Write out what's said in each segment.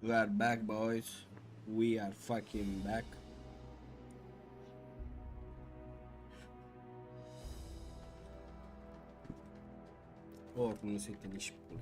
We are back, boys. We are fucking back. Oricum nu se uite nici pula.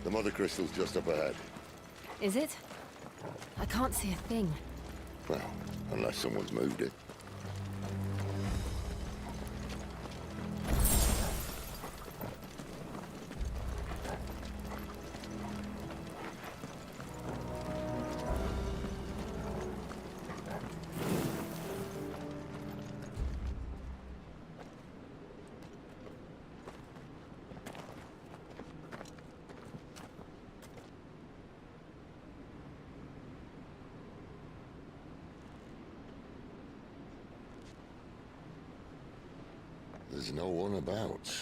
The mother crystal's just up ahead. Is it? I can't see a thing. Well, unless someone's moved it. There's no one about.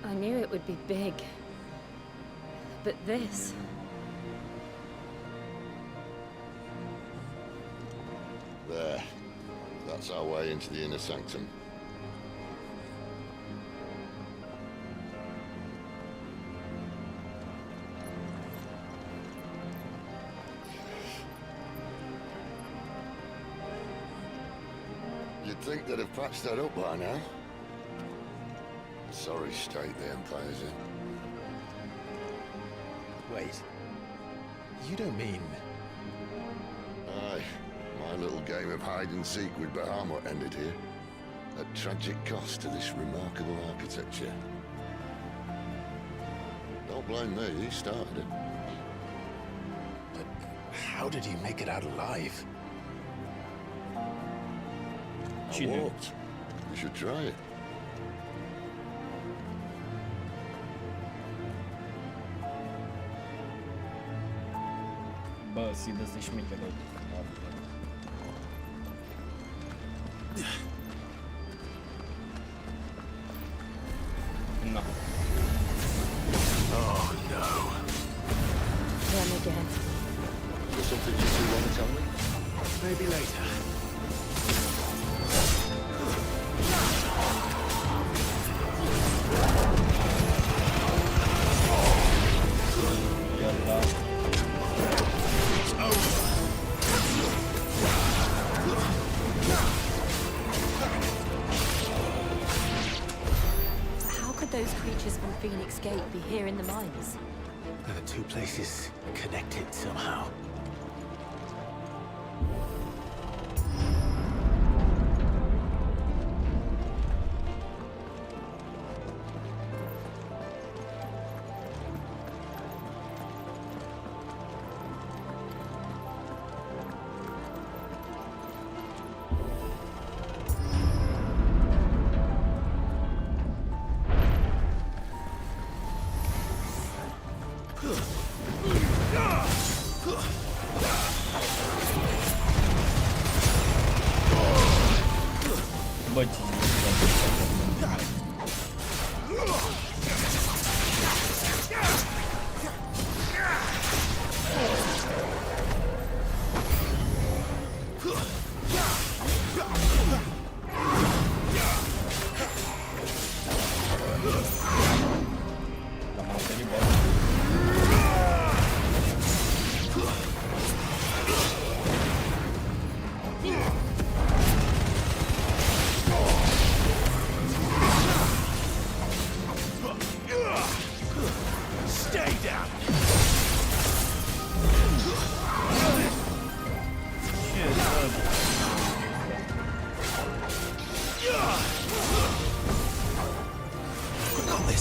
I knew it would be big. But this... There. That's our way into the inner sanctum. You'd think they'd have patched that up by now. Sorry state the Empire's in. Wait. You don't mean... Aye. My little game of hide-and-seek with Bahamut ended here. At tragic cost to this remarkable architecture. Don't blame me, he started it. But how did he make it out alive? I walked. You should try it. Bă, Sid ăsta e șmecher. No. Oh no. Them again. Is there something you two want to tell me? Maybe later. Those creatures from Phoenix Gate be here in the mines? Are the two places connected somehow? Bă,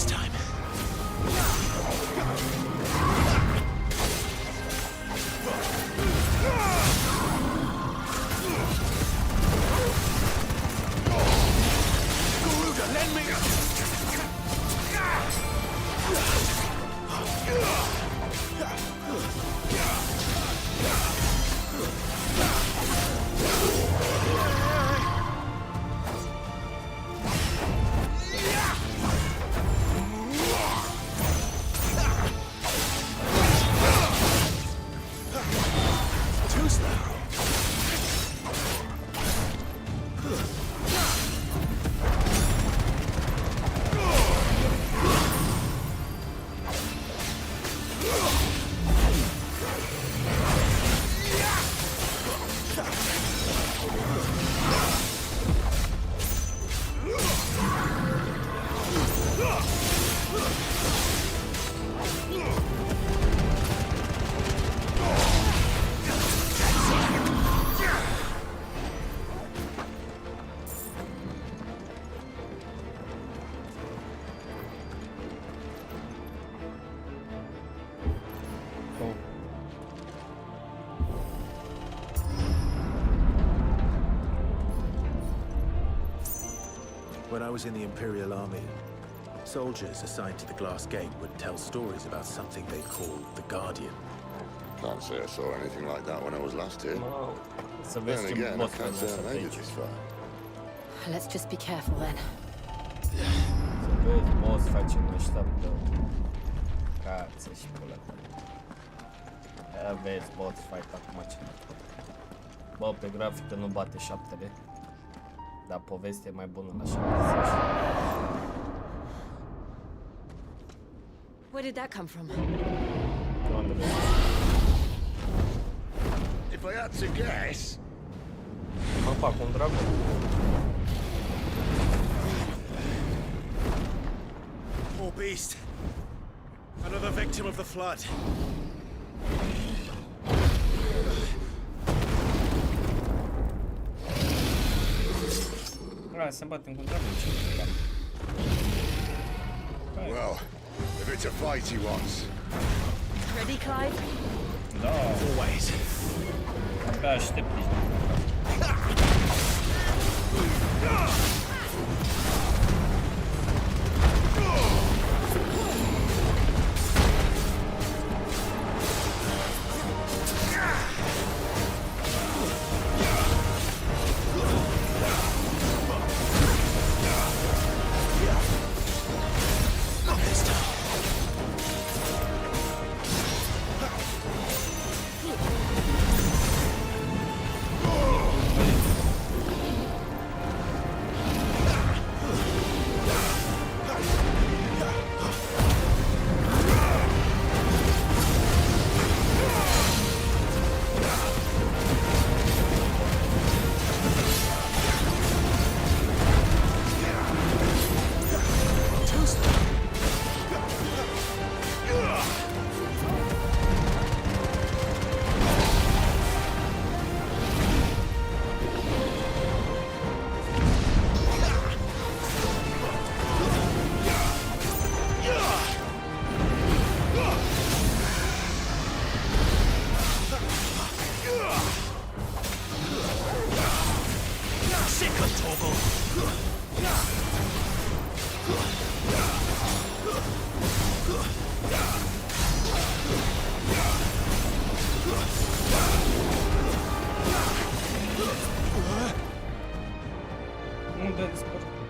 this time. When I was in the Imperial Army, soldiers assigned to the Glass Gate would tell stories about something they called the Guardian. Can't say I saw anything like that when I was last here. No. Să Then vezi ce again, I boss can't say I made it aici. this far. Let's just be careful then. Să vezi boss facem așteaptă. Cață și pula. Ia vezi boss fight acum ce. Bă, pe grafică nu bate 7-le. Dar povestea e mai bună la 70. Where did that come from? De unde vezi? If I had to guess, Mă fac un dragon. Poor beast. Another victim of the flood. Hai să batem cu un dragon. well, if it's a fight he wants. Ready, Clive? Da, Always. abia aștept nici.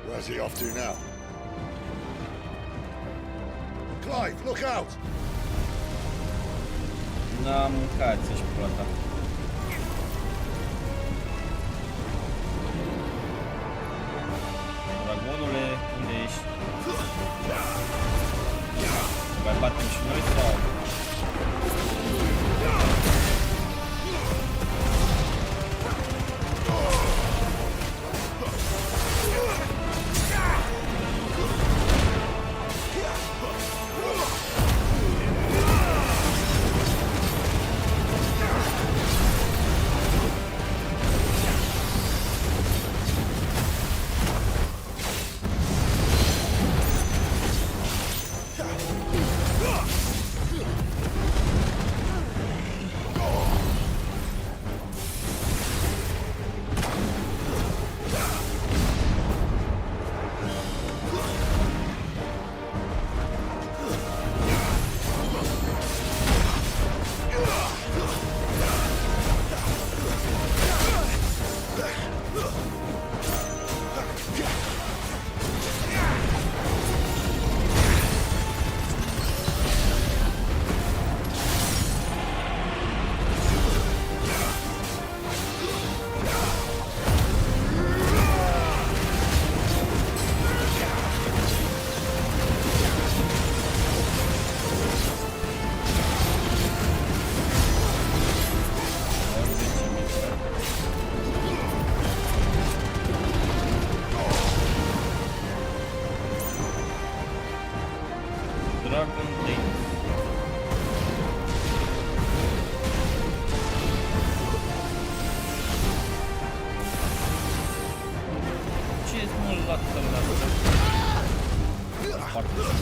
Where's he off to now? Clive, look out! N-am mâncat să-și plata. Dragonule, unde ești? Mai batem și noi sau? luat țările astea. Foarte bine.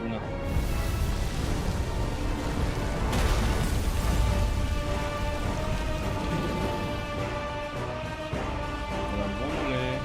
Bună. Bunule.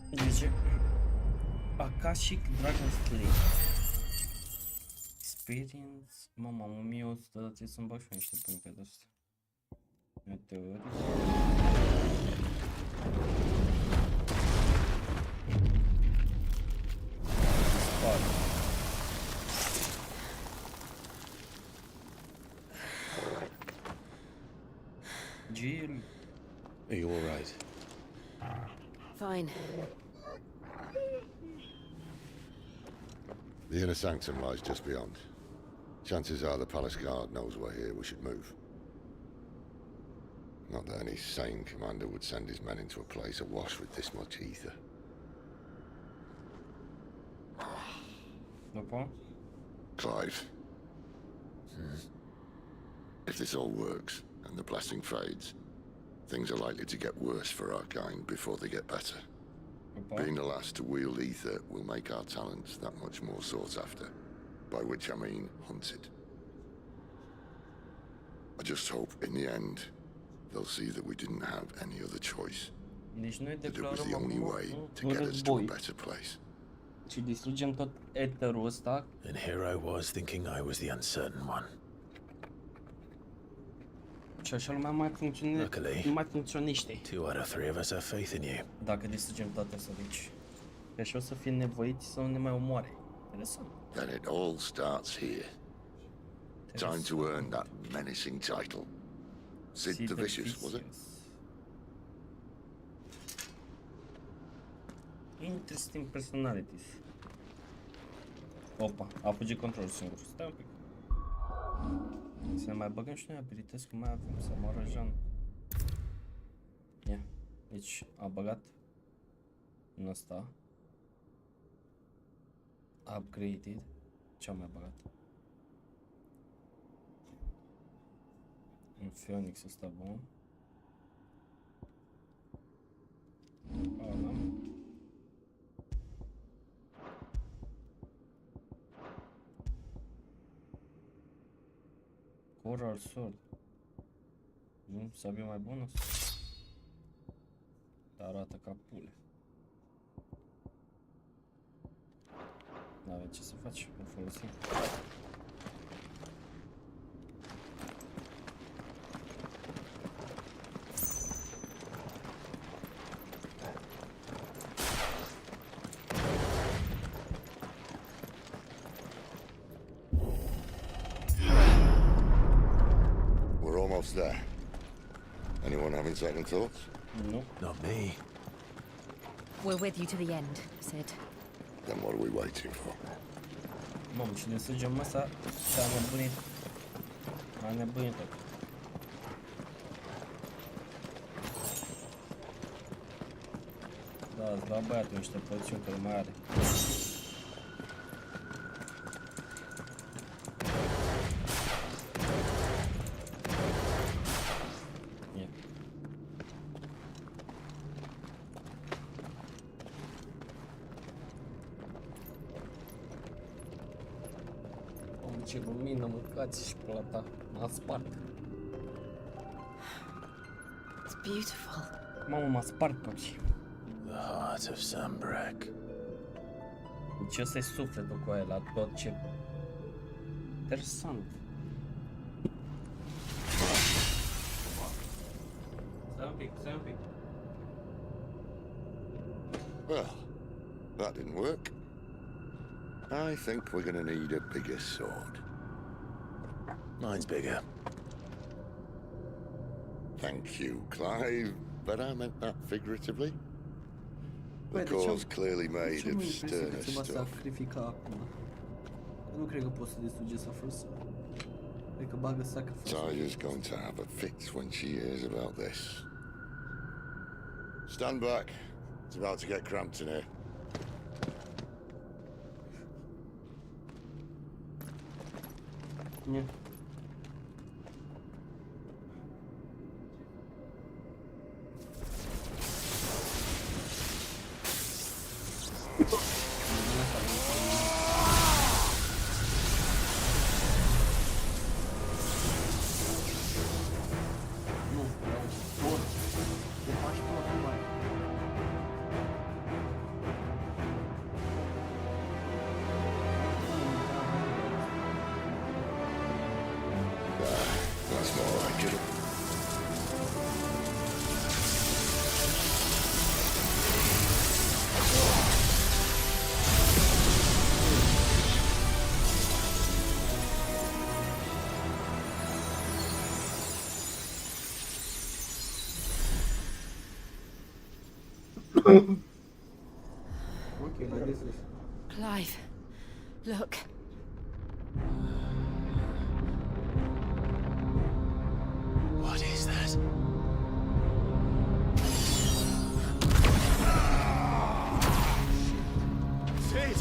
Deci, Akashic Dragon Slave Experience. Mama, 1100, dar trebuie să-mi bag și eu niște puncte de astea. Meteori. Spate. Jill. Are you all right? Fine. The inner sanctum lies just beyond. Chances are the palace guard knows we're here. We should move. Not that any sane commander would send his men into a place awash with this much ether. După? Clive. If this all works, and the blessing fades, things are likely to get worse for our kind before they get better. După? Being the last to wield ether will make our talents that much more sought after. By which I mean hunted. I just hope, in the end, they'll see that we didn't have any other choice. Deci noi That it was the declarăm only acum way to un get us to a război better place. și distrugem tot eterul ăsta. And here I was thinking I was the uncertain one. Și așa lumea Luckily. mai funcționește. 2 out of 3 of us have faith in you. Dacă distrugem toate astea de aici. Că așa o să fim nevoiți să ne mai omoare. Interesant. Then it all starts here. Time to earn that menacing title. Sid the Vicious, was it? Interesting personalities. Opa, a fugit controlul singur. Stai un pic. Să ne mai băgăm și noi abilități, cum mai avem, să moară Jean. Ia, deci a băgat în ăsta. Upgraded. Ce-am mai băgat? Un Phoenix ăsta bun. Ăla. Coral Sword. Nu, sabie mai bună? Dar arată ca pule. N-avem ce să faci, îl folosim. We're almost there. Anyone having second thoughts? Nu. Not me. We're with you to the end, Sid. Then what are we waiting for? Mamă, și distrugem ăsta și a nebunit. A nebunit tot. Da, îți dau băiatul niște poțiuni, că mai are. Ia. ce lumină, mâncați și plata. M-a spart. It's beautiful. Mamă, m-a spart pe aici. The heart of Sunbreak. Deci ăsta e sufletul cu aia la tot ce... Interesant. Stai un pic, stai un pic. Well, that didn't work. I think we're gonna need a bigger sword. Mine's bigger. Thank you, Clive, but I meant that figuratively. The Băi, core's clearly made ce mă of impresie că sterner se va stuff. sacrifica acum? Eu nu cred că poți să distrugi Sursa. Cred că bagă sacrificiu. Tyler's going to have a fit when she hears about this. Stand back. It's about to get cramped in here. Yeah. That's more like it. Okay, like this is. Clive, look. What is that? Sid!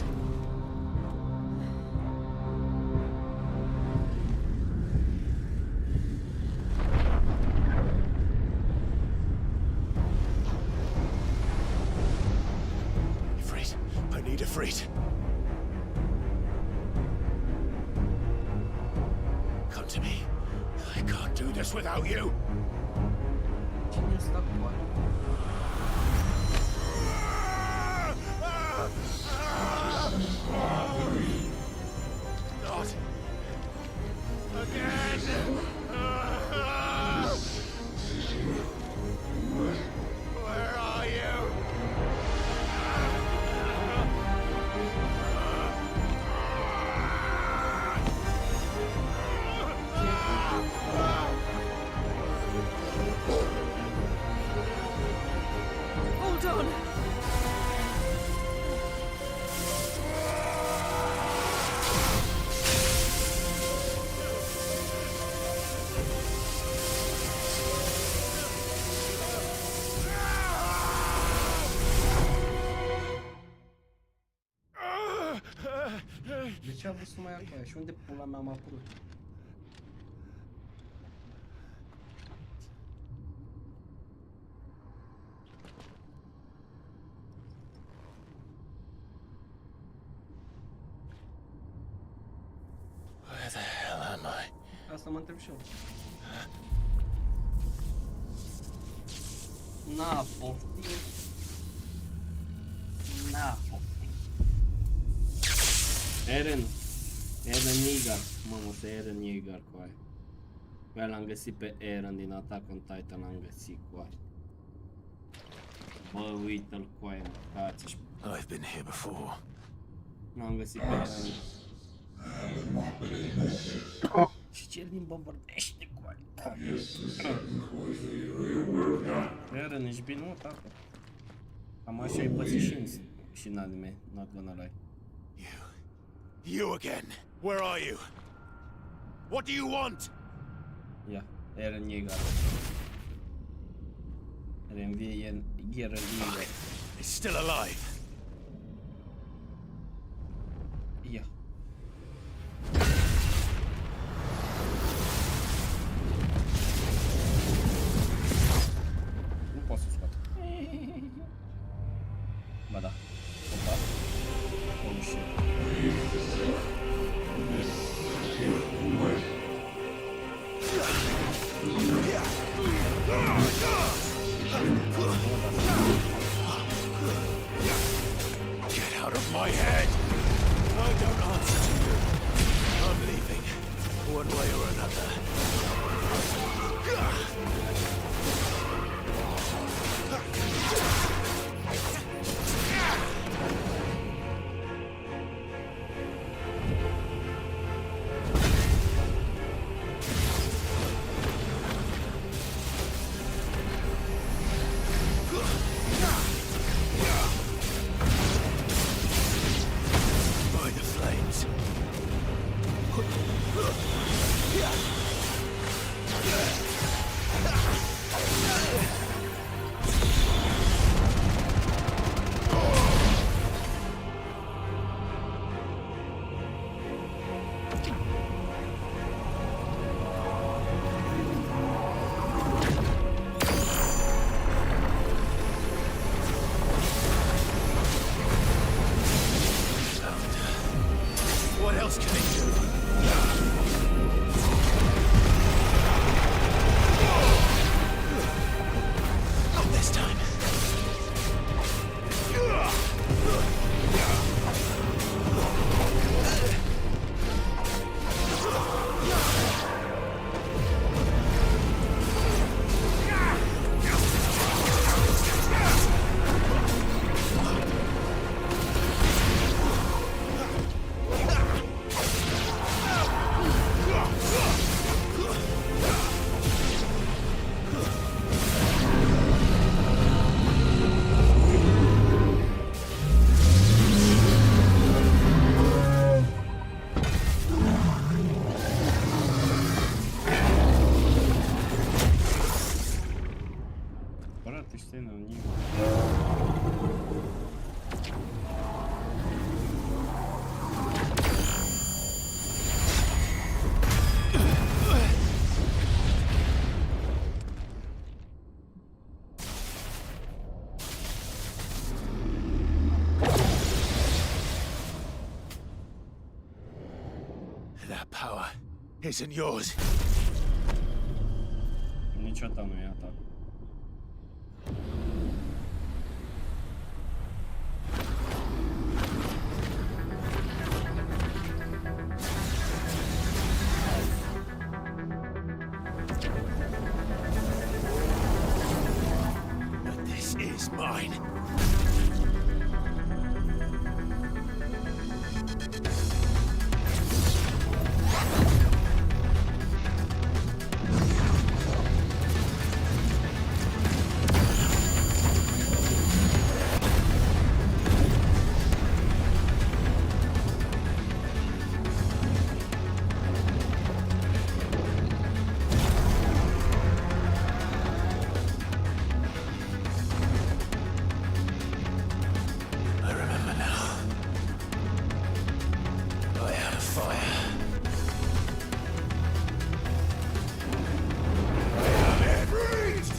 Freight. I need a freight. Come to me. I can't do this without you. Cine ăsta cu aia? Not again. Where are you? Hold on. De ce a vrut să mai ia cu aia? Și unde pula mea am apărut? Where the hell am I? Asta mă întreb și eu. N-a poftit. N-a poftit. Eren Yeager. Mamă, pe Eren Yeager cu aia. Pe aia l-am găsit pe Eren din Attack on Titan, l-am găsit cu aia. Bă, uite-l cu aia, mâncați-și. I've been here before. L-am găsit pe Eren. Și cel din bă vorbește cu aia. Eren, ești bine, mă, tată. Cam așa e pățit și în anime, not gonna lie. You again. Where are you? What do you want? Ia, Eren Yeager. Eren Yeager. He's still alive. Ia. Nu pot să scot. Ba da. Opa. Oh shit. head! I don't answer to you. I'm leaving, one way or another. By the flames. What else can it do? Not this time. Брат, ty stay na nim. That power isn't yours. Нічого там, я так. But this is mine. I remember now. I had a fire. I am breathed!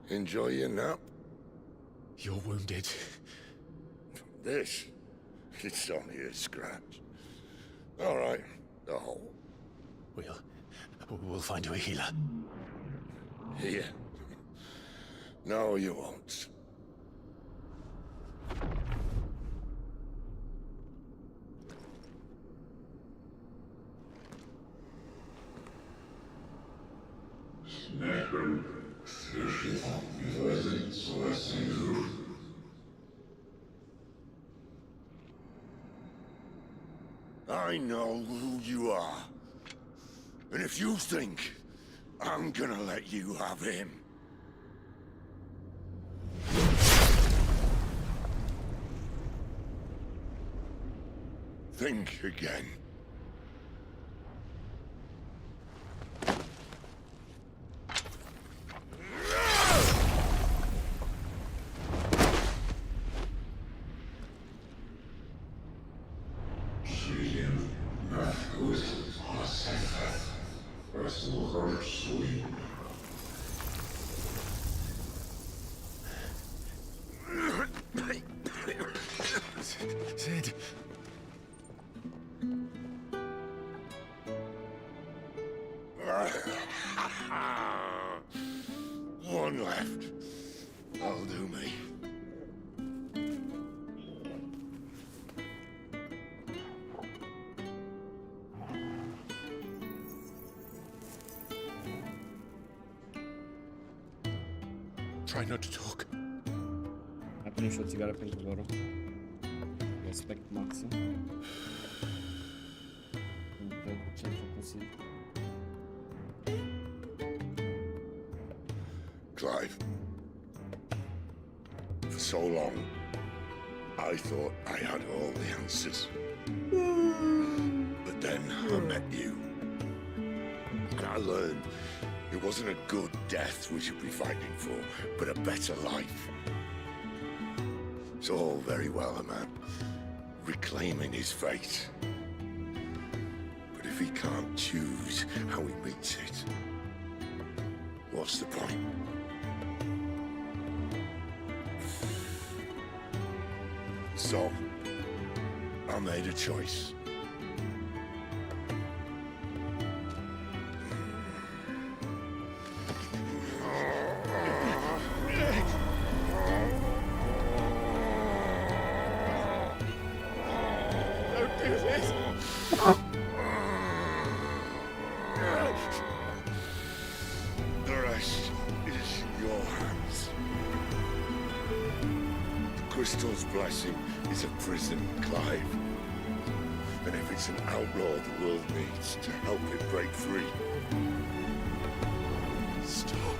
Enjoy your nap? You're wounded. This? It's only a scratch. All right, the hole. We'll find you a healer. Here. No, you won't. I know who you are. And if you think I'm gonna let you have him... think again. Sid. One left. That'll do me. Try not to talk. Aprind și o țigară pentru Voro. Respect maxim. Pentru ce-am făcut Sid. Clive. For so long, I thought I had all the answers. But then I met you. And I learned it wasn't a good death we should be fighting for, but a better life. It's all very well, a man reclaiming his fate. But if he can't choose how he meets it, what's the point? So, I made a choice. The rest is in your hands. The crystal's blessing is a prison, Clive. And if it's an outlaw the world needs to help it break free, stop.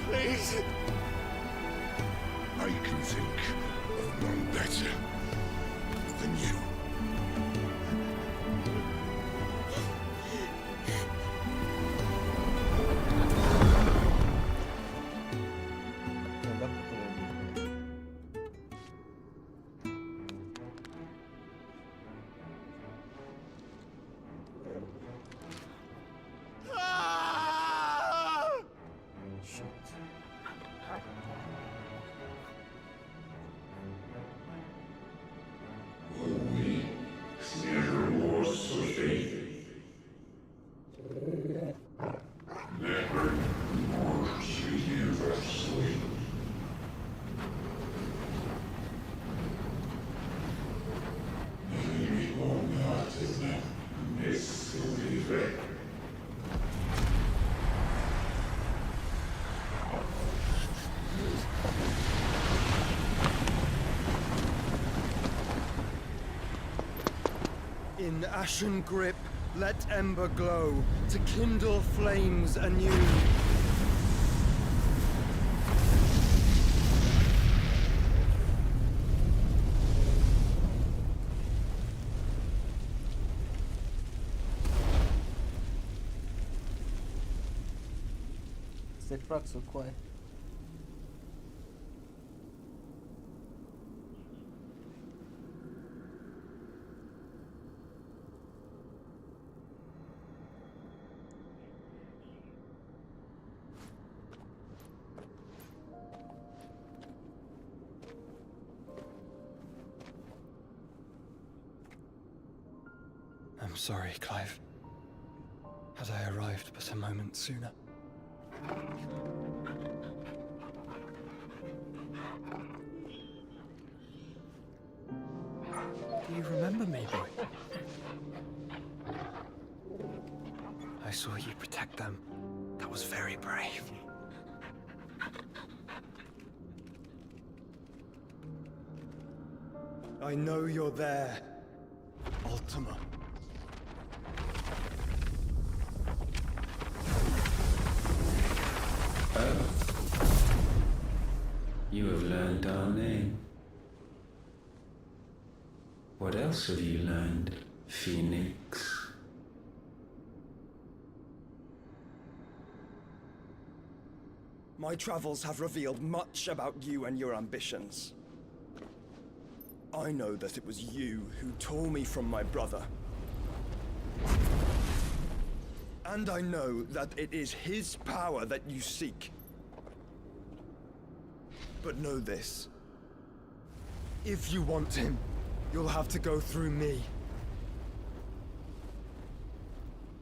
Please. I can think of none better than you. In ashen grip, let ember glow, to kindle flames anew. Stai praxul cu aia. I'm sorry, Clive. Had I arrived but a moment sooner. Do you remember me, boy? I saw you protect them. That was very brave. I know you're there, Ultima. Oh. You have learned our name. What else have you learned, Phoenix? My travels have revealed much about you and your ambitions. I know that it was you who tore me from my brother. And I know that it is his power that you seek. But know this. If you want him, you'll have to go through me.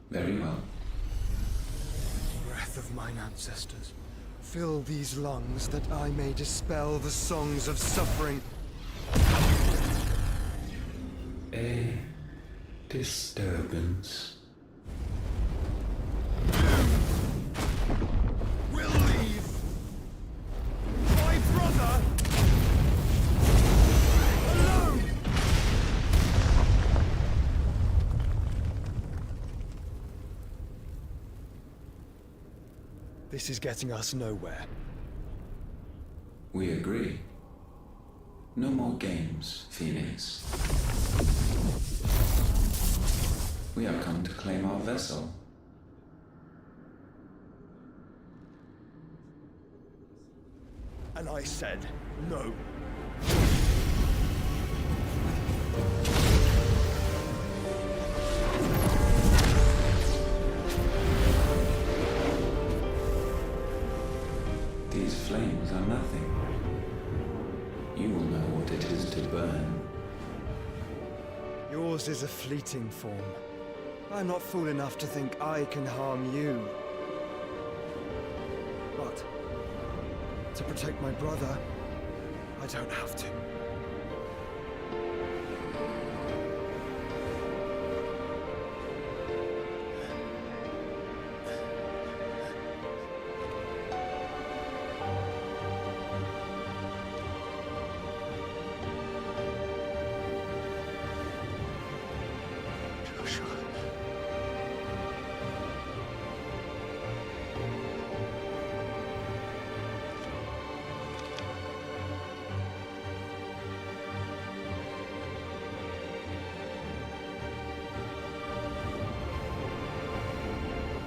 Very well. Breath of mine ancestors, fill these lungs that I may dispel the songs of suffering. A disturbance. We'll leave my brother alone! This is getting us nowhere. We agree. No more games, Phoenix. We have come to claim our vessel. And I said no. These flames are nothing. You will know what it is to burn. Yours is a fleeting form. I'm not fool enough to think I can harm you. But to protect my brother, I don't have to.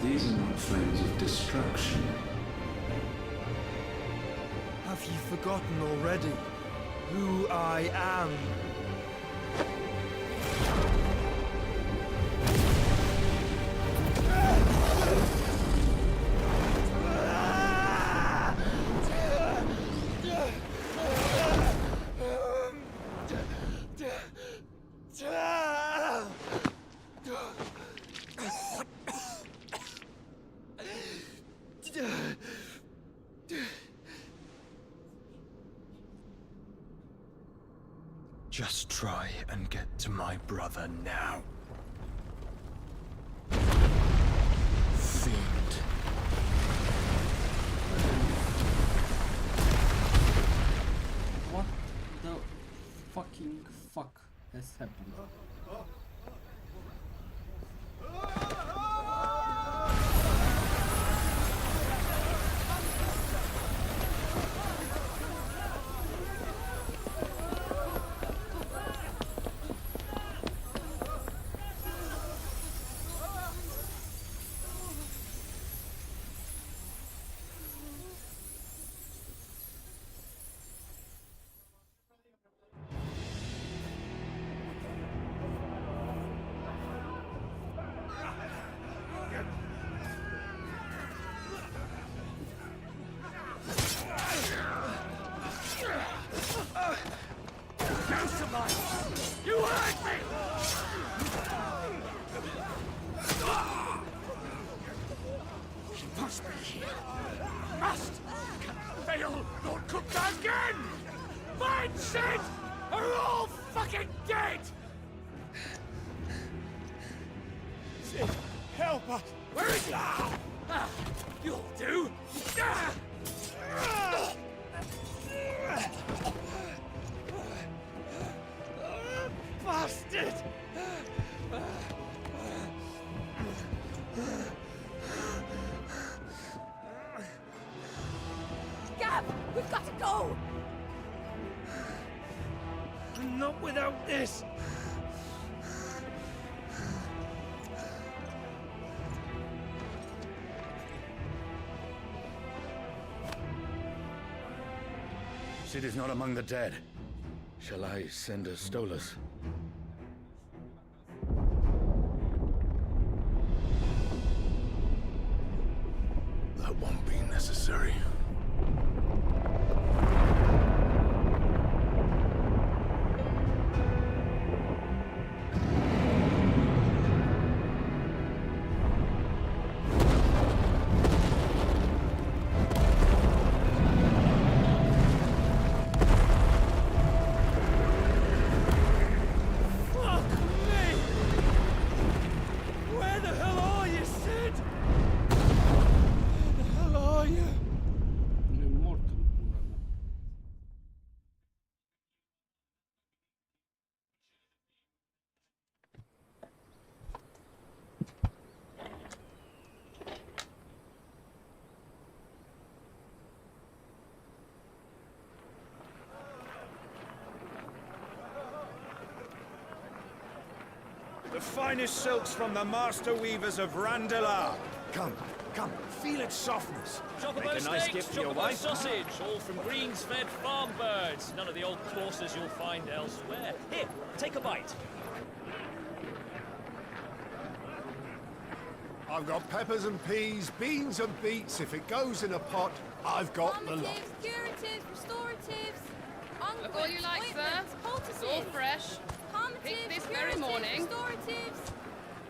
These are not flames of destruction. Have you forgotten already who I am? Just try and get to my brother now. Fiend. What the fucking fuck has happened? Sid, help us! Where is he? You'll do! Bastard! Gab, we've got to go! Not without this! Sid is not among the dead. Shall I send a Stolas? That won't be necessary. Non è morto ancora. The finest silks from the master weavers of Randalar. Come, come, feel its softness. Chocobo Make a nice steaks, gift for your chocobo wife. sausage, all from greens-fed farm birds. None of the old courses you'll find elsewhere. Here, take a bite. I've got peppers and peas, beans and beets. If it goes in a pot, I've got the lot. Calmatives, curatives, restoratives, Look all you like, sir. It's all fresh. Picked this very morning. Restoratives,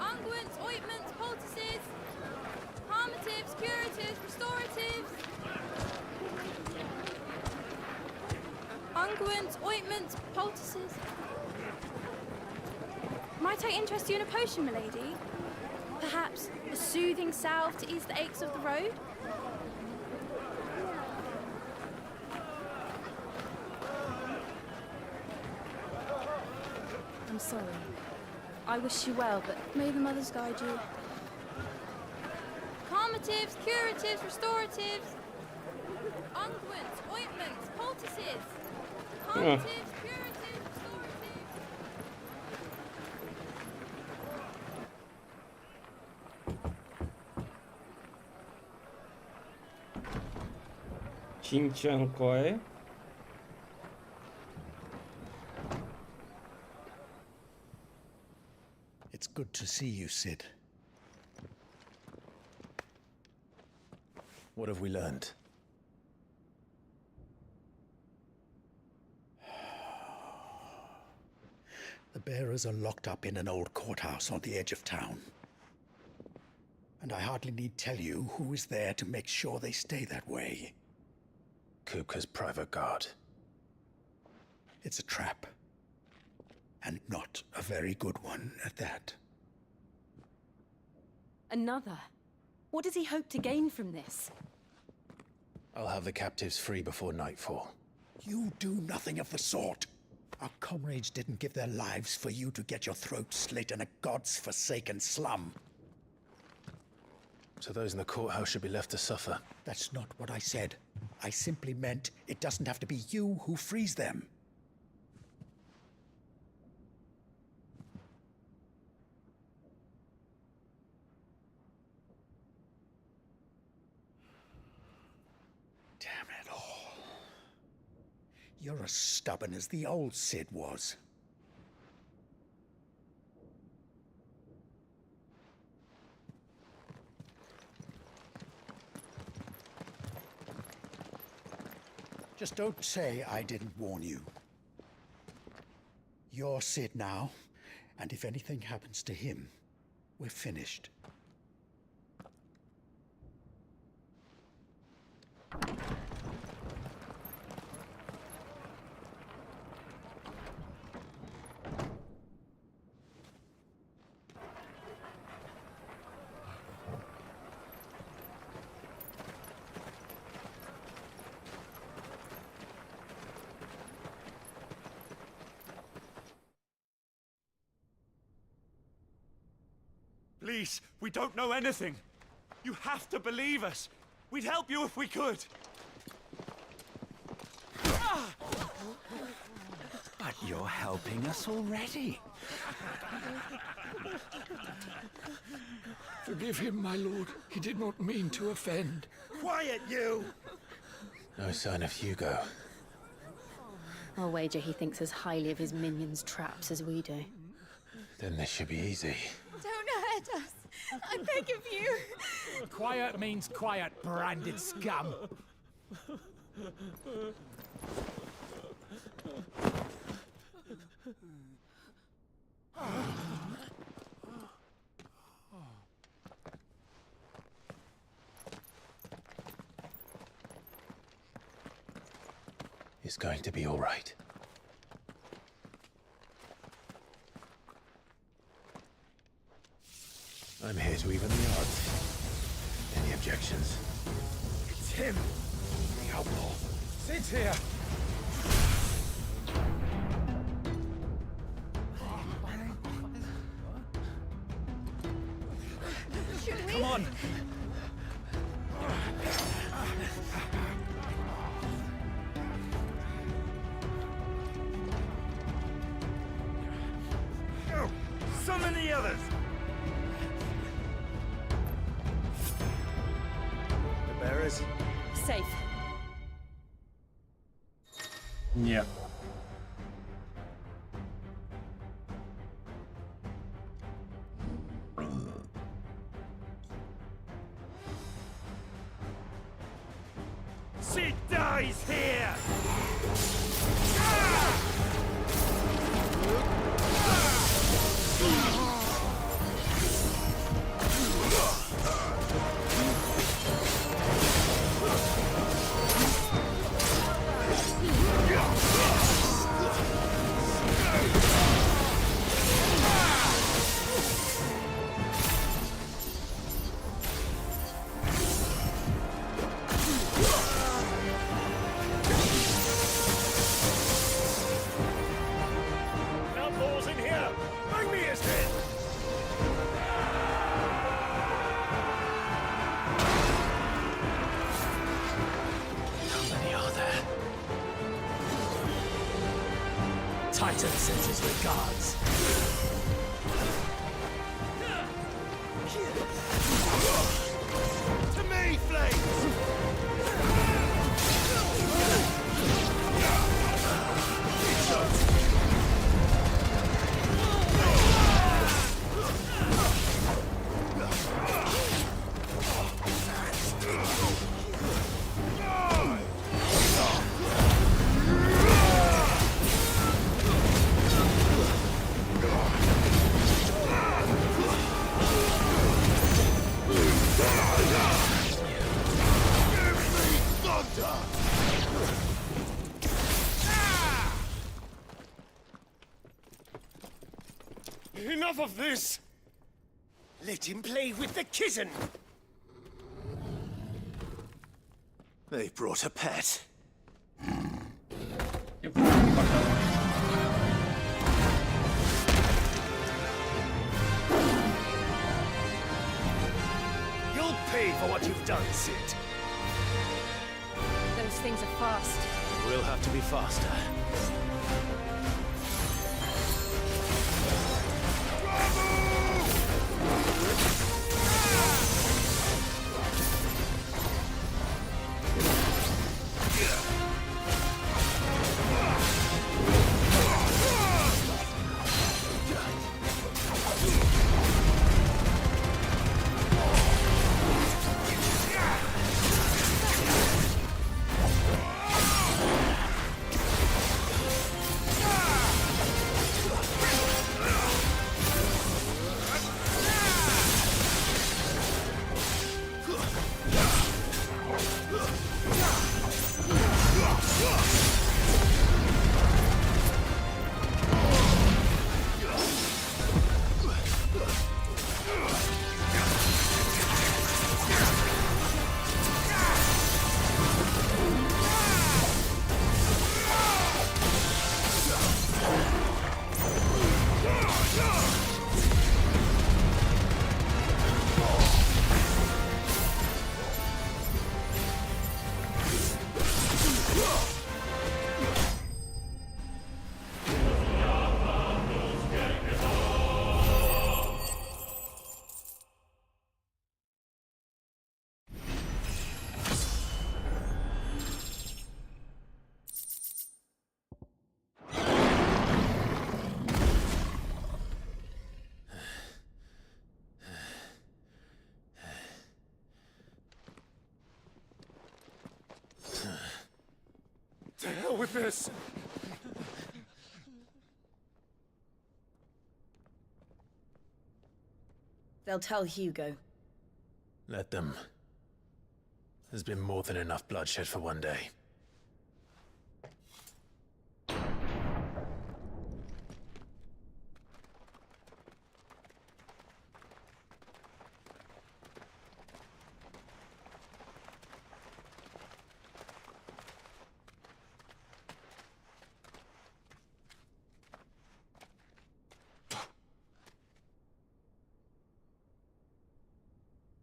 unguents, ointments, poultices, calmatives, curatives, restoratives, unguents, ointments, poultices. Might I interest you in a potion, milady? Perhaps a soothing salve to ease the aches of the road? I'm sorry. I wish you well, but may the mothers guide you. Calmatives, curatives, restoratives, unguents, ointments, poultices. Calmatives, curatives, restoratives. Cinciancoe. It's good to see you, Sid. What have we learned? The bearers are locked up in an old courthouse on the edge of town. And I hardly need tell you who is there to make sure they stay that way. Kupka's private guard. It's a trap. And not a very good one at that. Another? What does he hope to gain from this? I'll have the captives free before nightfall. You do nothing of the sort. Our comrades didn't give their lives for you to get your throat slit in a god's-forsaken slum. So those in the courthouse should be left to suffer. That's not what I said. I simply meant it doesn't have to be you who frees them. Damn it all. You're as stubborn as the old Sid was. Just don't say I didn't warn you. You're Sid now, and if anything happens to him, we're finished. Please, we don't know anything. You have to believe us. We'd help you if we could. But you're helping us already. Forgive him, my lord. He did not mean to offend. Quiet, you! No sign of Hugo. I'll wager he thinks as highly of his minions' traps as we do. Then this should be easy. Don't hurt us. I beg of you. Quiet means quiet, branded scum. It's going to be all right. I'm here to even the odds. Any objections? It's him! The outlaw. Sit here! Come on! Go! Summon the others! The bearers? Safe. Yeah. She dies here! Outlaws in here! Bring me his head! How many are there? Titan sends his regards. To me, Flames! Enough of this! Let him play with the kitten! They brought a pet. You'll pay for what you've done, Sid. Those things are fast. We'll have to be faster. with this. They'll tell Hugo. Let them. There's been more than enough bloodshed for one day.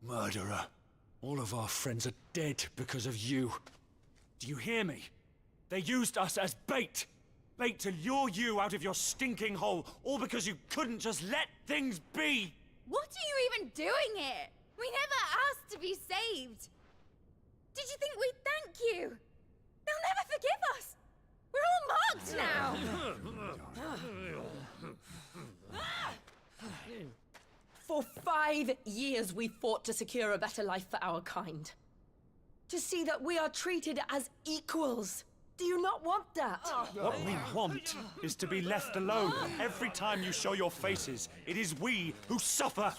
Murderer. All of our friends are dead because of you. Do you hear me? They used us as bait. Bait to lure you out of your stinking hole, all because you couldn't just let things be. What are you even doing here? We never asked to be saved. Did you think we'd thank you? They'll never forgive us. We're all marked now. For 5 years we fought to secure a better life for our kind. To see that we are treated as equals. Do you not want that? What we want is to be left alone. Every time you show your faces, it is we who suffer.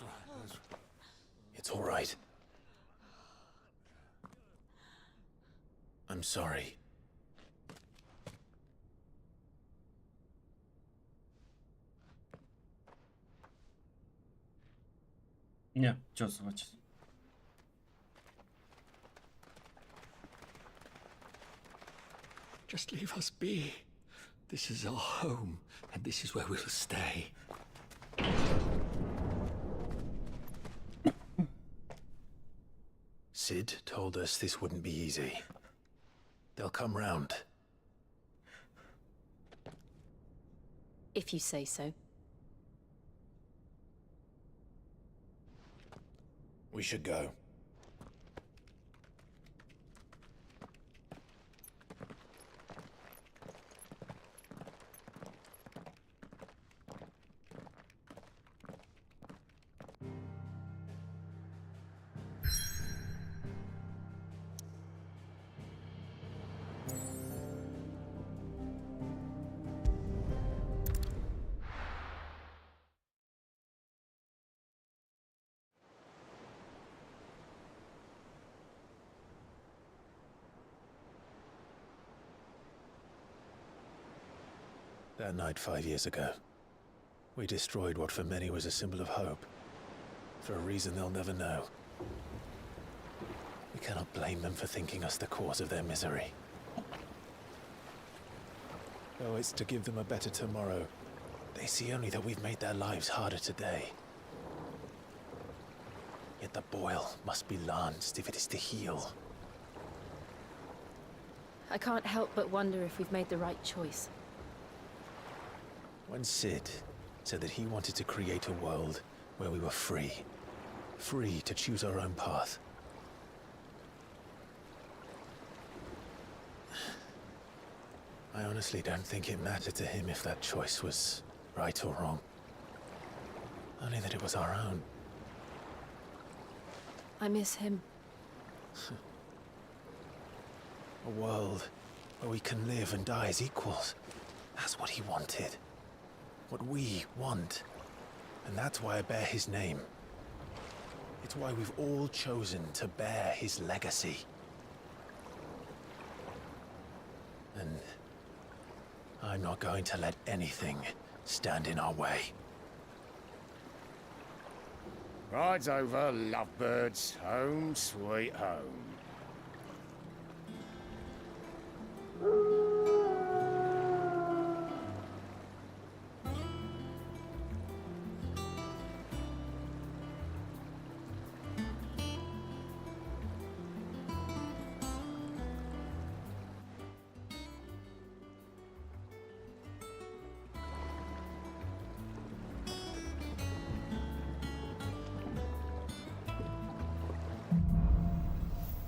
It's all right. I'm sorry. Nie, ce o să faceți? Just leave us be. This is our home, and this is where we will stay. Sid told us this wouldn't be easy. They'll come round. If you say so. We should go. That night 5 years ago, we destroyed what for many was a symbol of hope. For a reason they'll never know. We cannot blame them for thinking us the cause of their misery. Though it's to give them a better tomorrow, they see only that we've made their lives harder today. Yet the boil must be lanced if it is to heal. I can't help but wonder if we've made the right choice. When Sid said that he wanted to create a world where we were free. Free to choose our own path. I honestly don't think it mattered to him if that choice was right or wrong. Only that it was our own. I miss him. A world where we can live and die as equals. That's what he wanted. What we want. And that's why I bear his name. It's why we've all chosen to bear his legacy. And I'm not going to let anything stand in our way. Ride's over, lovebirds. Home sweet home.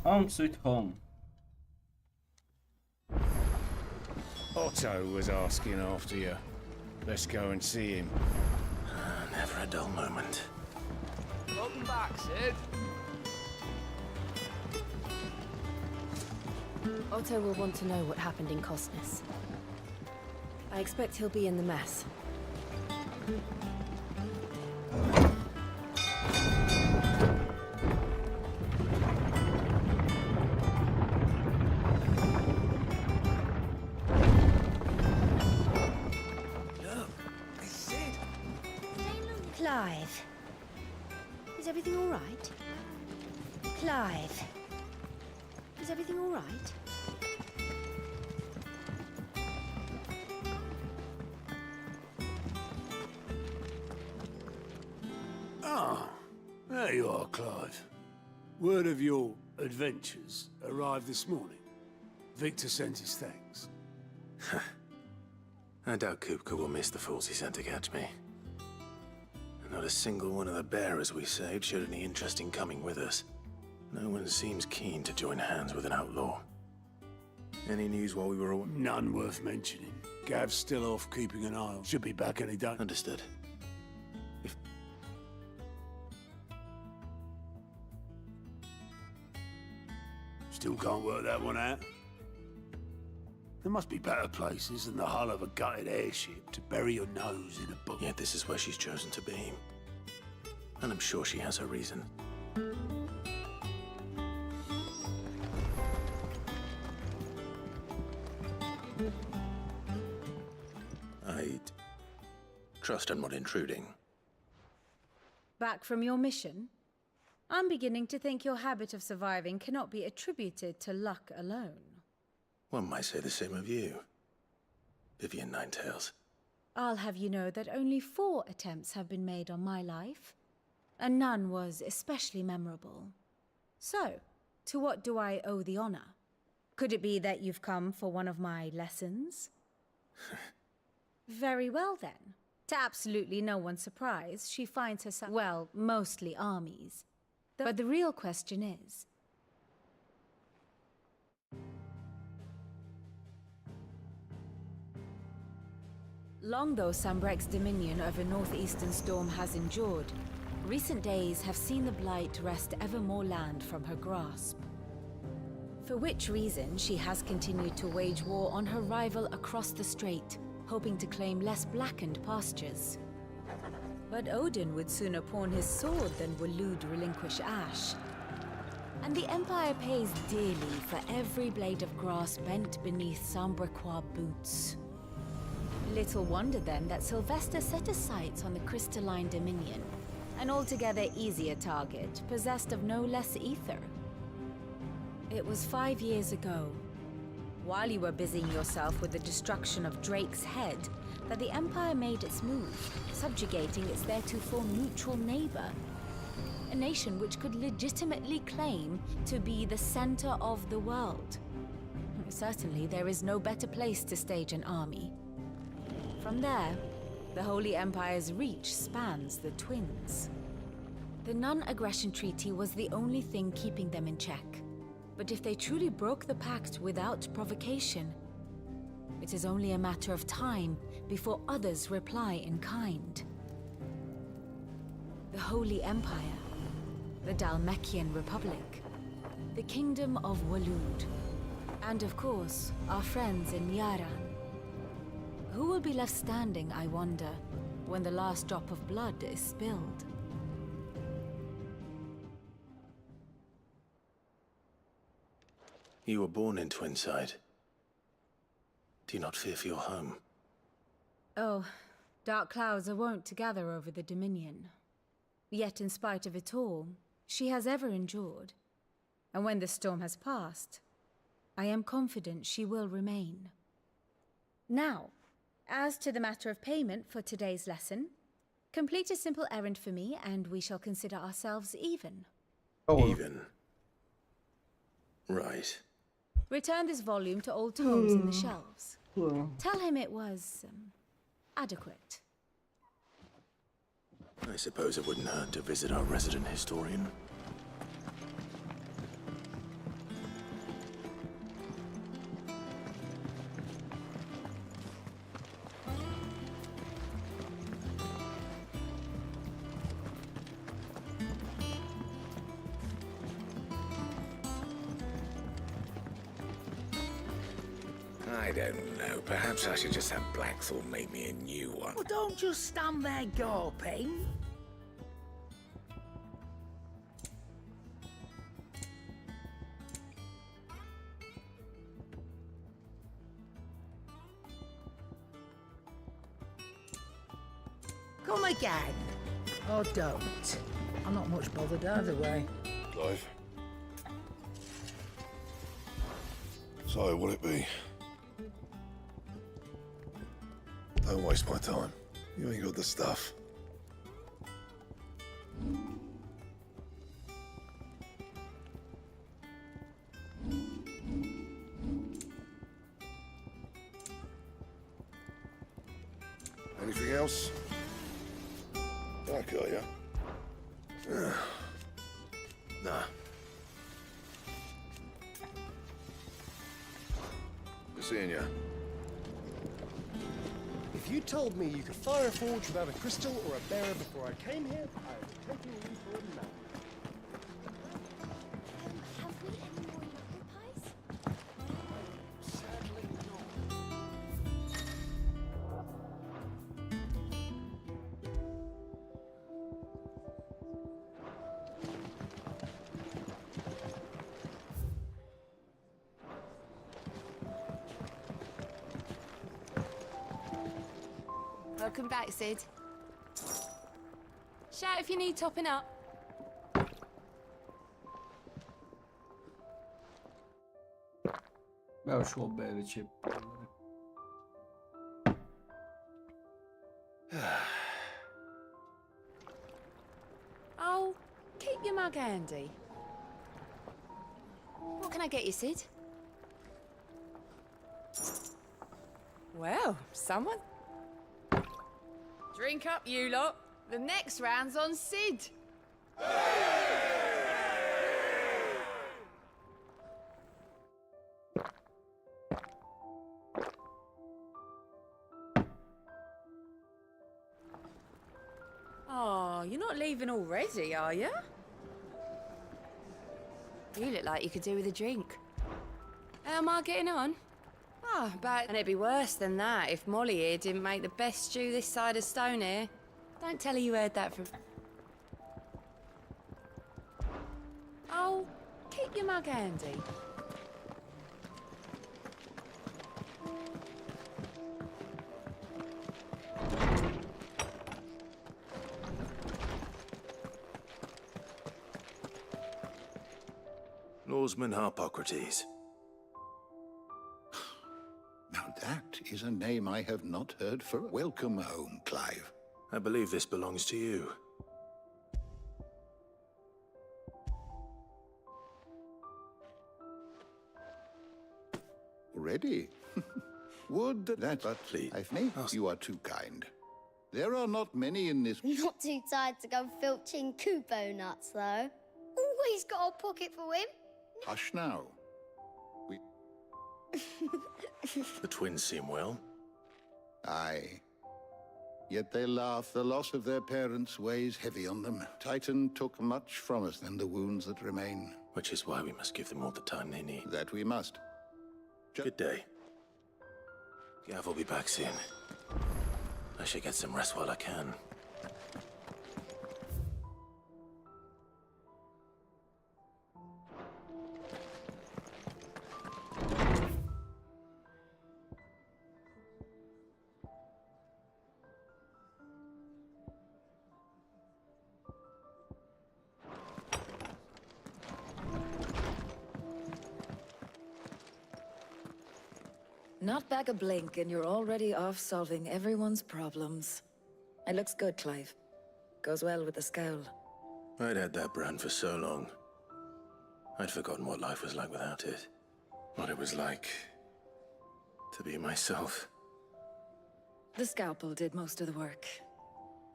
Home sweet home. Otto was asking after you. Let's go and see him. Never a dull moment. Welcome back, Sid. Otto will want to know what happened in Costness. I expect he'll be in the mess. Clive. Is everything all right? Clive. Is everything all right? Ah, there you are, Clive. Word of your adventures arrived this morning. Victor sent his thanks. I doubt Kupka will miss the fools he sent to catch me. Not a single one of the bearers we saved showed any interest in coming with us. No one seems keen to join hands with an outlaw. Any news while we were away? None worth mentioning. Gav's still off keeping an eye on. Should be back any day. Understood. Still can't work that one out. There must be better places than the hull of a gutted airship to bury your nose in a book. Yet this is where she's chosen to be. And I'm sure she has her reason. I'd trust I'm not intruding. Back from your mission? I'm beginning to think your habit of surviving cannot be attributed to luck alone. One might say the same of you, Vivian Ninetails. I'll have you know that only 4 attempts have been made on my life, and none was especially memorable. So, to what do I owe the honor? Could it be that you've come for one of my lessons? Very well then. To absolutely no one's surprise, she finds herself, well, mostly armies. But the real question is, long though Sambrek's dominion over northeastern Storm has endured, recent days have seen the Blight wrest ever more land from her grasp. For which reason she has continued to wage war on her rival across the strait, hoping to claim less blackened pastures. But Odin would sooner pawn his sword than Waloed relinquish Ash. And the Empire pays dearly for every blade of grass bent beneath Sambrequois boots. Little wonder then that Sylvester set his sights on the crystalline Dominion, an altogether easier target, possessed of no less ether. It was 5 years ago, while you were busying yourself with the destruction of Drake's head, that the Empire made its move, subjugating its theretofore neutral neighbor. A nation which could legitimately claim to be the center of the world. Certainly, there is no better place to stage an army. From there, the Holy Empire's reach spans the Twins. The non-aggression treaty was the only thing keeping them in check. But if they truly broke the pact without provocation, it is only a matter of time before others reply in kind. The Holy Empire, the Dhalmekian Republic, the Kingdom of Waloed, and of course, our friends in Yaran. Who will be left standing, I wonder, when the last drop of blood is spilled? You were born in Twinside. Do you not fear for your home? Oh, dark clouds are wont to gather over the Dominion. Yet in spite of it all, she has ever endured. And when the storm has passed, I am confident she will remain. Now, as to the matter of payment for today's lesson, complete a simple errand for me and we shall consider ourselves even. Even? Right. Return this volume to old tomes in the shelves. Tell him it was, adequate. I suppose it wouldn't hurt to visit our resident historian. I don't know. Perhaps I should just have Blackthorn make me a new one. Well, don't just stand there gawping. Come again. Or don't. I'm not much bothered either way. Clive. So, will it be? Don't waste my time. You ain't got the stuff. Anything else? I got ya. Nah. Good seeing ya. If you told me you could fire a forge without a crystal or a bearer before I came here, I would have taken you for a man. Have we any more local pies? Sadly not. Welcome back, Sid. Shout if you need topping up. Beau și o bere, ce până. Oh, keep your mug handy. What can I get you, Sid? Well, someone... Drink up, you lot. The next round's on Sid. Oh, you're not leaving already, are you? You look like you could do with a drink. How am I getting on? Oh, but... And it'd be worse than that if Molly here didn't make the best stew this side of Stone here. Don't tell her you heard that from... Oh, keep your mug handy. Norseman Harpocrates. Now that is a name I have not heard for. Welcome home, Clive. I believe this belongs to you. Ready? Would that, but please, you are too kind. There are not many in this. Not too tired to go filching Kubo nuts, though. Always got a pocket for him. Hush now. The twins seem well. Aye. Yet they laugh. The loss of their parents weighs heavy on them. Titan took much from us and the wounds that remain. Which is why we must give them all the time they need. That we must. Good day. Gav will be back soon. I should get some rest while I can. Not back a blink and you're already off solving everyone's problems. It looks good, Clive. Goes well with the scowl. I'd had that brand for so long. I'd forgotten what life was like without it. What it was like to be myself. The scalpel did most of the work.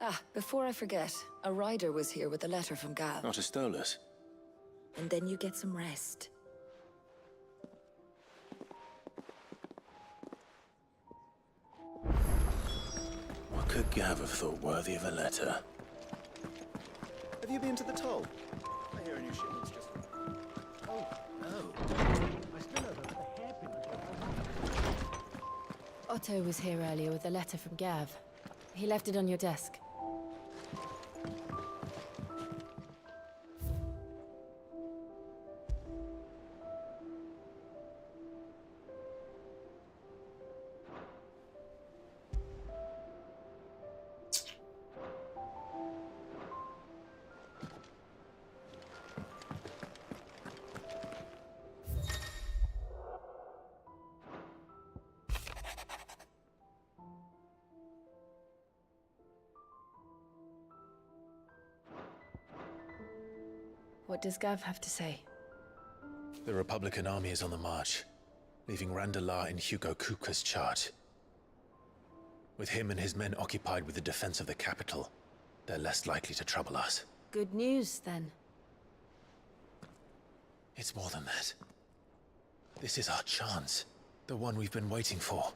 Ah, before I forget, a rider was here with a letter from Gav. Not a Stolas. And then you get some rest. What could Gav have thought worthy of a letter? Have you been to the toll? I hear a new shipment's just... Oh. I still don't know the hairpin. Otto was here earlier with a letter from Gav. He left it on your desk. What does Gav have to say? The Republican army is on the march, leaving Randalar in Hugo Kupka's charge. With him and his men occupied with the defense of the capital, they're less likely to trouble us. Good news, then. It's more than that. This is our chance. The one we've been waiting for.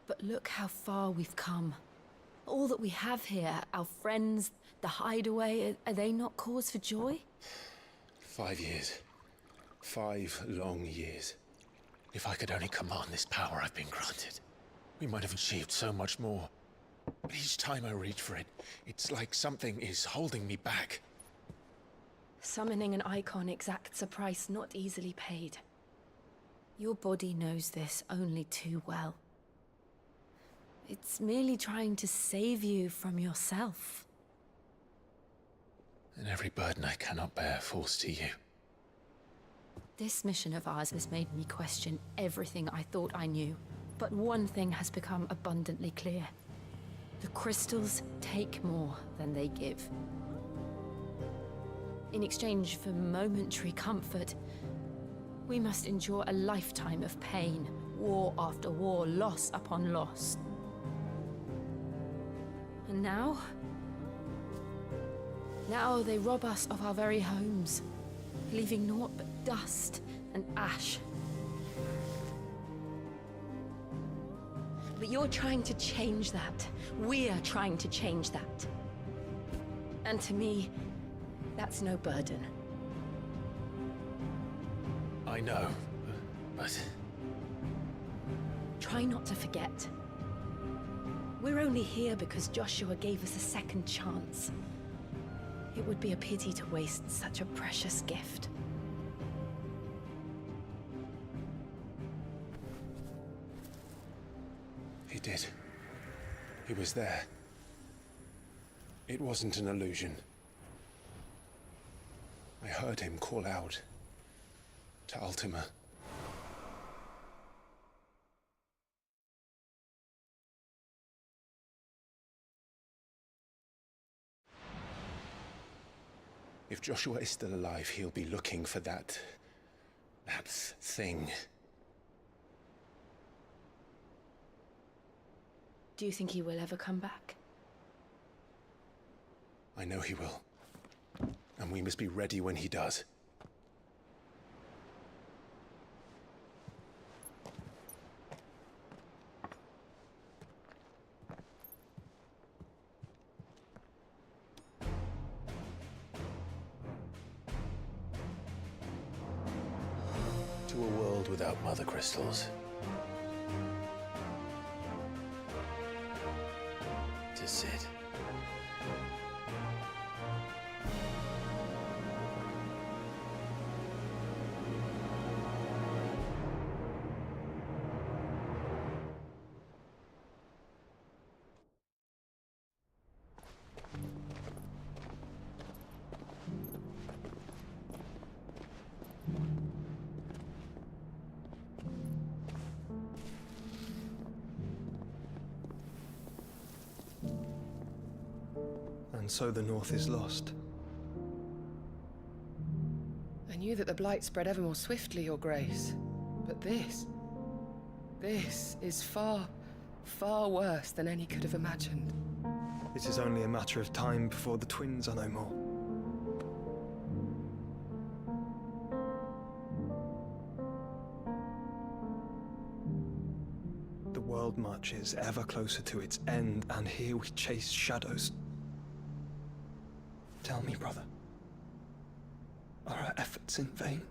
But look how far we've come. All that we have here, our friends, the hideaway, are they not cause for joy? 5 years. 5 long years. If I could only command this power I've been granted, we might have achieved so much more. But each time I reach for it, it's like something is holding me back. Summoning an icon exacts a price not easily paid. Your body knows this only too well. It's merely trying to save you from yourself. And every burden I cannot bear falls to you. This mission of ours has made me question everything I thought I knew. But one thing has become abundantly clear. The crystals take more than they give. In exchange for momentary comfort, we must endure a lifetime of pain, war after war, loss upon loss. And now they rob us of our very homes, leaving naught but dust and ash. But you're trying to change that. We're trying to change that. And to me, that's no burden. I know, but... Try not to forget. We're only here because Joshua gave us a second chance. It would be a pity to waste such a precious gift. He did. He was there. It wasn't an illusion. I heard him call out to Ultima. If Joshua is still alive, he'll be looking for that thing. Do you think he will ever come back? I know he will. And we must be ready when he does. To a world without mother crystals. To sit. And so the North is lost. I knew that the Blight spread ever more swiftly, Your Grace. But this is far, far worse than any could have imagined. It is only a matter of time before the twins are no more. The world marches ever closer to its end, and here we chase shadows. Tell me, brother. Are our efforts in vain?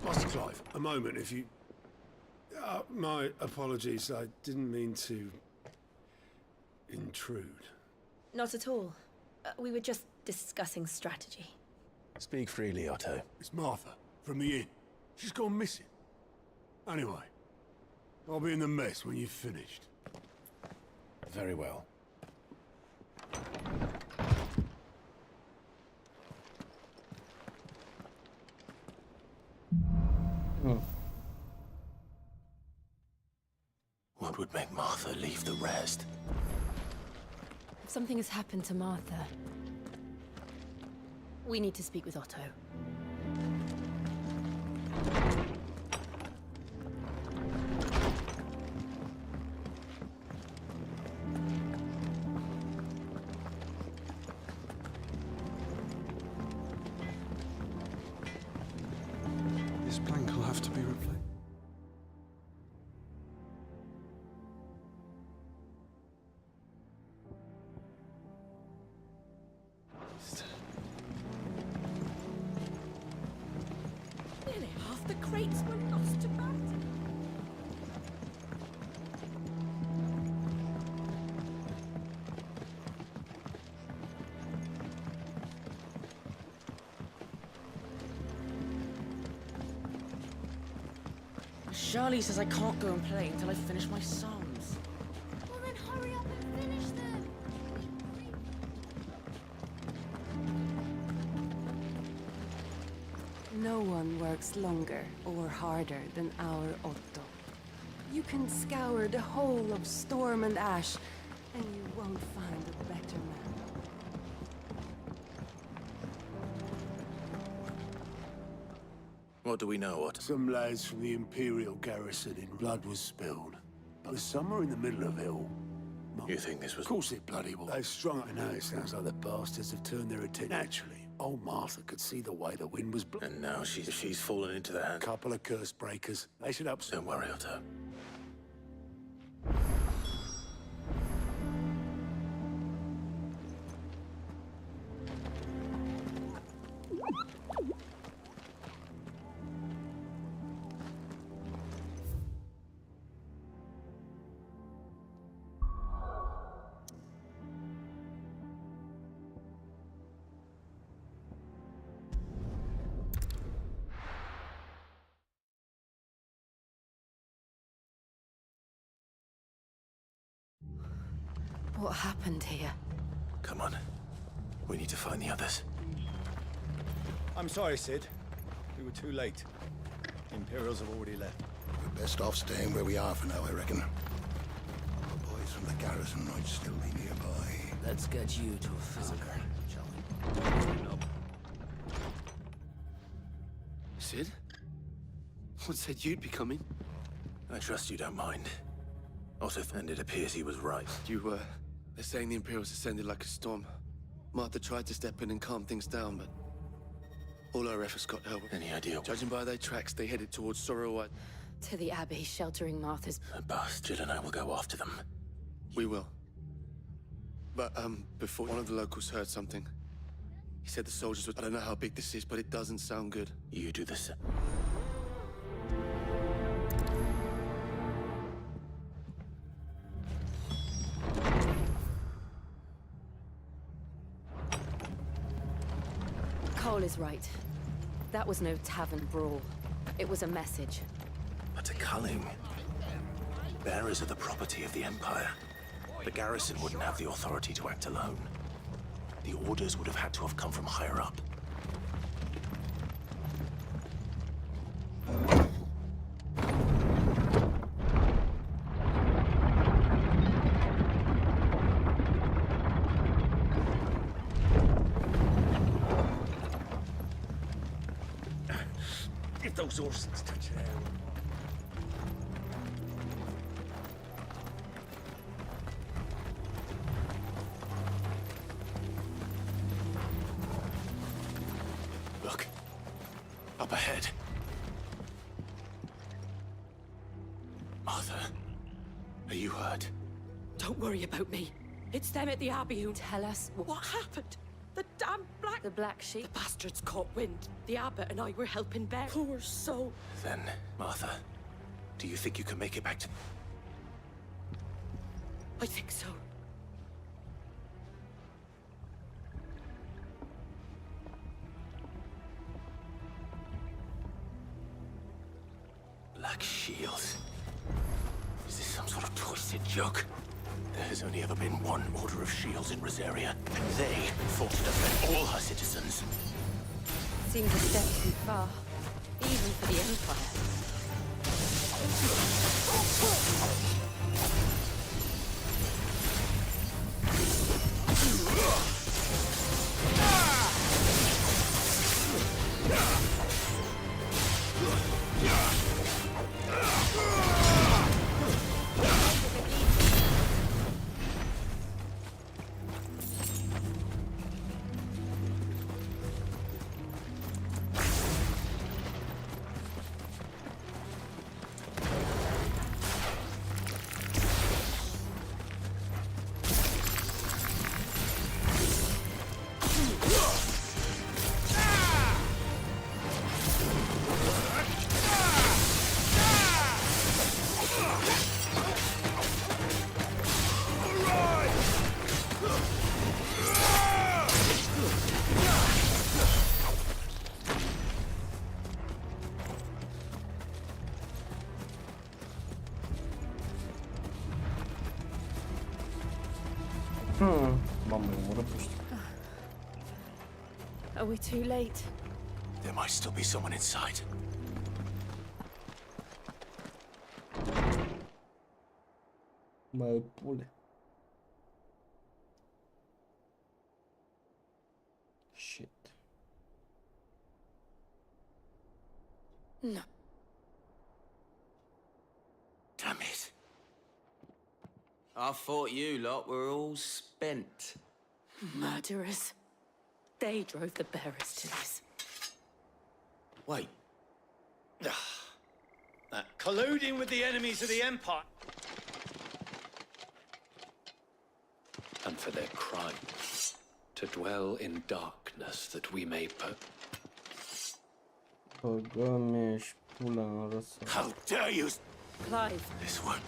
Master Clive, a moment, if you... my apologies, I didn't mean to... intrude. Not at all. We were just discussing strategy. Speak freely, Otto. It's Martha, from the inn. She's gone missing. Anyway, I'll be in the mess when you've finished. Very well. What would make Martha leave the rest? If something has happened to Martha, we need to speak with Otto. This plank will have to be replaced. Nearly half the crates were lost to battle. Charlie says I can't go and play until I finish my songs. Well then hurry up and finish them. No one works longer or harder than our Otto. You can scour the whole of Storm and Ash, and you won't find a better man. What do we know, Otto? Some lads from the Imperial garrison in blood was spilled. But there's somewhere in the middle of it all. You think this was... Of course it bloody was. They've strung it. Now it sounds like the bastards have turned their attention. Naturally, old Martha could see the way the wind was blowing. And now she's fallen into their hands. Couple of curse breakers. They should up. Don't worry, Otto. What happened here? Come on. We need to find the others. I'm sorry, Sid. We were too late. The Imperials have already left. We're best off staying where we are for now, I reckon. The boys from the garrison might still be nearby. Let's get you to a physical, shall we? Sid? What said you'd be coming? I trust you don't mind. Otto, and it appears he was right. They're saying the Imperials descended like a storm. Martha tried to step in and calm things down, but all our efforts got help. Any idea? Judging by their tracks, they headed towards Sorrow. To the Abbey, sheltering Martha's... A bastard and I will go after them. We will. But, before one of the locals heard something. He said the soldiers would... I don't know how big this is, but it doesn't sound good. You do the same. Cole is right. That was no tavern brawl. It was a message. But a culling. Bearers are the property of the Empire. The garrison wouldn't have the authority to act alone. The orders would have had to have come from higher up. If those Orsons touch it out. up ahead. Martha, are you hurt? Don't worry about me. It's them at the Abbey who Tell us what happened. The damn black... The black sheep? The bastards caught wind. The abbot and I were helping Bear. Poor soul. Then, Martha, do you think you can make it back to... I think so. Black shields. Is this some sort of twisted joke? There has only ever been one order of shields in Rosaria, and they fought to defend all her citizens. Seems a step too far, even for the Empire. Are we too late? There might still be someone inside. Mă pule. Shit. No. Damn it. I thought you lot were all spent. Murderers. They drove the bearers to this. Wait. Colluding with the enemies of the Empire. And for their crimes, to dwell in darkness that we may Băgă-mi-și pula în răsă. How dare you! Clive. This one.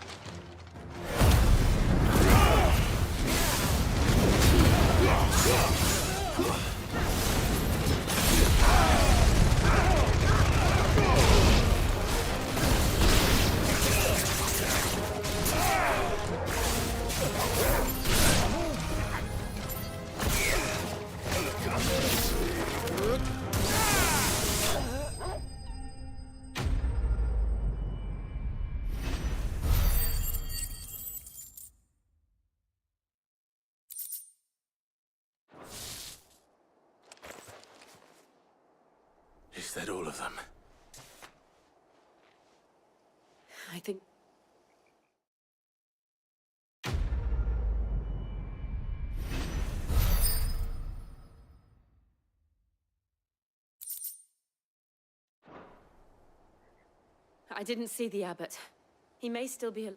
Is that all of them? I think... I didn't see the abbot. He may still be a...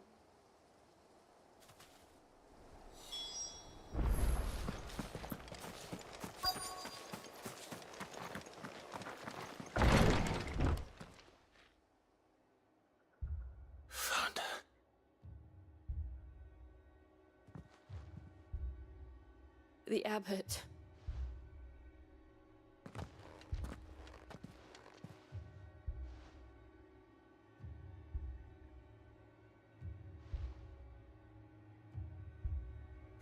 Found her. The abbot.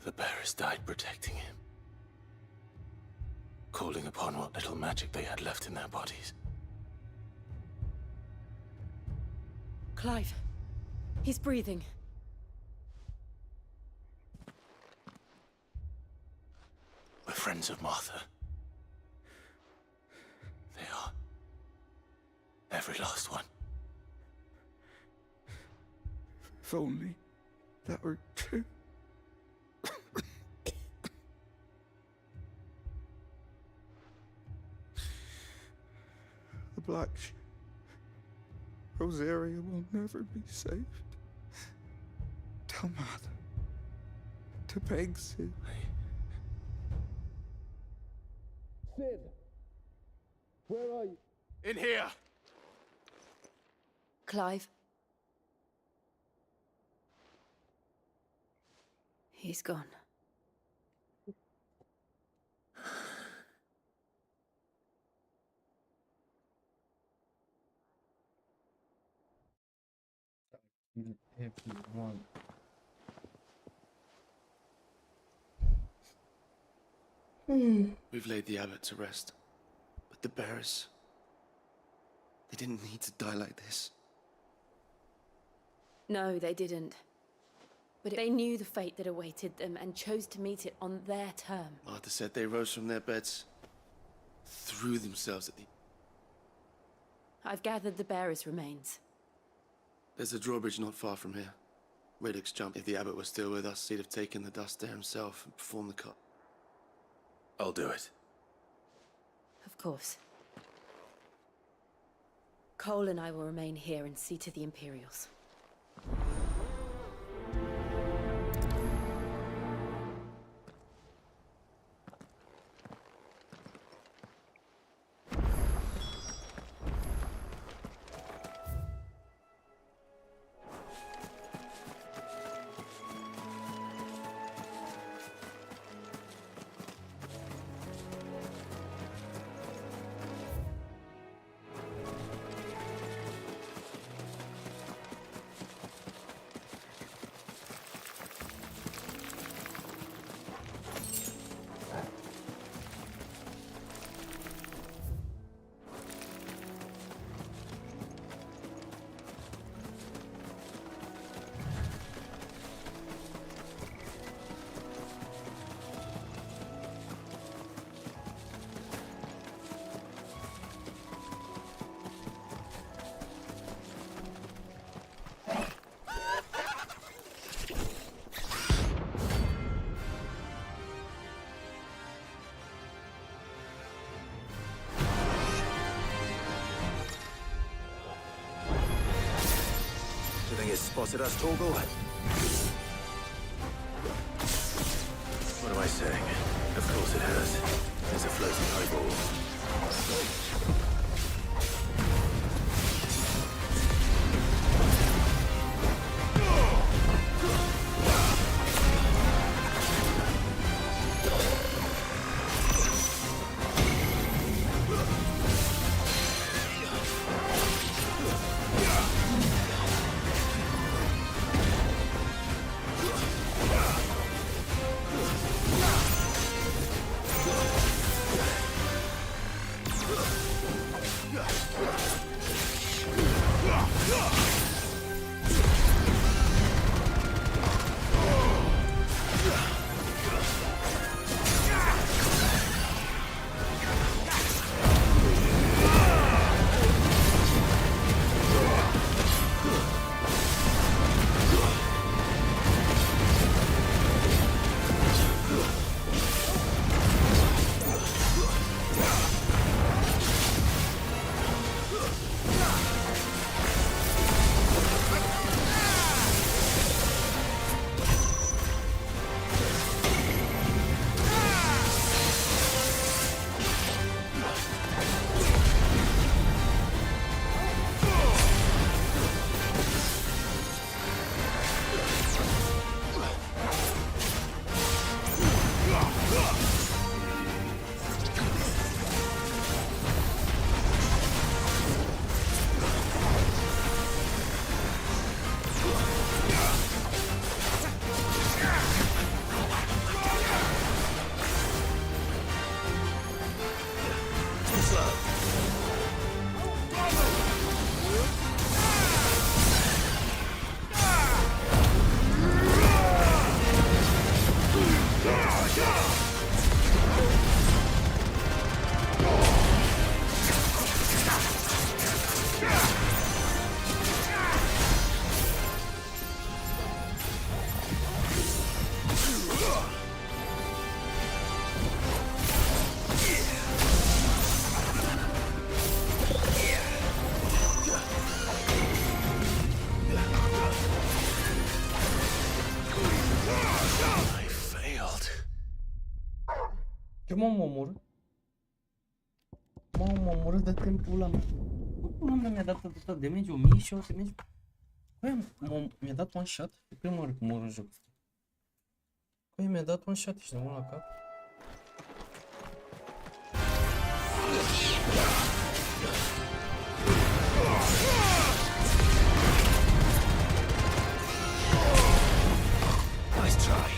The bearers died protecting him, calling upon what little magic they had left in their bodies. Clive. He's breathing. We're friends of Martha. They are. Every last one. If only that were true. The black Rosaria will never be saved. Tell Mother to beg Sid. Sid! Where are you? In here! Clive. He's gone. If you want. We've laid the abbot to rest. But the bearers... they didn't need to die like this. No, they didn't. But they knew the fate that awaited them and chose to meet it on their term. Martha said they rose from their beds, threw themselves at the... I've gathered the bearer's remains. There's a drawbridge not far from here. Radix jumped. If the abbot was still with us, he'd have taken the dust there himself and performed the cut. I'll do it. Of course. Cole and I will remain here and see to the Imperials. Spotted us, Torgal? What am I saying? Of course it has. It's a floating eyeball. Ce mă omoră? Mă omoră de timpul ăla. Cum mi-a dat atâta damage? 1000 damage? Păi, mi-a dat one shot? E prima oară când mor în joc. Păi, mi-a dat one shot, ești nebun la cap? Nice try.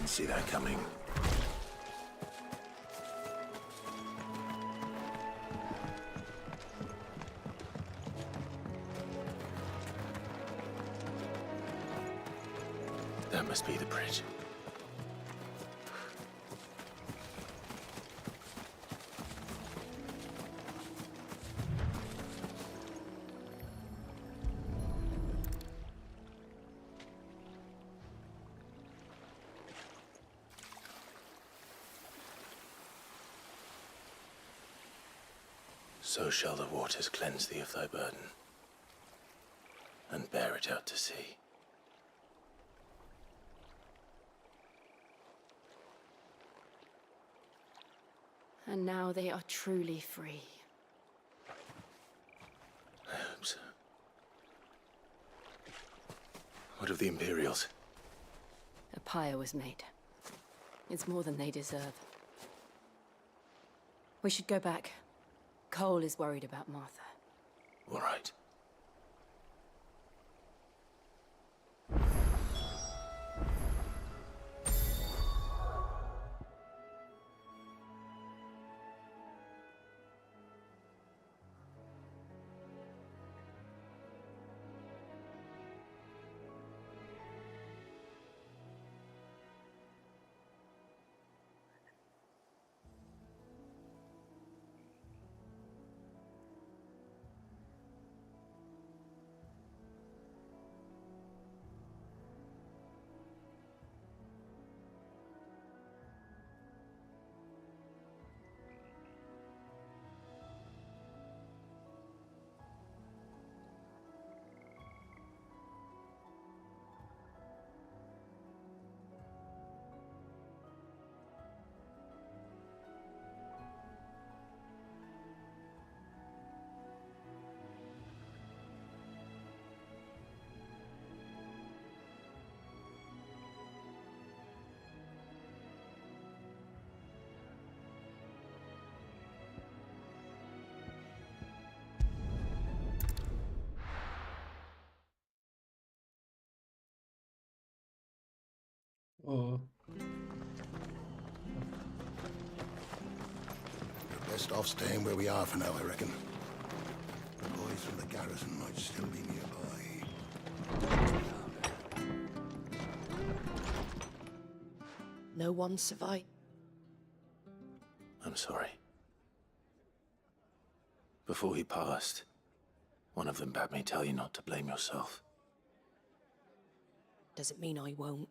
See that coming. That must be the bridge. So shall the waters cleanse thee of thy burden, and bear it out to sea. And now they are truly free. I hope so. What of the Imperials? A pyre was made. It's more than they deserve. We should go back. Cole is worried about Martha. All right. We're best off staying where we are for now, I reckon. The boys from the garrison might still be nearby. No one survived. I'm sorry. Before he passed, one of them bade me tell you not to blame yourself. Doesn't mean I won't.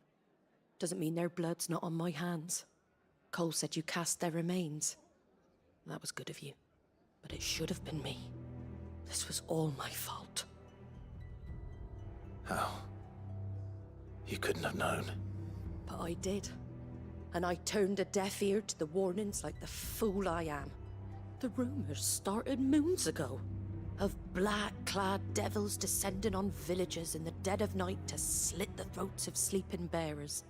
Doesn't mean their blood's not on my hands. Cole said you cast their remains. That was good of you. But it should have been me. This was all my fault. How? You couldn't have known. But I did. And I turned a deaf ear to the warnings like the fool I am. The rumors started moons ago. Of black-clad devils descending on villages in the dead of night to slit the throats of sleeping bearers.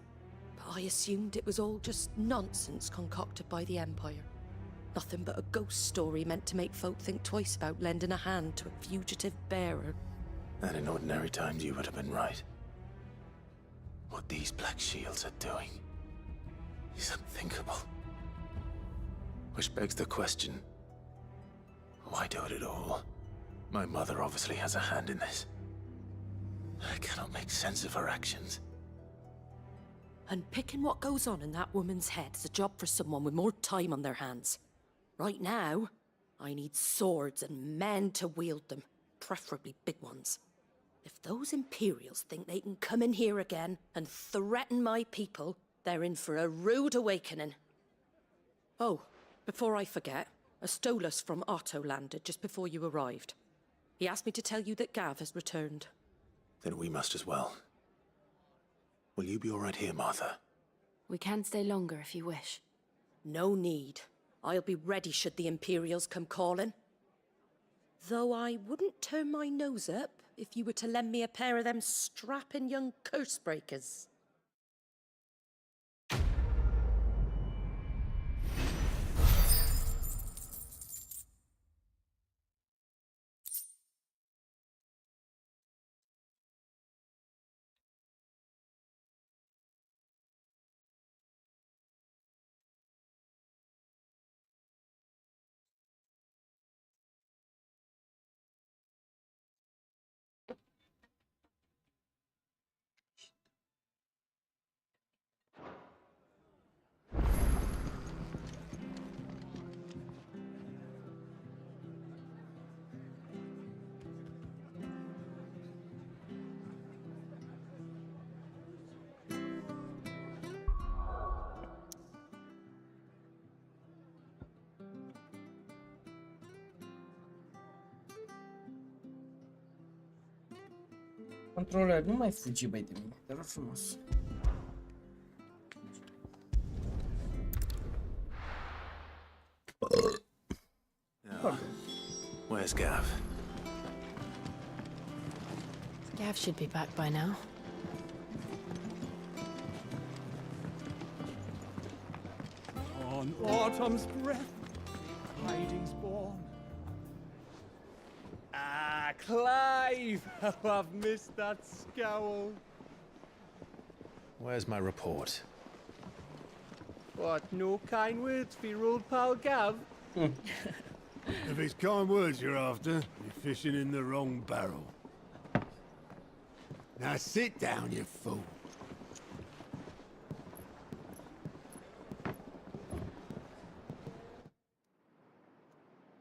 But I assumed it was all just nonsense concocted by the Empire. Nothing but a ghost story meant to make folk think twice about lending a hand to a fugitive bearer. And in ordinary times you would have been right. What these Black Shields are doing is unthinkable. Which begs the question, why do it at all? My mother obviously has a hand in this. I cannot make sense of her actions. And picking what goes on in that woman's head is a job for someone with more time on their hands. Right now, I need swords and men to wield them, preferably big ones. If those Imperials think they can come in here again and threaten my people, they're in for a rude awakening. Oh, before I forget, a Stolas from Otto landed just before you arrived. He asked me to tell you that Gav has returned. Then we must as well. Will you be all right here, Martha? We can stay longer if you wish. No need. I'll be ready should the Imperials come calling. Though I wouldn't turn my nose up if you were to lend me a pair of them strapping young curse breakers. Controller, nu mai fugi, băi, de mine, te rog frumos. Where's Gav? Gav should be back by now. On autumn's breath, tidings born. Ah, Clive! How I've missed that scowl. Where's my report? What, no kind words for your old pal Gav? If it's kind words you're after, you're fishing in the wrong barrel. Now sit down, you fool.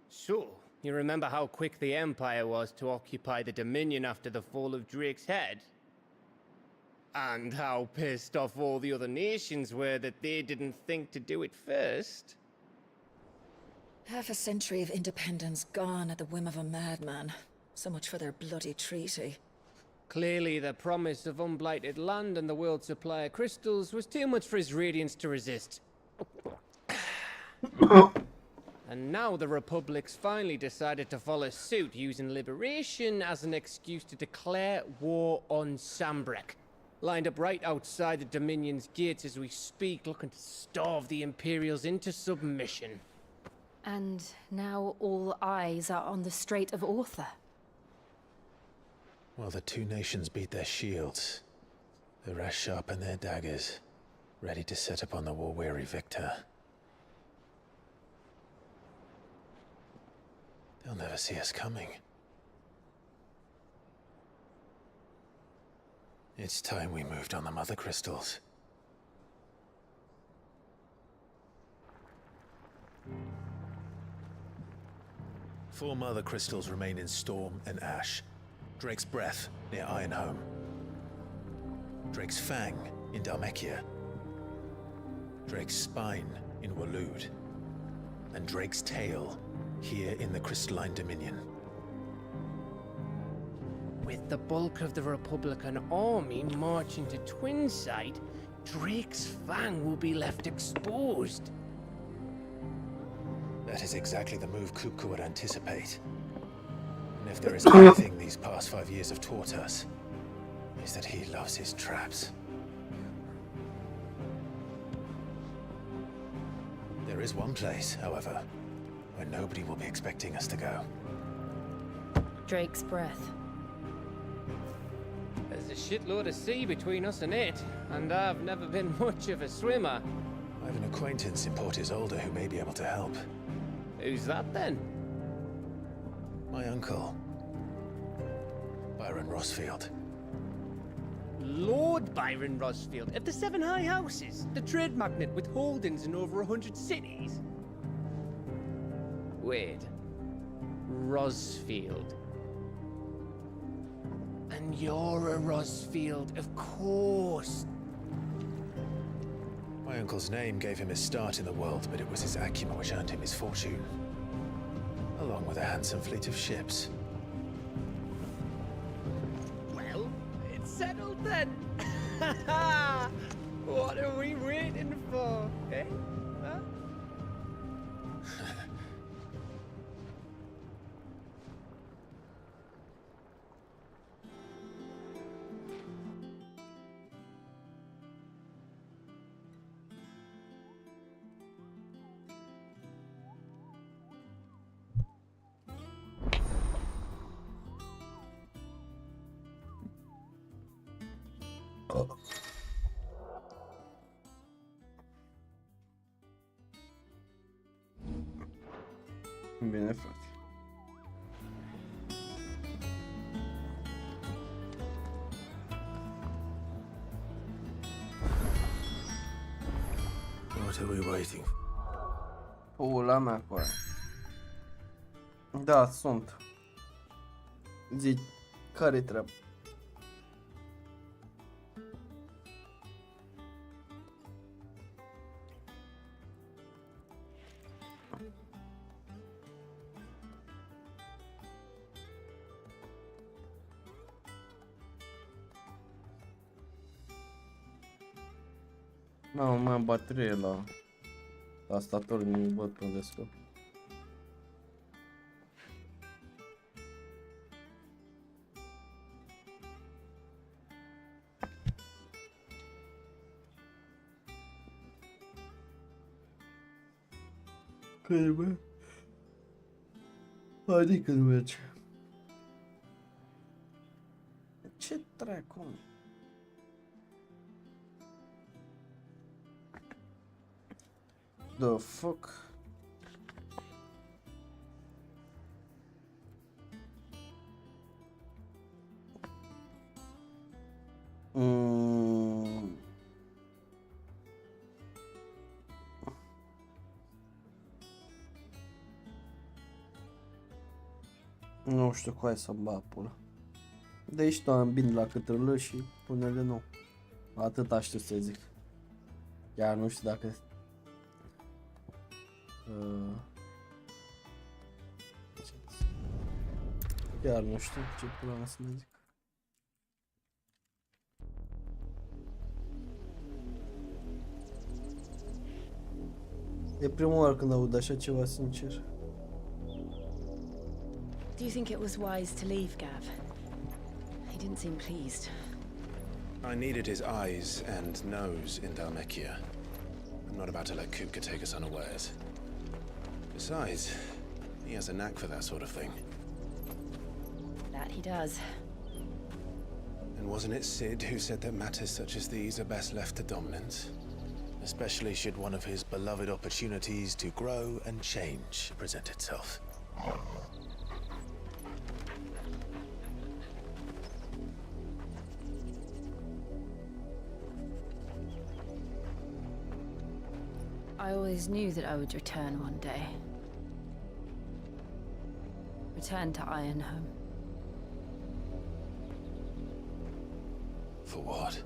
So, you remember how quick the Empire was to occupy the Dominion after the fall of Drake's head? And how pissed off all the other nations were that they didn't think to do it first? Half a century of independence gone at the whim of a madman. So much for their bloody treaty. Clearly, the promise of unblighted land and the world's supply of crystals was too much for his radiance to resist. And now the Republic's finally decided to follow suit, using liberation as an excuse to declare war on Sambrek. Lined up right outside the Dominion's gates as we speak, looking to starve the Imperials into submission. And now all eyes are on the Strait of Author. Well, the two nations beat their shields. The rest sharpen their daggers. ready to set upon the war-weary victor. They'll never see us coming. It's time we moved on the mother crystals. Four mother crystals remain in Storm and Ash. Drake's Breath near Ironhome. Drake's Fang in Dhalmekia. Drake's Spine in Waloed. And Drake's Tail here in the Crystalline Dominion. With the bulk of the Republican army marching to Twinside, Drake's Fang will be left exposed. That is exactly the move Kupka would anticipate. And if there is anything these past 5 years have taught us, is that he loves his traps. There is one place, however, where nobody will be expecting us to go. Drake's Breath. There's a shitload of sea between us and it, and I've never been much of a swimmer. I have an acquaintance in Port Isolde who may be able to help. Who's that then? My uncle, Byron Rosfield. Lord Byron Rosfield of the Seven High Houses, the trade magnate with holdings in over 100 cities. Wait, Rosfield. And you're a Rosfield, of course. My uncle's name gave him his start in the world, but it was his acumen which earned him his fortune. Along with a handsome fleet of ships. Well, it's settled then. What are we waiting for, eh? Huh? Bine, frate. What are we waiting? Pula mea cu aia. Da, sunt. Zi, care-i treaba? Mamă, mai am baterie la tastatură, nu văd pe unde scot. Care bă? Adică nu merge. Ce dracu? The fuck? Nu știu cu aia să bag pula. Deci tu am bine la câtrălă și pune-le nou. Atâta știu să zic. Chiar nu știu dacă chiar nu știu ce pula mea să mă zic. E prima oară când aud așa ceva, sincer. Do you think it was wise to leave, Gav? He didn't seem pleased. I needed his eyes and nose in Dhalmekia. I'm not about to let Kupka take us unawares. Besides, he has a knack for that sort of thing. That he does. And wasn't it Sid who said that matters such as these are best left to dominance? especially should one of his beloved opportunities to grow and change present itself. I always knew that I would return one day. Return to Ironhome. For what?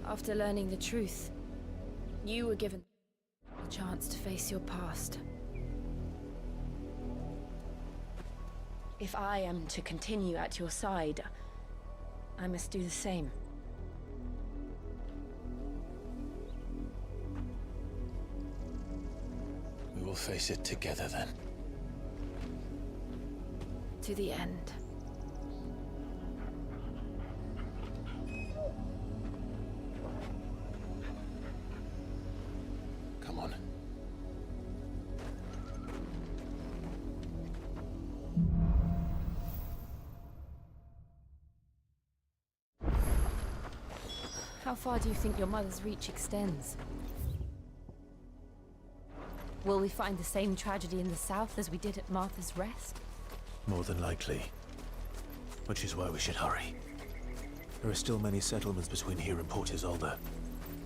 After learning the truth, you were given a chance to face your past. If I am to continue at your side, I must do the same. We will face it together then. To the end. Come on. How far do you think your mother's reach extends? Will we find the same tragedy in the south as we did at Martha's Rest? More than likely. Which is why we should hurry. There are still many settlements between here and Port Isolde.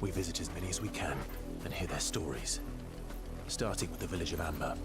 We visit as many as we can and hear their stories. Starting with the village of Amber.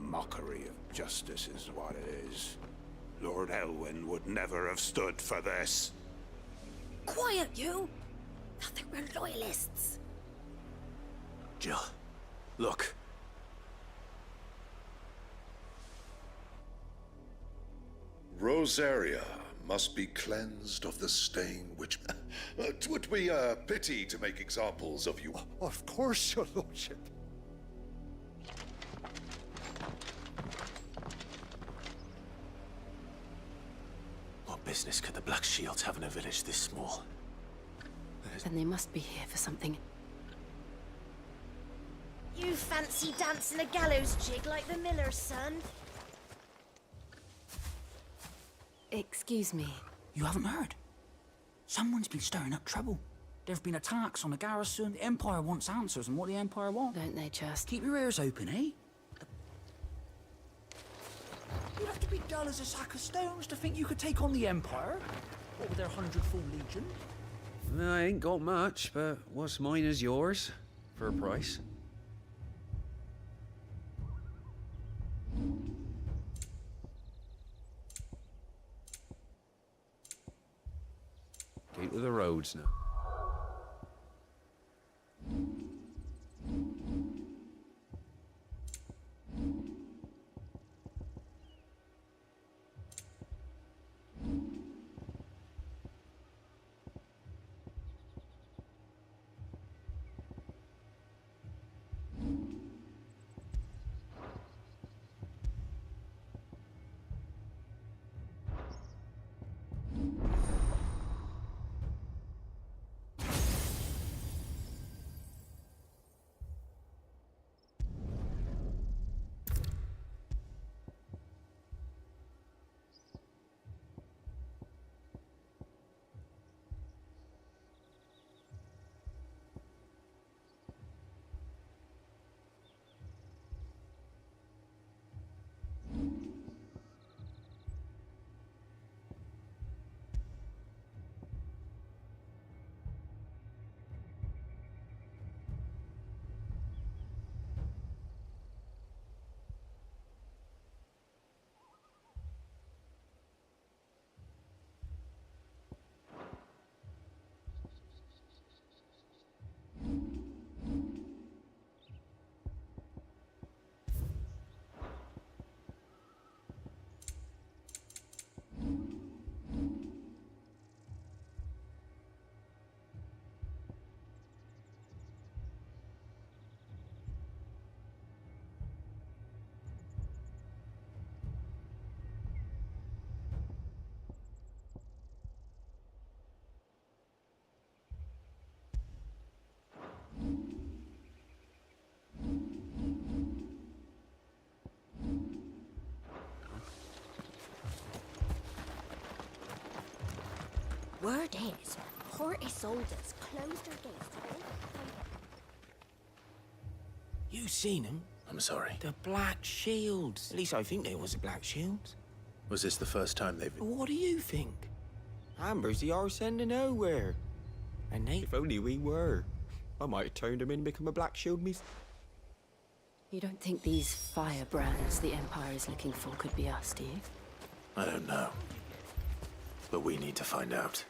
Mockery of justice is what it is. Lord Elwyn would never have stood for this. Quiet, you! Thought they were loyalists. Jill, look. Rosaria must be cleansed of the stain which... 'Twould be a pity to make examples of you. Of course, your lordship. What business could the Black Shields have in a village this small? Then they must be here for something. You fancy dancing a gallows jig like the miller's son? Excuse me. You haven't heard? Someone's been stirring up trouble. There've been attacks on the garrison. The Empire wants answers on what the Empire want. Don't they just? Keep your ears open, eh? You'd have to be dull as a sack of stones to think you could take on the Empire. What with their 100-full legion? I ain't got much, but what's mine is yours, for a price. Keep to the roads now. Word is, Horty soldiers closed their gates to all... You seen them? I'm sorry. The Black Shields. At least I think they was the Black Shields. Was this the first time they've... What do you think? Amber's the arse end of nowhere. And they... If only we were. I might have turned them in and become a Black Shield me... You don't think these firebrands the Empire is looking for could be us, do you? I don't know. But we need to find out.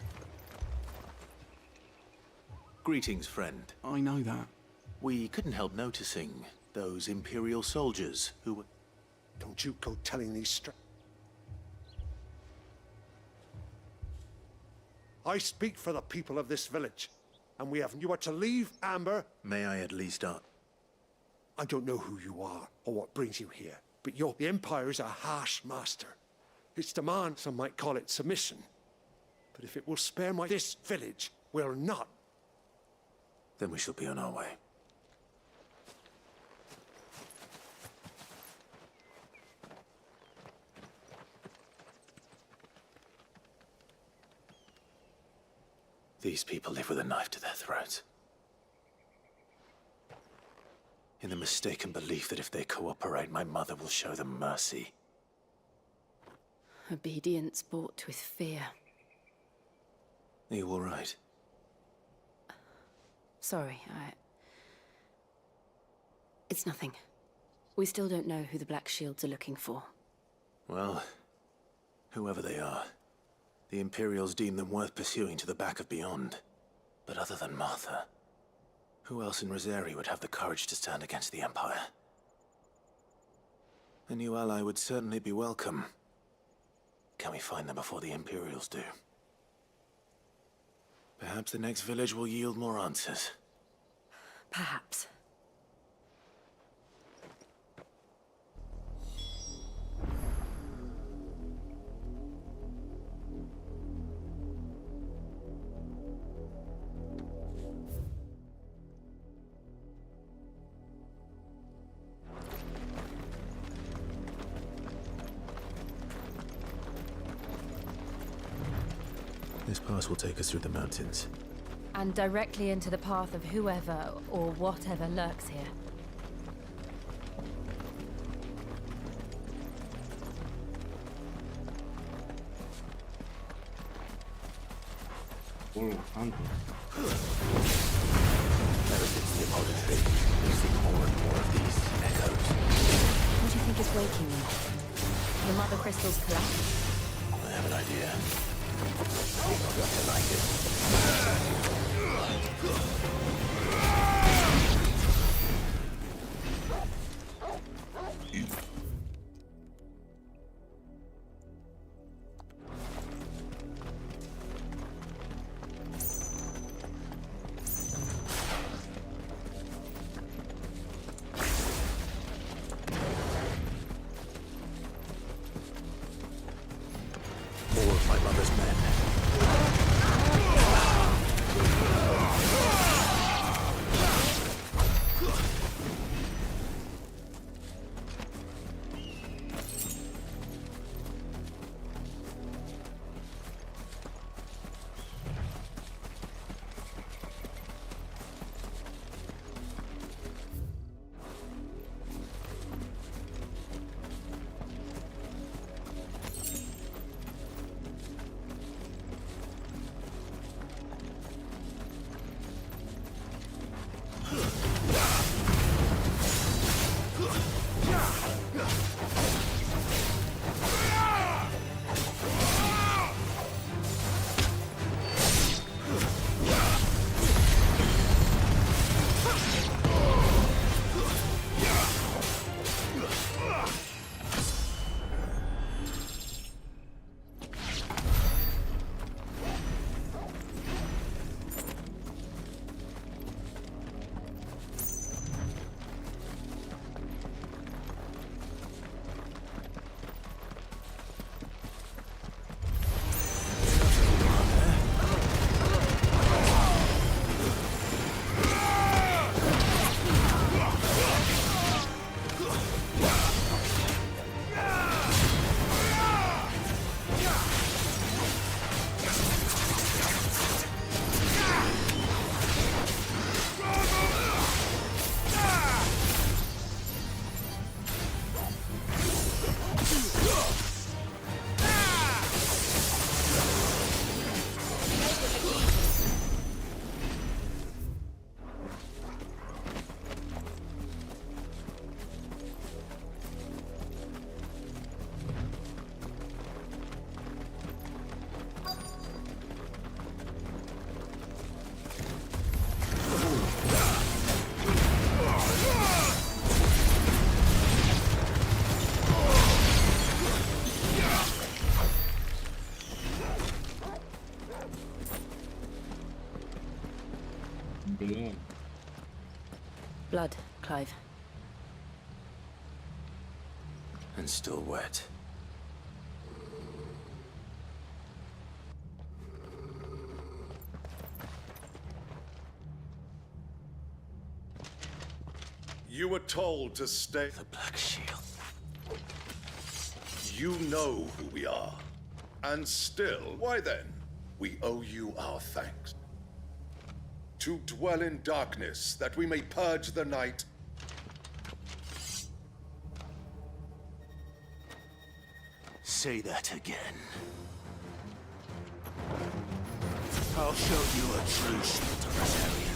Greetings, friend. I know that. We couldn't help noticing those Imperial soldiers who were... Don't you go telling these I speak for the people of this village, and you are to leave Amber. May I at least I don't know who you are or what brings you here, but the Empire is a harsh master. Its demand, some might call it submission. But if it will spare this village, will not. Then we shall be on our way. These people live with a knife to their throats. In the mistaken belief that if they cooperate, my mother will show them mercy. Obedience bought with fear. Are you all right? Sorry, It's nothing. We still don't know who the Black Shields are looking for. Well, whoever they are, the Imperials deem them worth pursuing to the back of beyond. But other than Martha, who else in Rosari would have the courage to stand against the Empire? A new ally would certainly be welcome. Can we find them before the Imperials do? Perhaps the next village will yield more answers. Perhaps. This pass will take us through the mountains. And directly into the path of whoever or whatever lurks here. Ever since the apology, we've seen more and more of these echoes. What do you think is waking them? The mother crystals collapse? I have an idea. You're not going to like it. More of my mother's men. blood, Clive. And still wet. You were told to stay. The Black Shield. You know who we are. And still, why then? We owe you our thanks. To dwell in darkness, that we may purge the night. Say that again. I'll show you a true Superlight.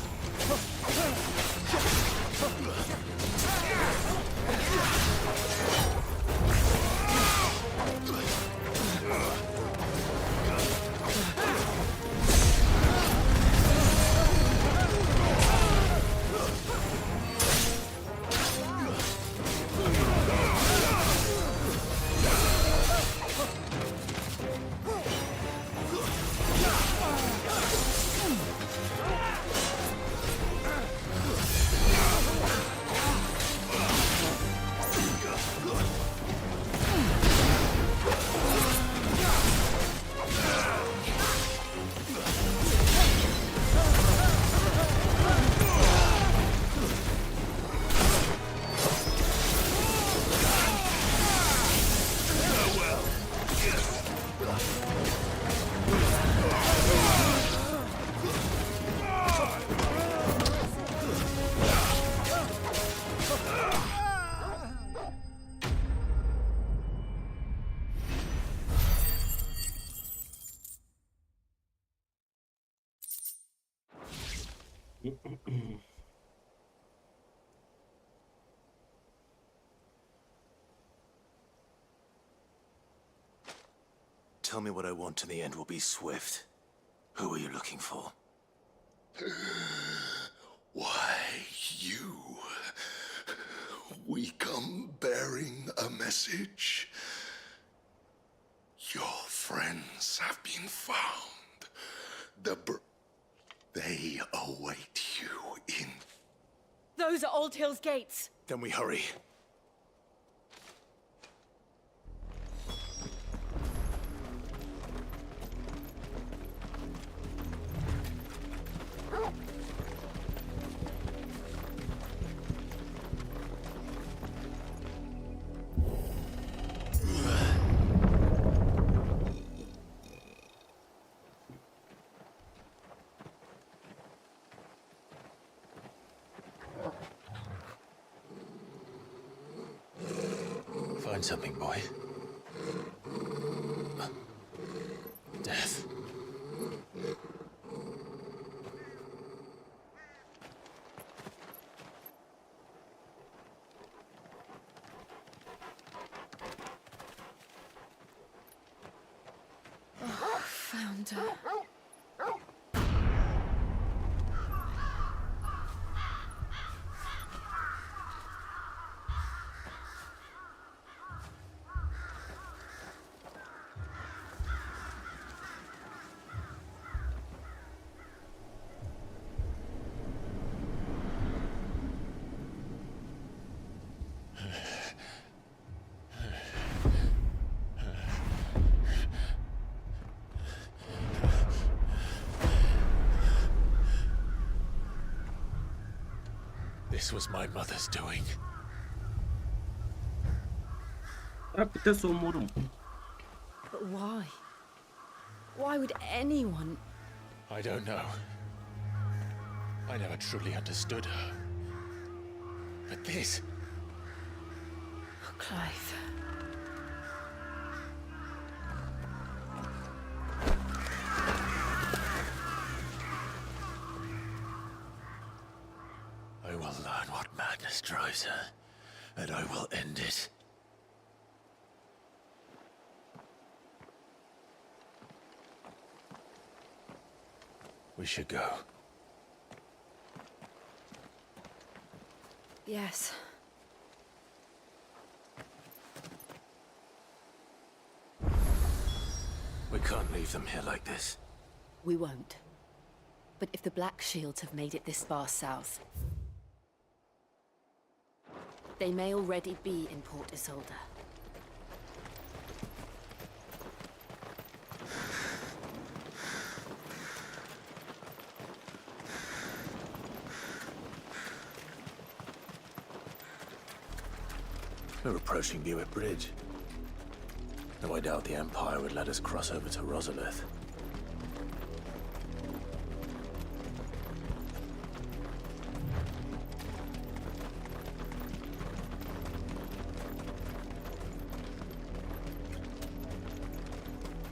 Tell me what I want and the end will be swift. Who are you looking for? Why, you. We come bearing a message. Your friends have been found. They await you in... Those are Old Hill's gates. Then we hurry. Find something, boy. Death. Oh, found her. This was my mother's doing. Puteți să o omorâm. But why? Why would anyone... I don't know. I never truly understood her. But this... Oh, Clive. I will learn what madness drives her, and I will end it. We should go. Yes. We can't leave them here like this. We won't. But if the Black Shields have made it this far south, They may already be in Port Isolde. We're approaching Buick Bridge. Though I doubt the Empire would let us cross over to Rosalith.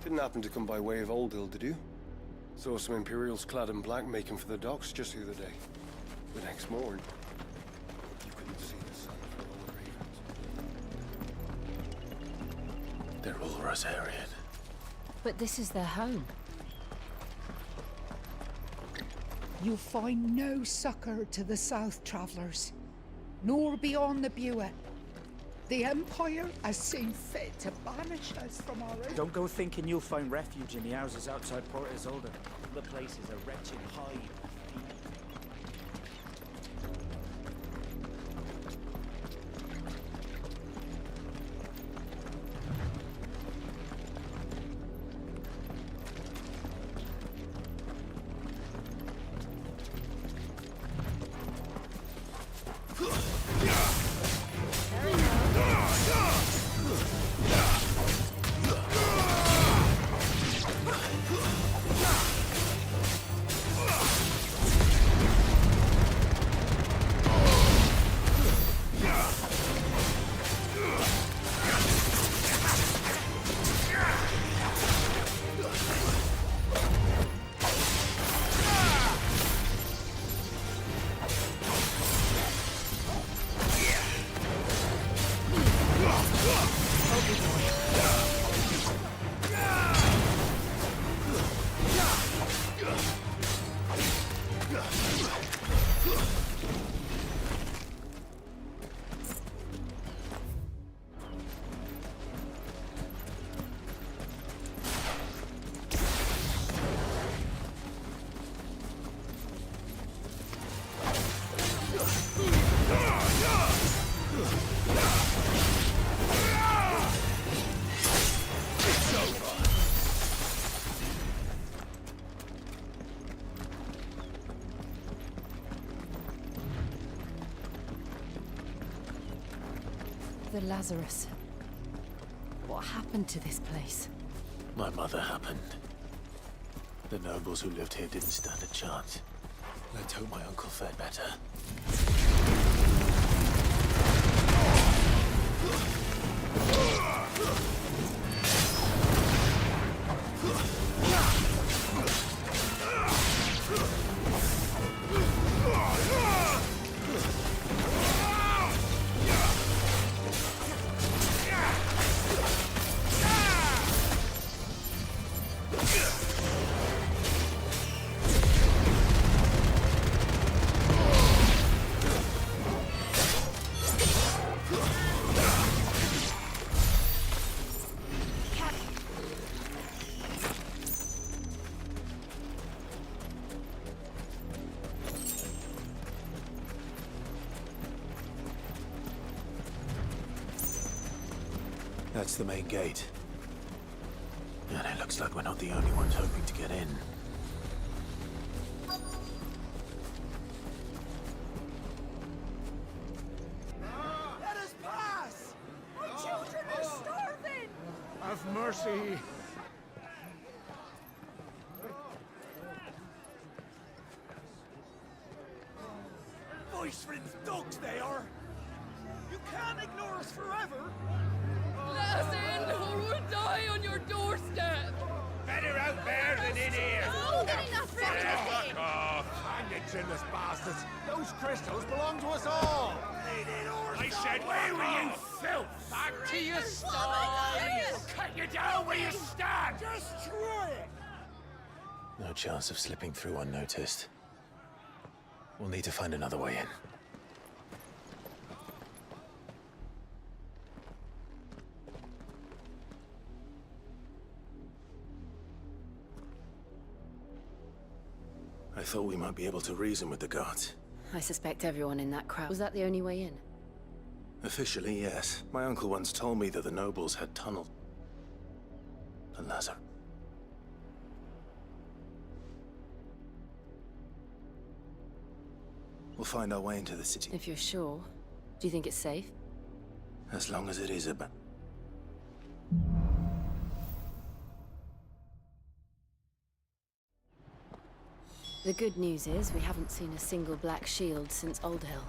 Didn't happen to come by way of Oldhill, did you? Saw some Imperials clad in black making for the docks just the other day. The next morning, you couldn't see the sun for all the ravens. They're all Rosarian. But this is their home. You'll find no succor to the south travellers, nor beyond the Buet. The Empire has seen fit to banish us from our own. Don't go thinking you'll find refuge in the houses outside Port Isolde. The place is a wretched hive. The Lazarus. What happened to this place? My mother happened. The nobles who lived here didn't stand a chance. Let's hope my uncle fared better. That's the main gate. And it looks like we're not the only ones hoping to get in. Let us pass! My children are starving! Have mercy! Voice friends dogs they are! You can't ignore us forever! Let us in, or we'll die on your doorstep! Better out there than in here! Oh, Fuck off! Handed-chinless bastards! Those crystals belong to us all! I said, where were you, filth? Back to your sties! I'll cut you down where you stand! Destroy it! No chance of slipping through unnoticed. We'll need to find another way in. I thought we might be able to reason with the guards. I suspect everyone in that crowd. Was that the only way in? Officially, yes. My uncle once told me that the nobles had tunneled to Lazar. We'll find our way into the city. If you're sure, do you think it's safe? As long as it is about. The good news is we haven't seen a single black shield since Old Hill.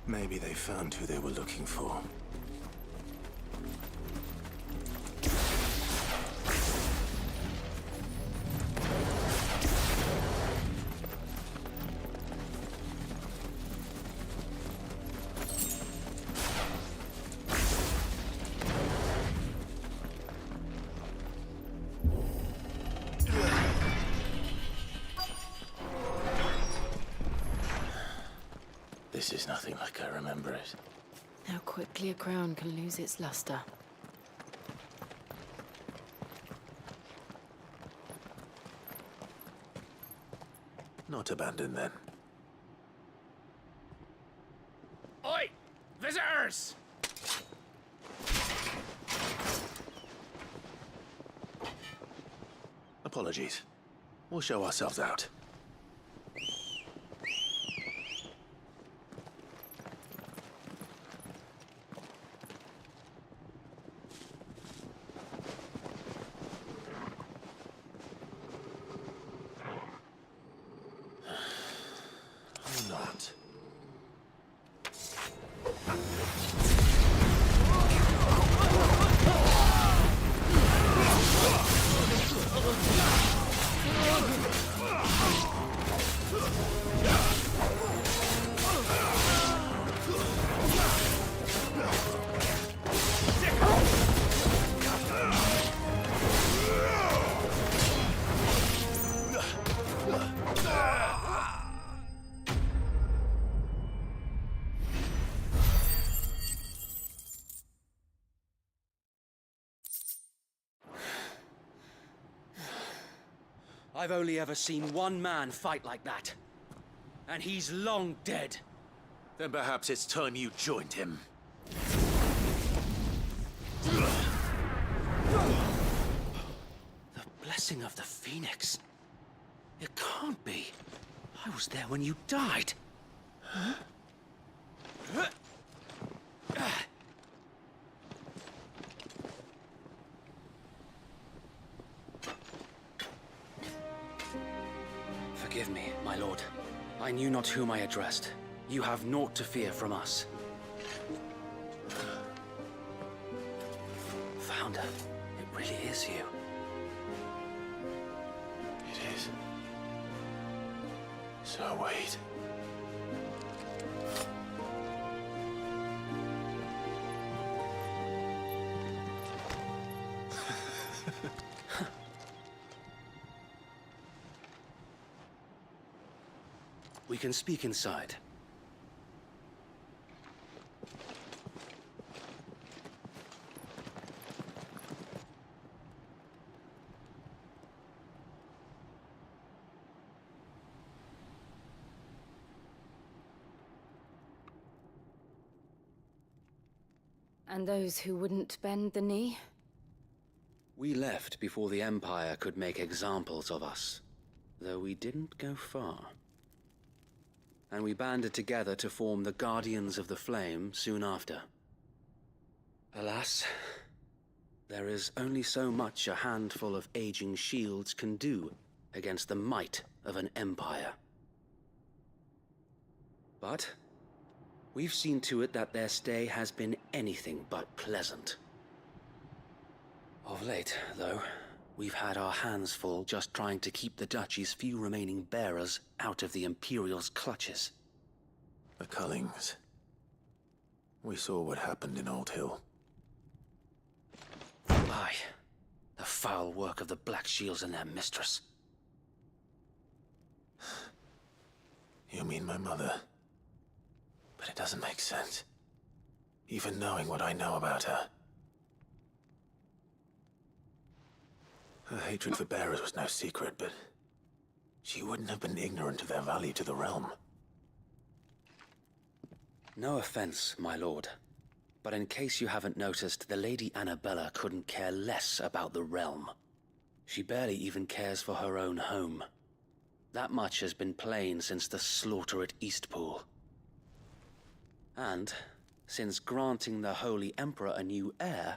Maybe they found who they were looking for. This is nothing like I remember it. How quickly a crown can lose its luster. Not abandoned then. Oi! Visitors! Apologies. We'll show ourselves out. I've only ever seen one man fight like that. And he's long dead. Then perhaps it's time you joined him. The blessing of the Phoenix. It can't be. I was there when you died. Huh? Forgive me, my lord. I knew not whom I addressed. You have naught to fear from us. Founder, it really is you. It is. So wait. We can speak inside. And those who wouldn't bend the knee? We left before the Empire could make examples of us, though we didn't go far. And we banded together to form the Guardians of the Flame soon after. Alas, there is only so much a handful of aging shields can do against the might of an empire. But we've seen to it that their stay has been anything but pleasant. Of late, though, we've had our hands full just trying to keep the Duchy's few remaining bearers out of the Imperial's clutches. The Cullings. We saw what happened in Old Hill. Aye. The foul work of the Black Shields and their mistress. You mean my mother? But it doesn't make sense. Even knowing what I know about her. Her hatred for bearers was no secret, but she wouldn't have been ignorant of their value to the realm. No offense, my lord, But in case you haven't noticed, the Lady Annabella couldn't care less about the realm. She barely even cares for her own home. That much has been plain since the slaughter at Eastpool. And, since granting the Holy Emperor a new heir,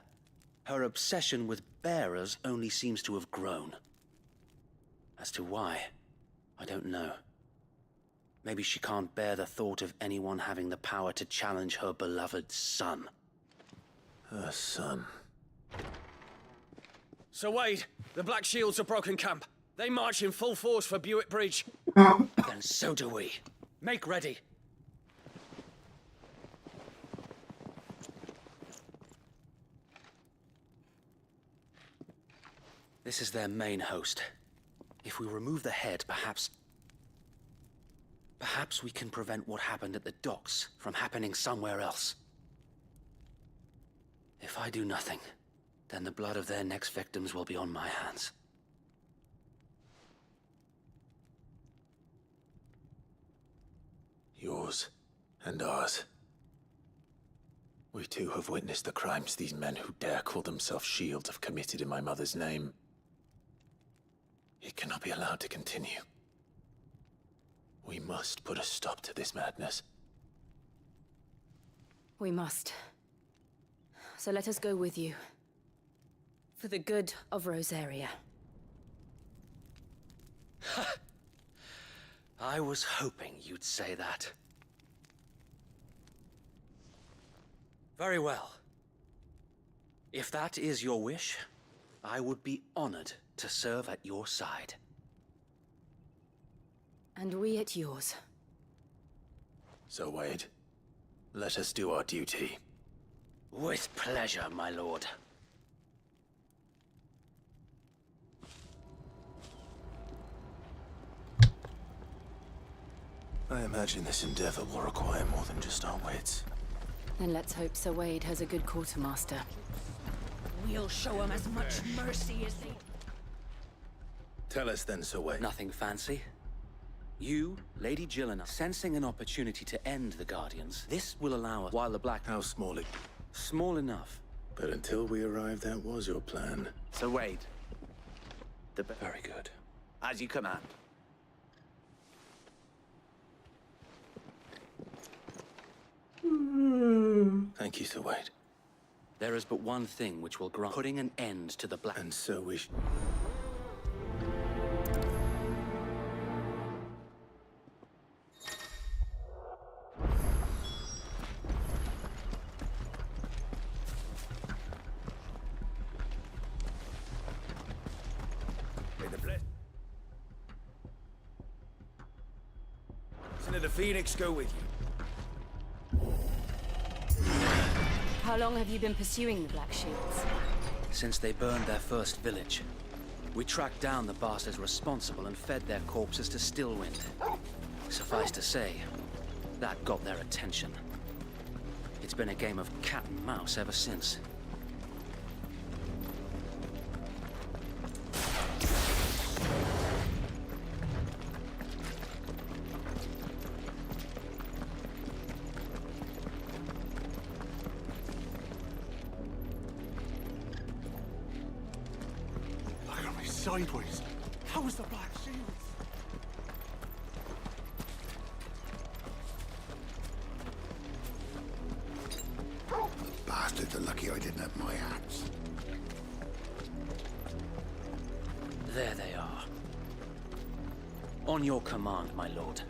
her obsession with bearers only seems to have grown. As to why, I don't know. Maybe she can't bear the thought of anyone having the power to challenge her beloved son. Her son. So Wade, the Black Shields have broken camp. They march in full force for Buick Bridge. Then so do we. Make ready. This is their main host. If we remove the head, perhaps we can prevent what happened at the docks from happening somewhere else. If I do nothing, then the blood of their next victims will be on my hands. Yours and ours. We too have witnessed the crimes these men who dare call themselves shields have committed in my mother's name. It cannot be allowed to continue. We must put a stop to this madness. We must. So let us go with you. For the good of Rosaria. I was hoping you'd say that. Very well. If that is your wish, I would be honored to serve at your side. And we at yours. So, Wade, let us do our duty. With pleasure, my lord. I imagine this endeavor will require more than just our wits. Then let's hope Sir Wade has a good quartermaster. We'll show him as much mercy as they... Tell us then, Sir Wade. Nothing fancy. You, Lady Jill, and I, sensing an opportunity to end the Guardians, this will allow us, while the Black... How small it... Small enough. But until we arrive, that was your plan. Sir Wade. Very good. As you command. Thank you, Sir Wade. There is but one thing which will grant putting an end to the Black... And so we Son the Phoenix go with you. How long have you been pursuing the Black Shields? Since they burned their first village. We tracked down the bastards responsible and fed their corpses to Stillwind. Suffice to say, that got their attention. It's been a game of cat and mouse ever since. Sideways. How was the Black Shields? Bastards are lucky I didn't have my axe. There they are. On your command, my lord.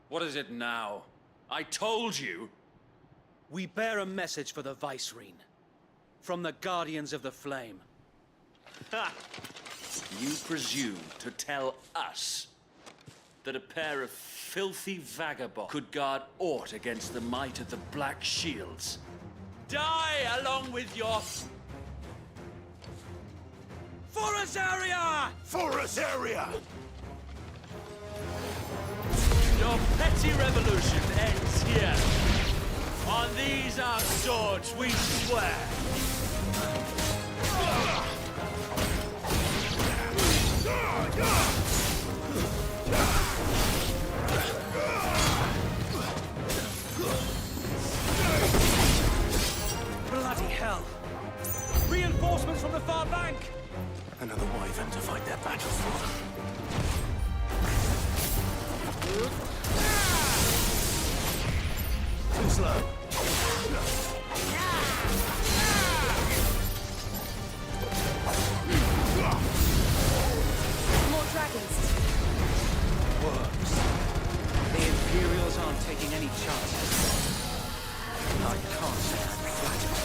What is it now? I told you! We bear a message for the Vicereine. From the Guardians of the Flame. Ha! You presume to tell us that a pair of filthy vagabonds could guard aught against the might of the Black Shields? Die along with your... For Rosaria! For Rosaria! Your petty revolution ends here. On these our swords we swear. Bloody hell! Reinforcements from the far bank! Another wyvern to fight their battle for. Too slow. More dragons. Worms. The Imperials aren't taking any chances. I can't say I'm flattered.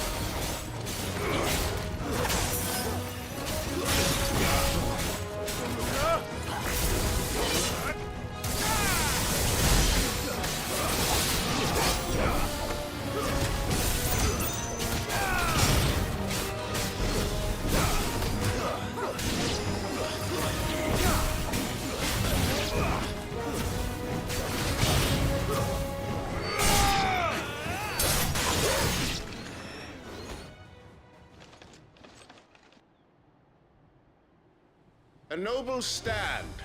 A noble stand,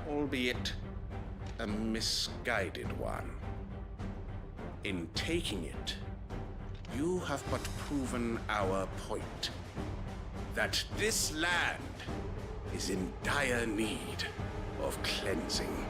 albeit a misguided one. In taking it, you have but proven our point, that this land is in dire need of cleansing.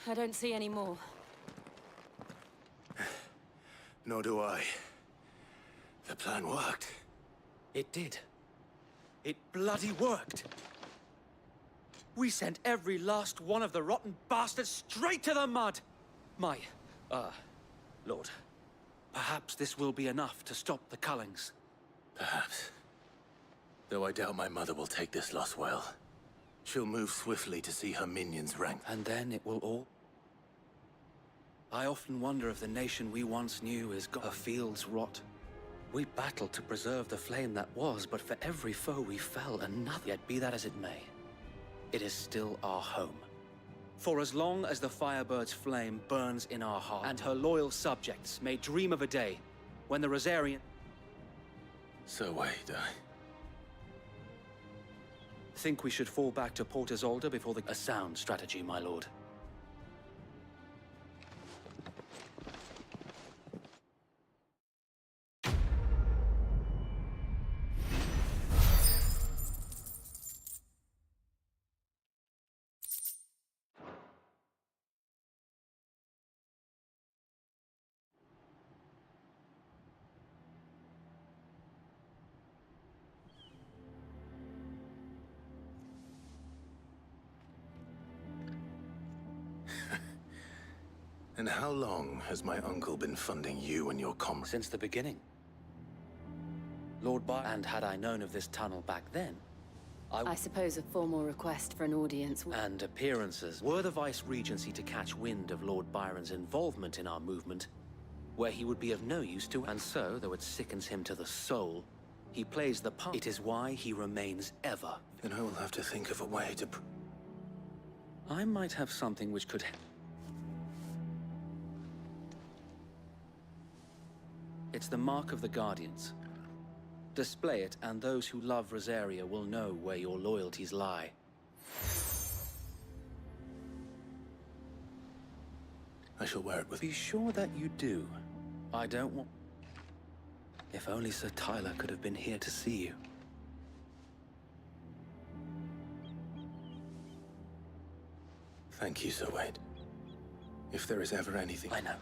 I don't see any more. Nor do I. The plan worked. It did. It bloody worked. We sent every last one of the rotten bastards straight to the mud! My, Lord, perhaps this will be enough to stop the Cullings. Perhaps. Though I doubt my mother will take this loss well. She'll move swiftly to see her minions ranked. And then it will all... I often wonder if the nation we once knew is gone. Her fields rot. We battled to preserve the flame that was, but for every foe we fell another. Yet be that as it may, it is still our home. For as long as the Firebird's flame burns in our heart, and her loyal subjects may dream of a day when the Rosarian... So wait, Think we should fall back to Port Isolde before a sound strategy, my lord. And how long has my uncle been funding you and your comrades? Since the beginning. Lord Byron, and had I known of this tunnel back then, I suppose a formal request for an audience and appearances. Were the Vice-Regency to catch wind of Lord Byron's involvement in our movement, where he would be of no use to, and so, though it sickens him to the soul, he plays the part. It is why he remains ever. Then I will have to think of a way to... I might have something which could... It's the mark of the Guardians. Display it, and those who love Rosaria will know where your loyalties lie. I shall wear it with... Be sure that you do. I don't want... If only Sir Tyler could have been here to see you. Thank you, Sir Wade. If there is ever anything... I know.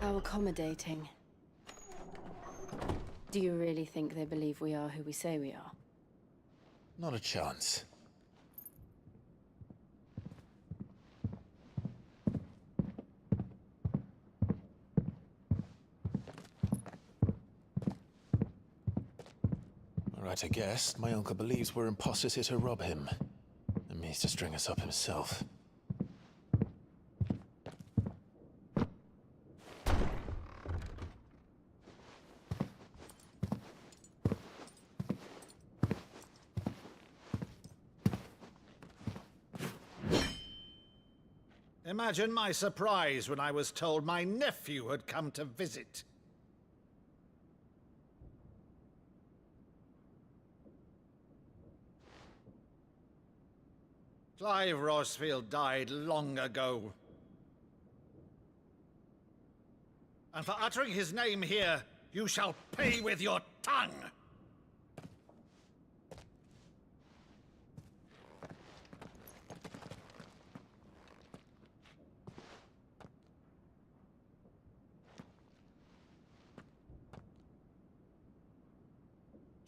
How accommodating. Do you really think they believe we are who we say we are? Not a chance. Alright, I guess. My uncle believes we're imposters here to rob him. And means to string us up himself. Imagine my surprise when I was told my nephew had come to visit. Clive Rosfield died long ago. And for uttering his name here, you shall pay with your tongue!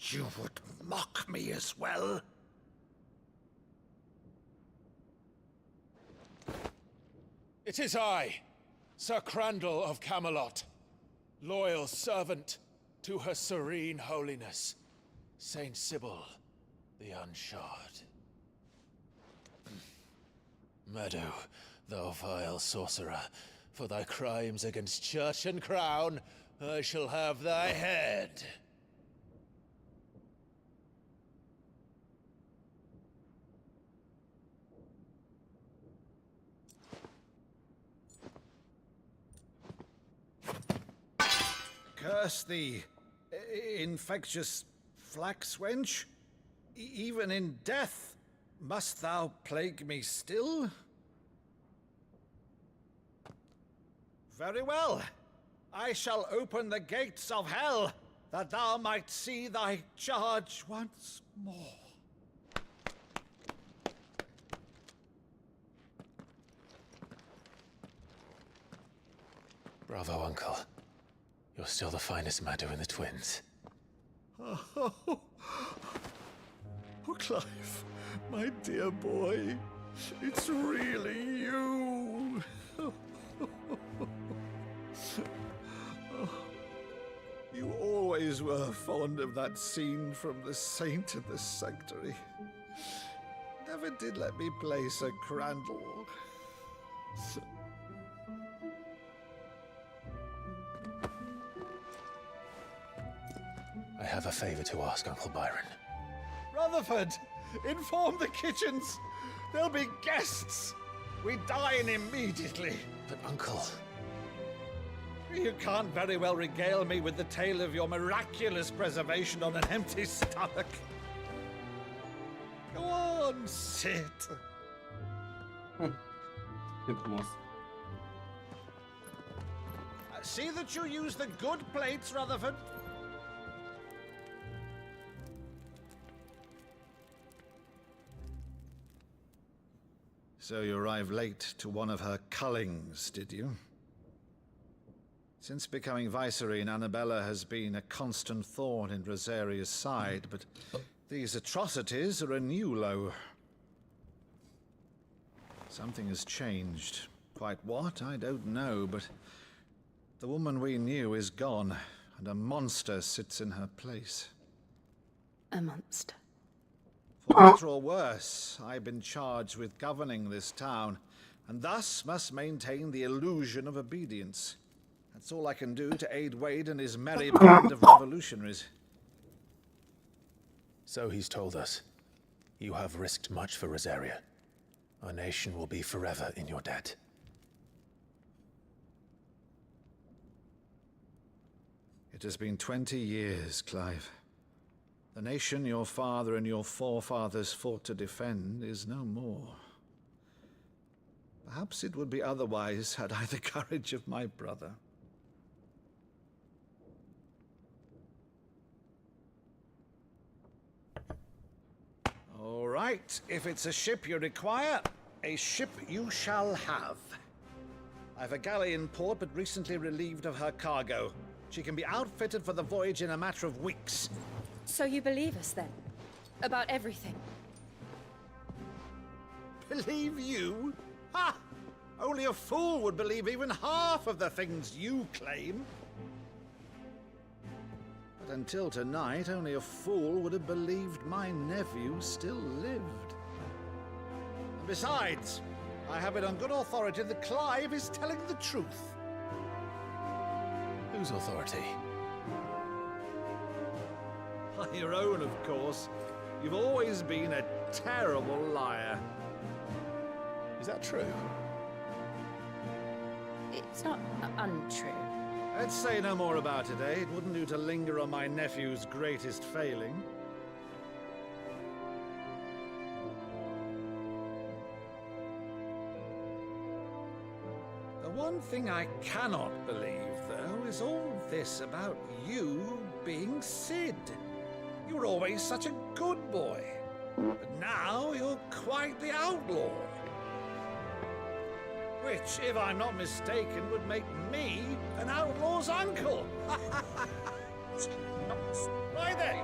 You would mock me as well? It is I, Sir Crandall of Camelot, loyal servant to Her Serene Holiness, Saint Sybil the Unshod. Meadow, thou vile sorcerer, for thy crimes against church and crown, I shall have thy head. Curse thee, infectious flax wench. Even in death, must thou plague me still? Very well. I shall open the gates of hell, that thou might see thy charge once more. Bravo, Uncle. You're still the finest Meadow in the twins. Oh, Clive, my dear boy, it's really you. You always were fond of that scene from The Saint in the Sanctuary. Never did let me play Sir Crandall. I have a favor to ask, Uncle Byron. Rutherford, inform the kitchens. There'll be guests. We dine immediately. But, Uncle... You can't very well regale me with the tale of your miraculous preservation on an empty stomach. Go on, sit. See that you use the good plates, Rutherford. So you arrived late to one of her cullings, did you? Since becoming Vicereine, Annabella has been a constant thorn in Rosaria's side, but these atrocities are a new low. Something has changed. Quite what, I don't know, but the woman we knew is gone, and a monster sits in her place. A monster. For better or worse, I've been charged with governing this town, and thus must maintain the illusion of obedience. That's all I can do to aid Wade and his merry band of revolutionaries. So he's told us. You have risked much for Rosaria. Our nation will be forever in your debt. It has been 20 years, Clive. The nation your father and your forefathers fought to defend is no more. Perhaps it would be otherwise had I the courage of my brother. All right, if it's a ship you require, a ship you shall have. I've a galley in port, but recently relieved of her cargo. She can be outfitted for the voyage in a matter of weeks. So you believe us then? About everything? Believe you? Ha! Only a fool would believe even half of the things you claim. But until tonight, only a fool would have believed my nephew still lived. And besides, I have it on good authority that Clive is telling the truth. Whose authority? Your own, of course. You've always been a terrible liar. Is that true? It's not untrue. Let's say no more about it, eh? It wouldn't do to linger on my nephew's greatest failing. The one thing I cannot believe, though, is all this about you being Sid. You were always such a good boy, but now you're quite the outlaw. Which, if I'm not mistaken, would make me an outlaw's uncle. Why then,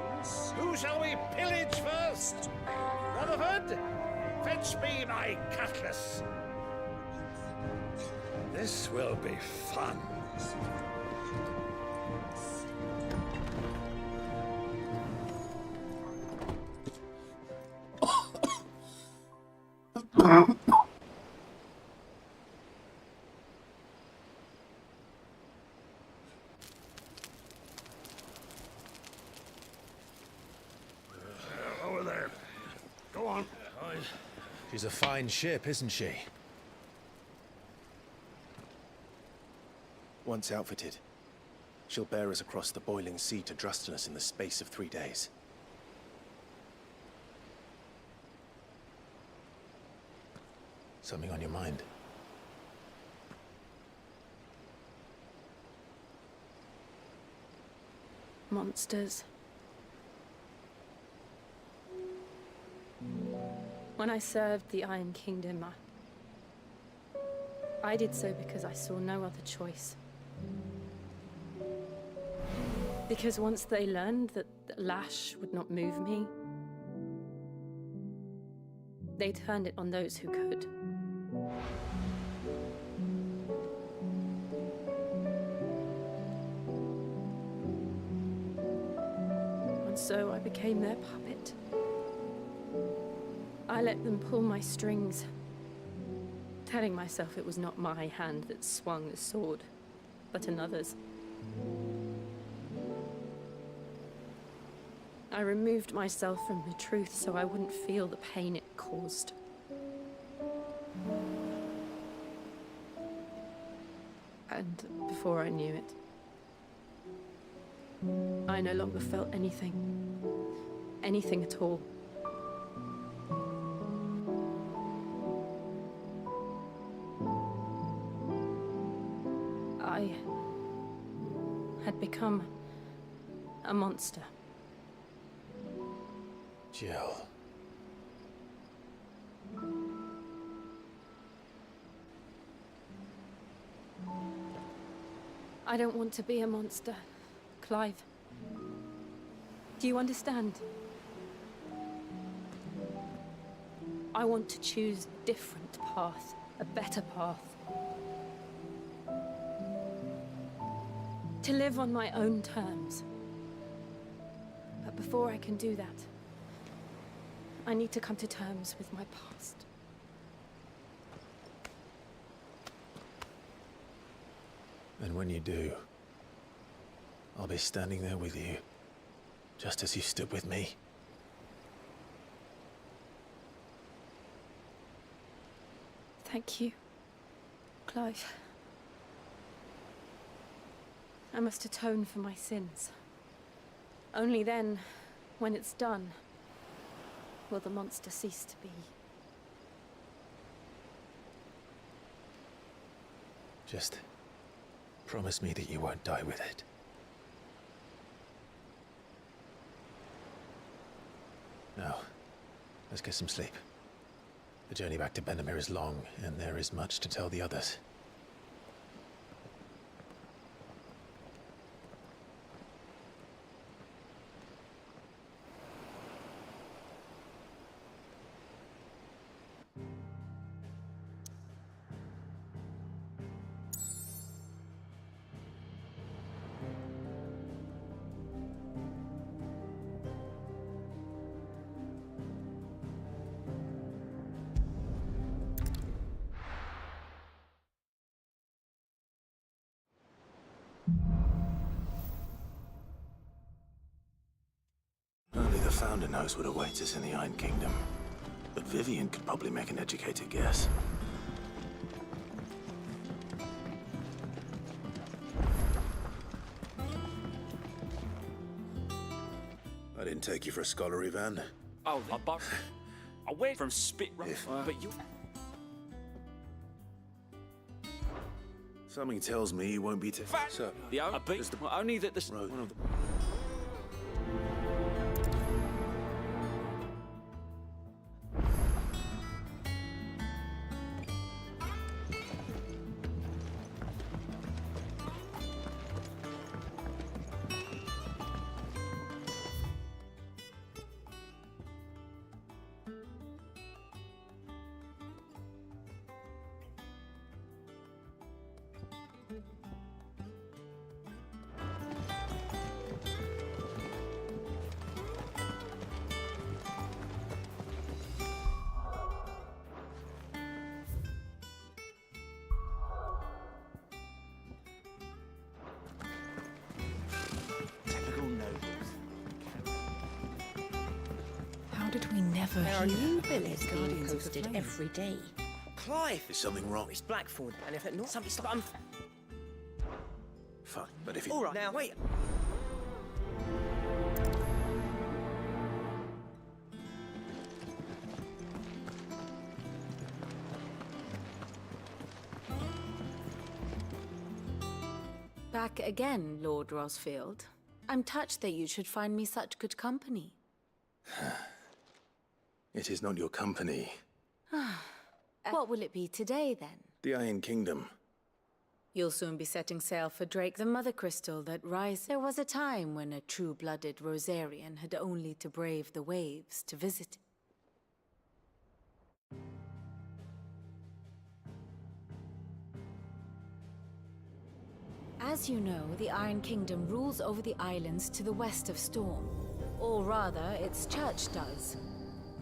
who shall we pillage first? Rutherford, fetch me my cutlass. This will be fun. Over there. Go on. She's a fine ship, isn't she? Once outfitted, she'll bear us across the boiling sea to Drustenus in the space of 3 days. Something on your mind? Monsters. When I served the Iron Kingdom, I did so because I saw no other choice. Because once they learned that the lash would not move me, they turned it on those who could. And so I became their puppet. I let them pull my strings, telling myself it was not my hand that swung the sword, but another's. I removed myself from the truth so I wouldn't feel the pain it caused. And before I knew it, I no longer felt anything. Anything at all. had become a monster. Jill. I don't want to be a monster, Clive. Do you understand? I want to choose a different path, a better path. To live on my own terms. But before I can do that, I need to come to terms with my past. And when you do, I'll be standing there with you, just as you stood with me. Thank you, Clive. I must atone for my sins. Only then, when it's done, will the monster cease to be. Just promise me that you won't die with it. Now, let's get some sleep. The journey back to Benamir is long, and there is much to tell the others. Only the Founder knows what awaits us in the Iron Kingdom. But Vivian could probably make an educated guess. I didn't take you for a scholar, Ivan. Oh, I went from spit... But you... Something tells me you won't be too... So, only that the... One of the... How did we never There are hear new about billets these being Guardians of the posted Flame? every day. Clive! Is something wrong? It's Blackthorn, and if it not something stop, I'm... Fine, but if it... All right, now wait. Back again, Lord Rosfield. I'm touched that you should find me such good company. It is not your company. What will it be today, then? The Iron Kingdom. You'll soon be setting sail for Drake, the mother crystal that rises. There was a time when a true-blooded Rosarian had only to brave the waves to visit. As you know, the Iron Kingdom rules over the islands to the west of Storm. Or rather, its church does.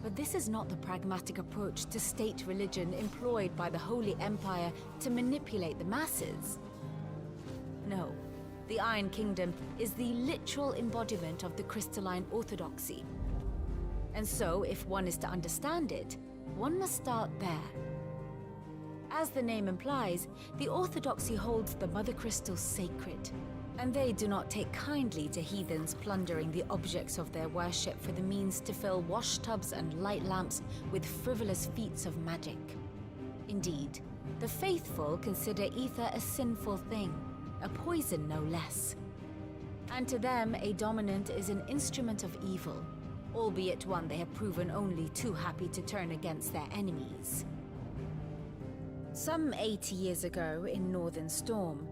But this is not the pragmatic approach to state religion employed by the Holy Empire to manipulate the masses. No, the Iron Kingdom is the literal embodiment of the crystalline orthodoxy. And so, if one is to understand it, one must start there. As the name implies, the orthodoxy holds the Mother Crystal sacred, and they do not take kindly to heathens plundering the objects of their worship for the means to fill washtubs and light lamps with frivolous feats of magic. Indeed, the faithful consider ether a sinful thing, a poison no less. And to them, a dominant is an instrument of evil, albeit one they have proven only too happy to turn against their enemies. Some 80 years ago in Northern Storm,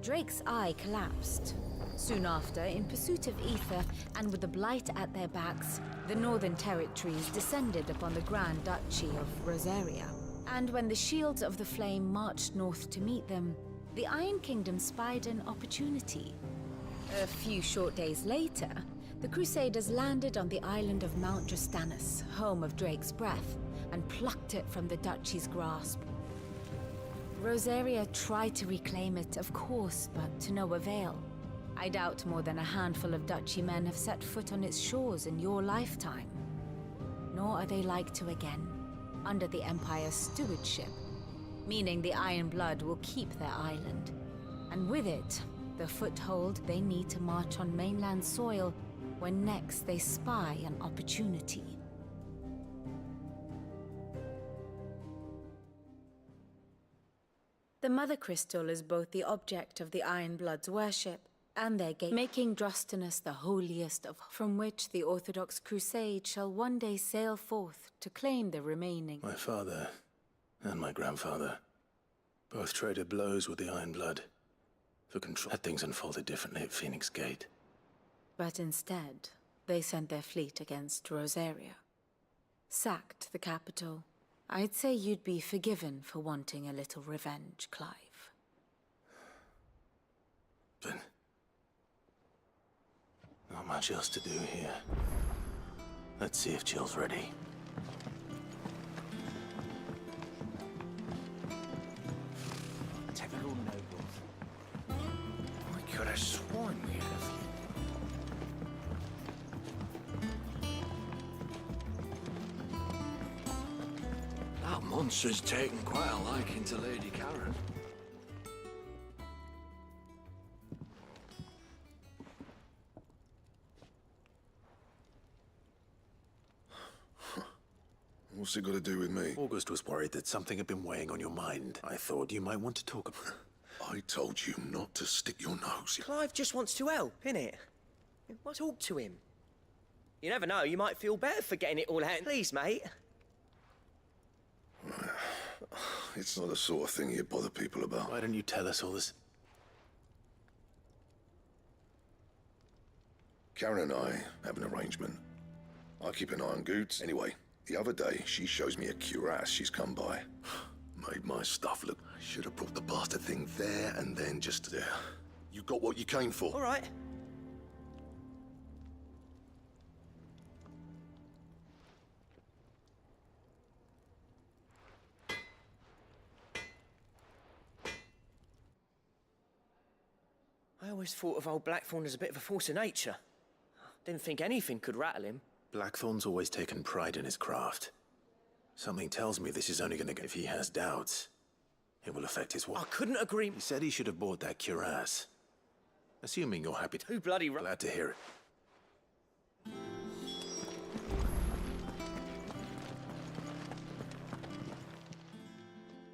Drake's eye collapsed. Soon after, in pursuit of ether and with the Blight at their backs, the Northern Territories descended upon the Grand Duchy of Rosaria. And when the Shields of the Flame marched north to meet them, the Iron Kingdom spied an opportunity. A few short days later, the Crusaders landed on the island of Mount Drastanus, home of Drake's breath, and plucked it from the Duchy's grasp. Rosaria tried to reclaim it, of course, but to no avail. I doubt more than a handful of Duchy men have set foot on its shores in your lifetime. Nor are they like to again, under the Empire's stewardship, meaning the Iron Blood will keep their island, and with it, the foothold they need to march on mainland soil when next they spy an opportunity. The Mother Crystal is both the object of the Iron Blood's worship and their gate, making Drastanus the holiest of from which the Orthodox Crusade shall one day sail forth to claim the remaining. My father and my grandfather both traded blows with the Iron Blood for control. Had things unfolded differently at Phoenix Gate. But instead, they sent their fleet against Rosaria, sacked the capital. I'd say you'd be forgiven for wanting a little revenge, Clive. Then not much else to do here. Let's see if Jill's ready. Typical nobles. I could have sworn we had a few. That monster's taken quite a liking to Lady Karen. What's it got to do with me? August was worried that something had been weighing on your mind. I thought you might want to talk about it. I told you not to stick your nose in. Clive just wants to help, innit? Well, talk to him. You never know, you might feel better for getting it all out. Please, mate. It's not the sort of thing you bother people about. Why don't you tell us all this? Karen and I have an arrangement. I keep an eye on Goods. Anyway, the other day, she shows me a cuirass she's come by. Made my stuff look... I should have brought the bastard thing there and then just there. You got what you came for. All right. I always thought of old Blackthorn as a bit of a force of nature. Didn't think anything could rattle him. Blackthorn's always taken pride in his craft. Something tells me this is only gonna go. If he has doubts, it will affect his work. I couldn't agree. He said he should have bought that cuirass. Assuming you're happy to. Too bloody right. Glad to hear it.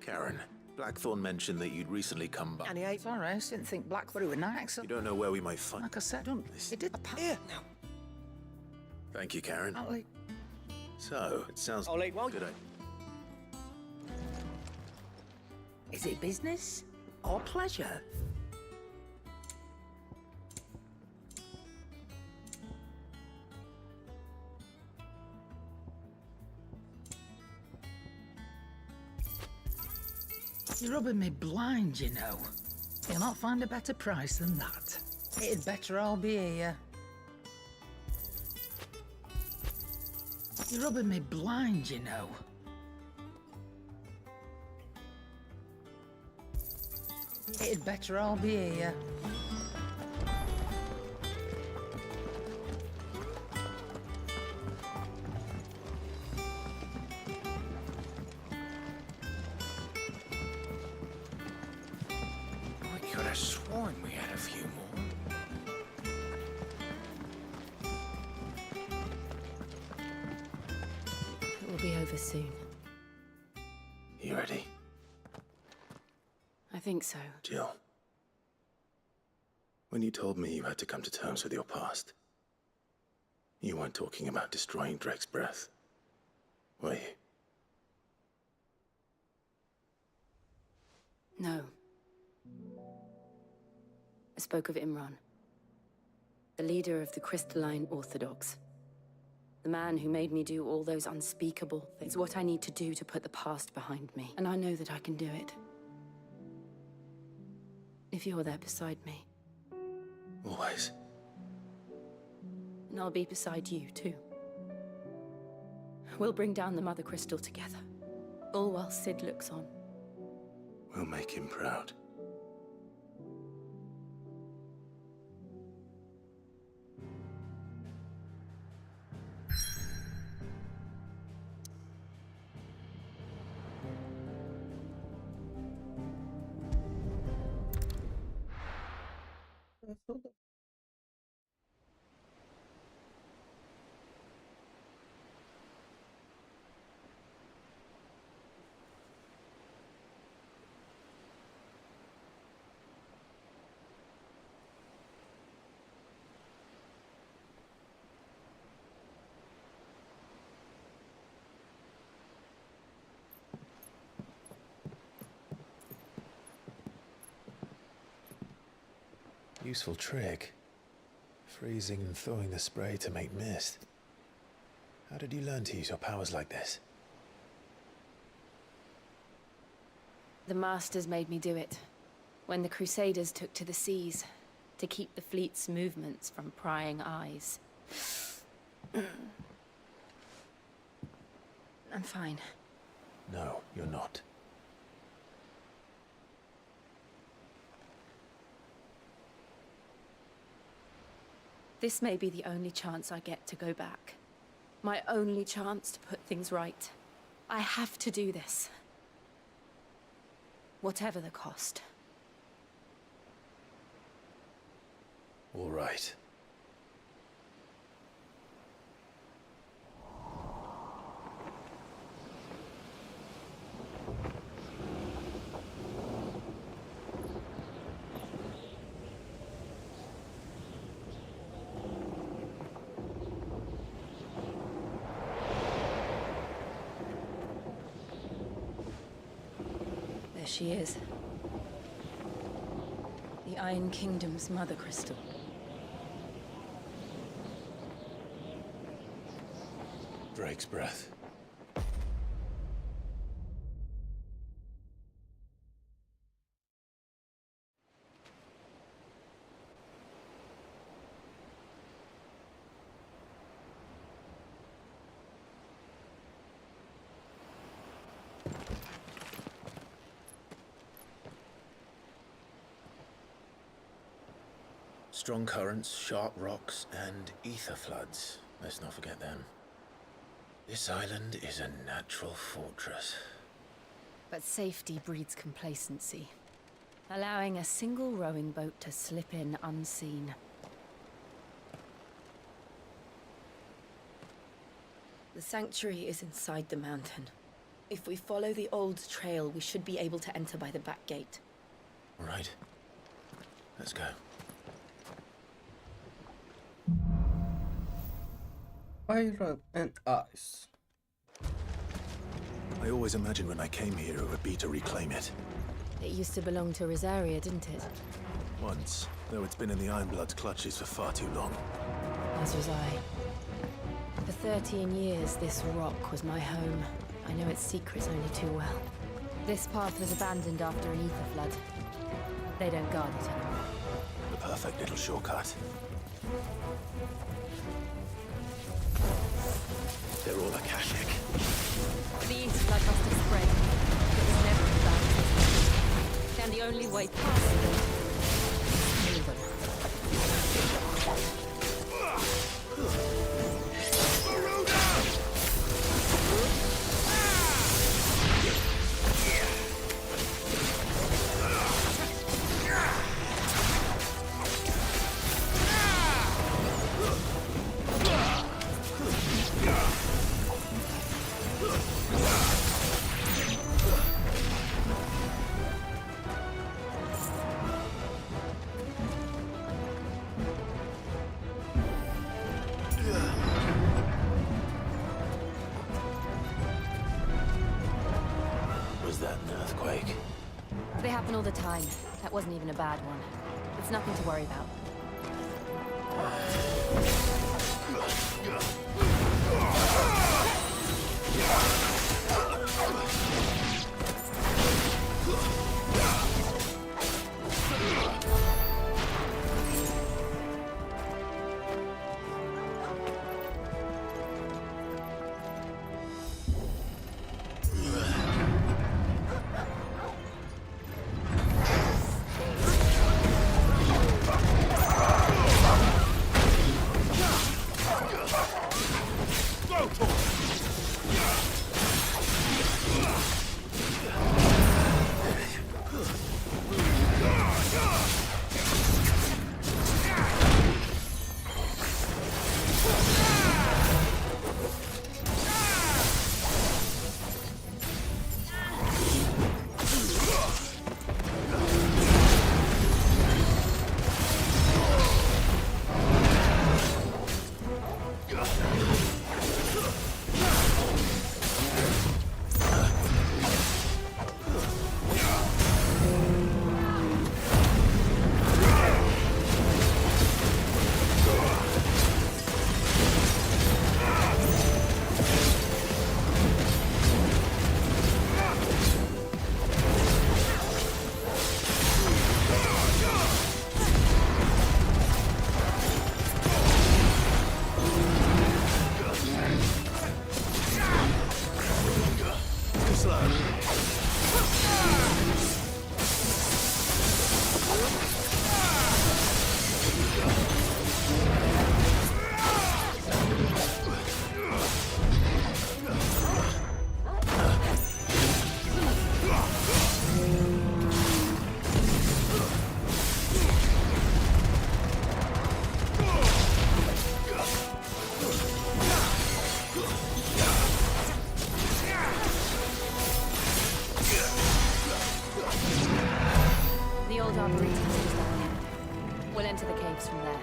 Karen, Blackthorn mentioned that you'd recently come back. And he ate our house. Didn't think Blackberry were nice. You don't know where we might find. Like I said, don't. It did. Here now. Thank you, Karen. Ollie. So, it sounds... Ollie, well... Good. Is it business or pleasure? You're rubbing me blind, you know. You'll not find a better price than that. It'd better all be here. You're rubbing me blind, you know. It'd better all be here. I could have sworn we had a few more. It will be over soon. You ready? I think so. Jill. When you told me you had to come to terms with your past, you weren't talking about destroying Drake's breath, were you? No. I spoke of Imran, the leader of the Crystalline Orthodox. The man who made me do all those unspeakable things. It's what I need to do to put the past behind me. And I know that I can do it. If you're there beside me. Always. And I'll be beside you, too. We'll bring down the Mother Crystal together. All while Sid looks on. We'll make him proud. Useful trick. Freezing and thawing the spray to make mist. How did you learn to use your powers like this? The Masters made me do it. When the Crusaders took to the seas, to keep the fleet's movements from prying eyes. I'm fine. No, you're not. This may be the only chance I get to go back. My only chance to put things right. I have to do this. Whatever the cost. All right. There she is. The Iron Kingdom's Mother Crystal. Drake's breath. Strong currents, sharp rocks, and ether floods. Let's not forget them. This island is a natural fortress. But safety breeds complacency. Allowing a single rowing boat to slip in unseen. The sanctuary is inside the mountain. If we follow the old trail, we should be able to enter by the back gate. All right. Let's go. Fire and ice. I always imagined when I came here it would be to reclaim it. It used to belong to Rosaria, didn't it? Once, though it's been in the Ironblood's clutches for far too long. As was I. For 13 years, this rock was my home. I know its secrets only too well. This path was abandoned after an ether flood. They don't guard it anymore. The perfect little shortcut. They're all Akashic. The ether flood must have spread. It was never as bad as this. And the only way past it is through them. Was that an earthquake? They happen all the time. That wasn't even a bad one. It's nothing to worry about. We'll enter the caves from there.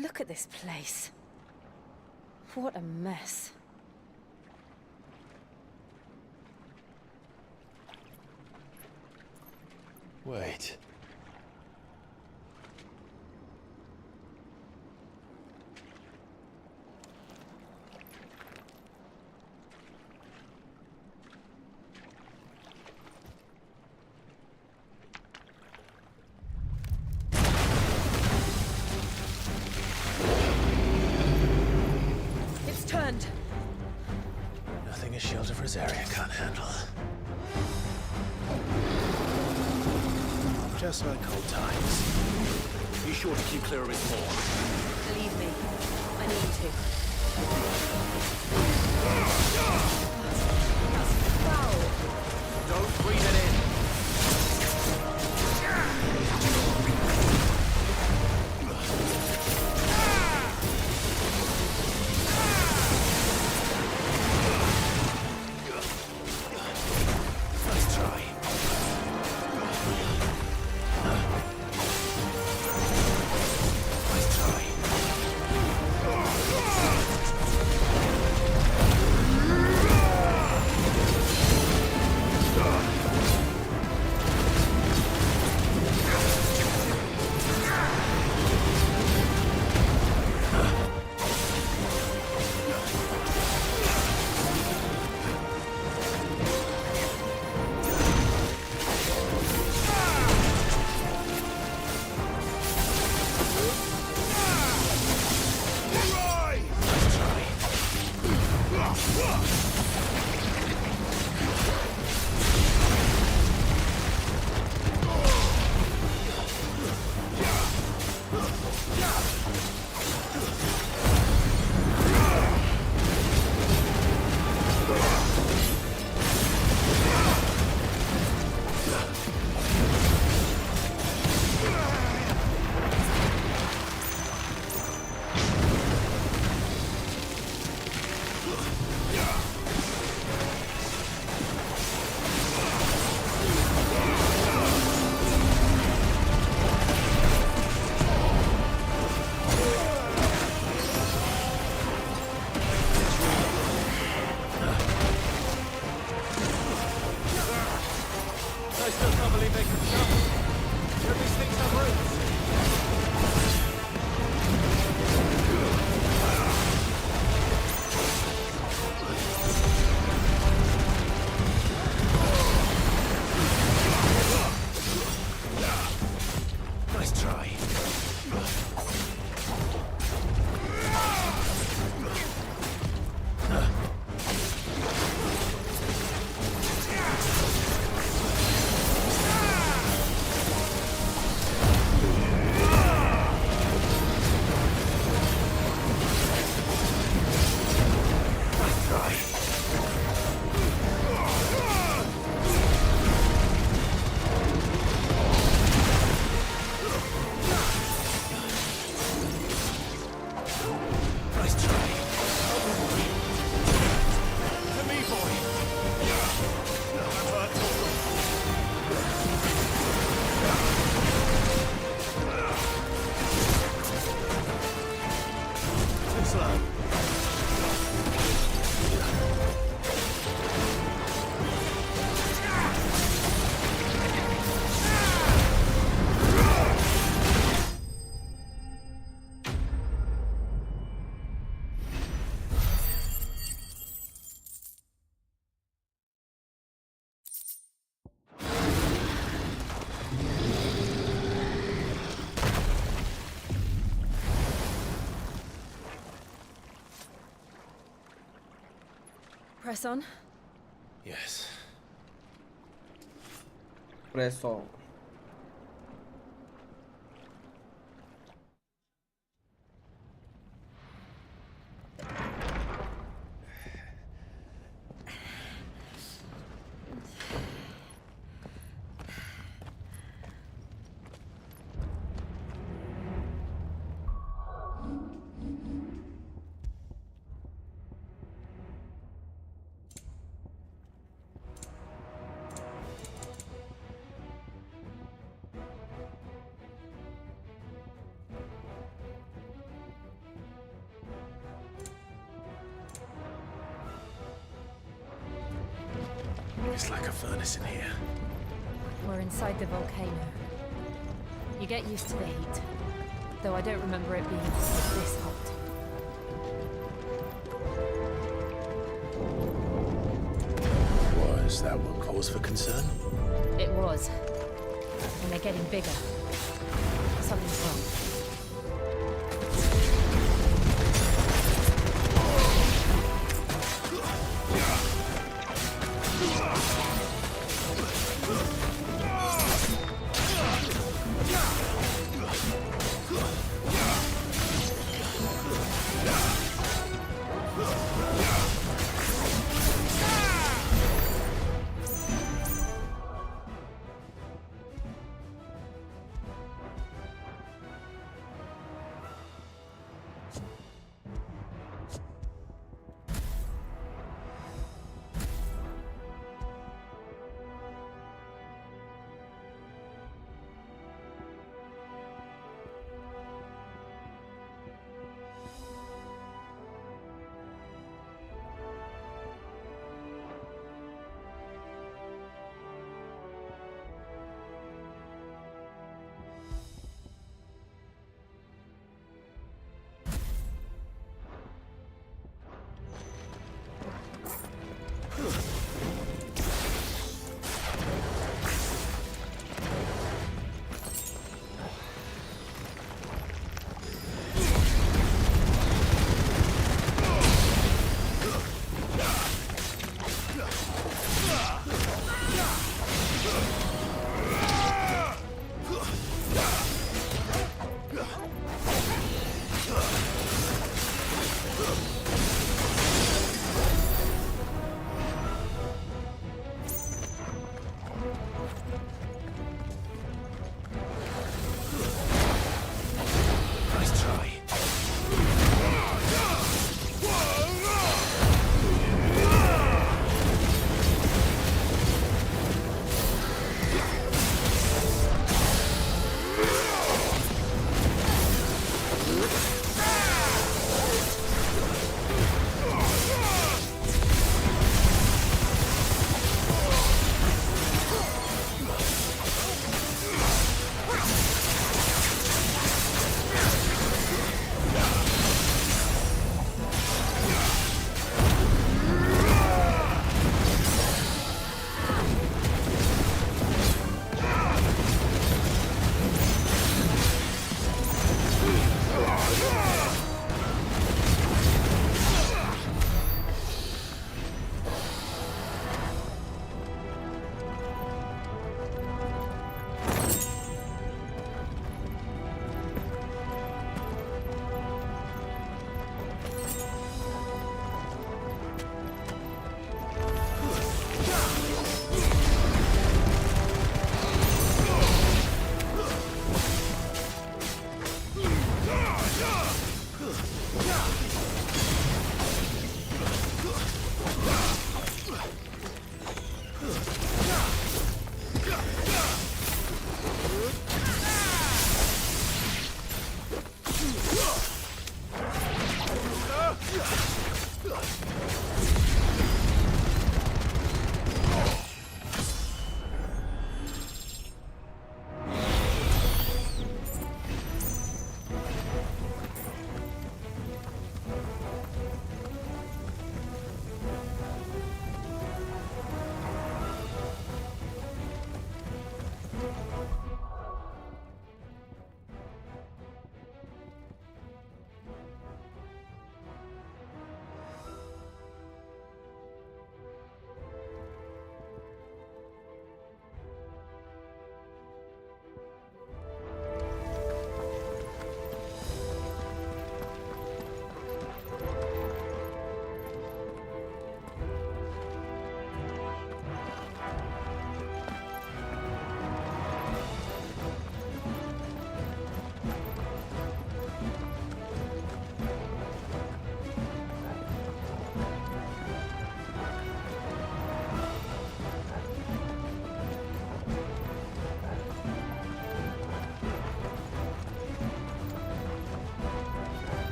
Look at this place. What a mess. Wait. Nothing a shield of Rosaria can't handle. Just like old times. Be sure to keep clear of his paw. Believe me, I need to. That's foul. I still can't believe they can jump. Don't these things have roots? Nice try. Press on. Yes. Press on. It's like a furnace in here. We're inside the volcano. You get used to the heat, though I don't remember it being this hot. Was that what cause for concern? It was. And they're getting bigger. Something's wrong.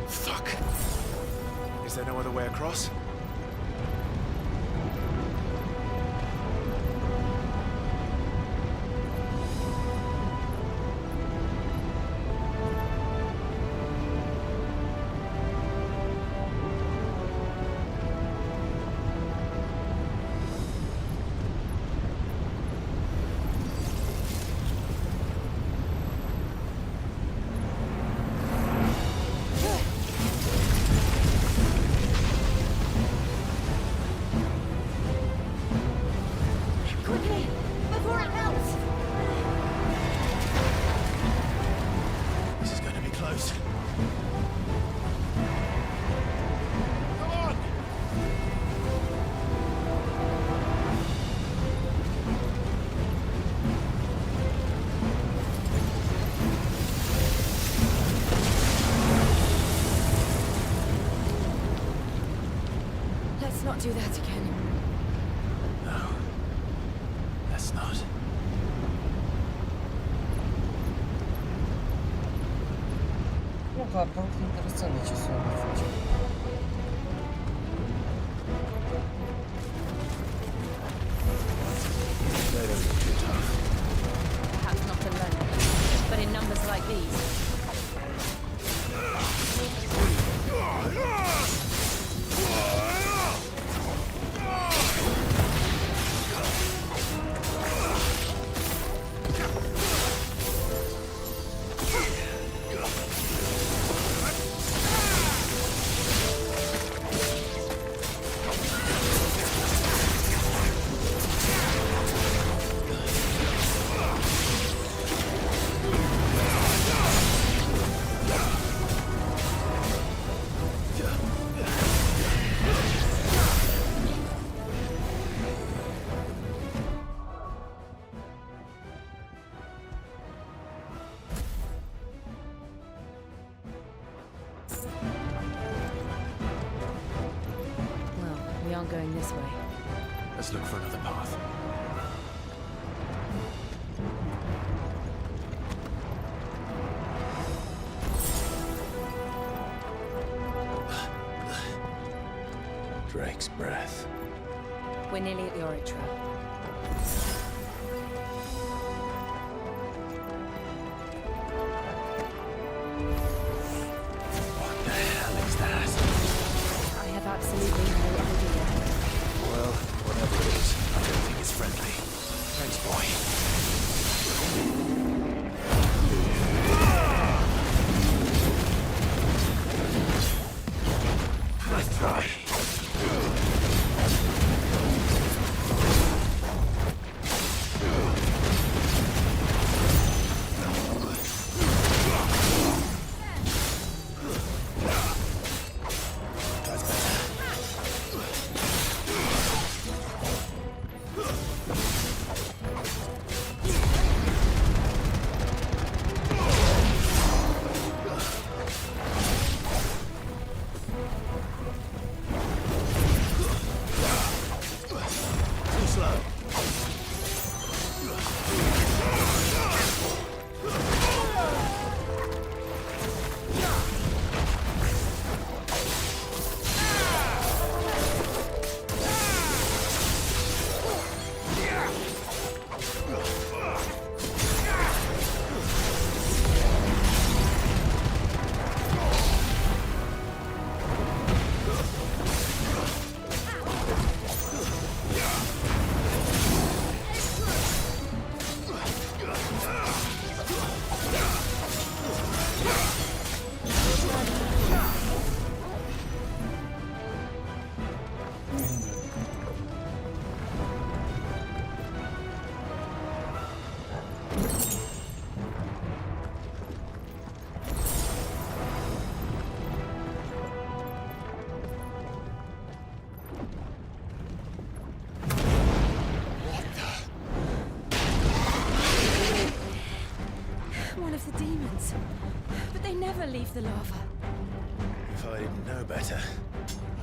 Fuck. Is there no other way across? Let's not do that again. No. Let's not. Ну да, было интересно, часов не They don't look too tough. Perhaps not alone, but in numbers like these. We aren't going this way. Let's look for another path. Drake's breath. We're nearly at the Oritra. What the hell is that? I have absolutely no idea. Well, whatever it is, I don't think it's friendly. Thanks, boy. Nice try. But they never leave the lava. If I didn't know better,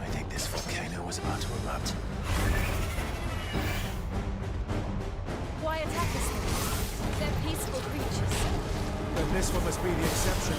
I think this volcano was about to erupt. Why attack us then? They're peaceful creatures. Then this one must be the exception.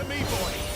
me, boy!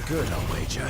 Good, I'll wager.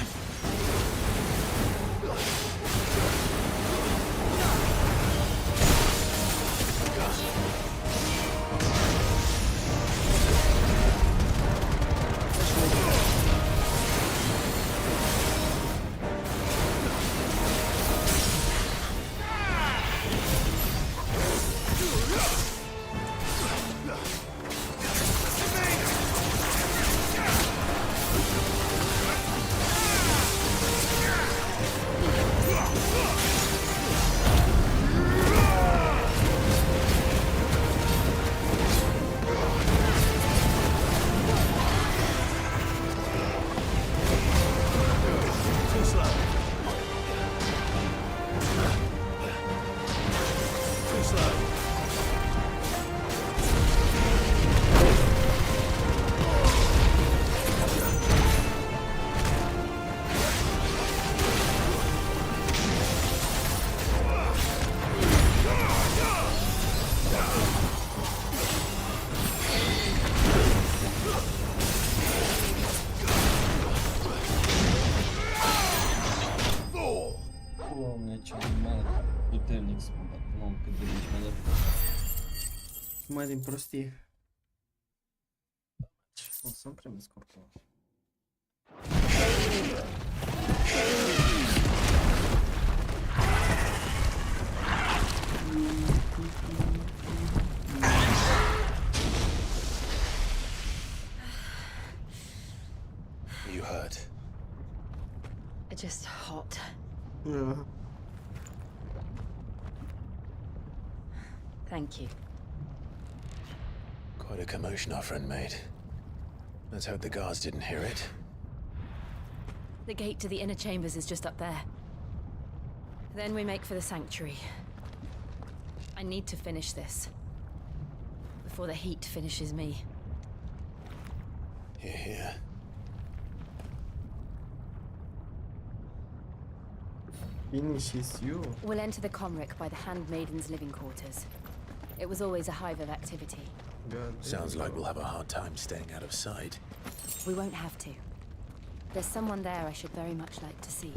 puternic să mă bat un om cât de mici mi-a dat. Mai din prostie. O să-mi primesc oricum. You hurt? Just hot. Yeah. Thank you. Quite a commotion our friend made. Let's hope the guards didn't hear it. The gate to the inner chambers is just up there. Then we make for the sanctuary. I need to finish this. Before the heat finishes me. Hear, hear. Finishes you. We'll enter the Comric by the Handmaiden's living quarters. It was always a hive of activity. Sounds like we'll have a hard time staying out of sight. We won't have to. There's someone there I should very much like to see.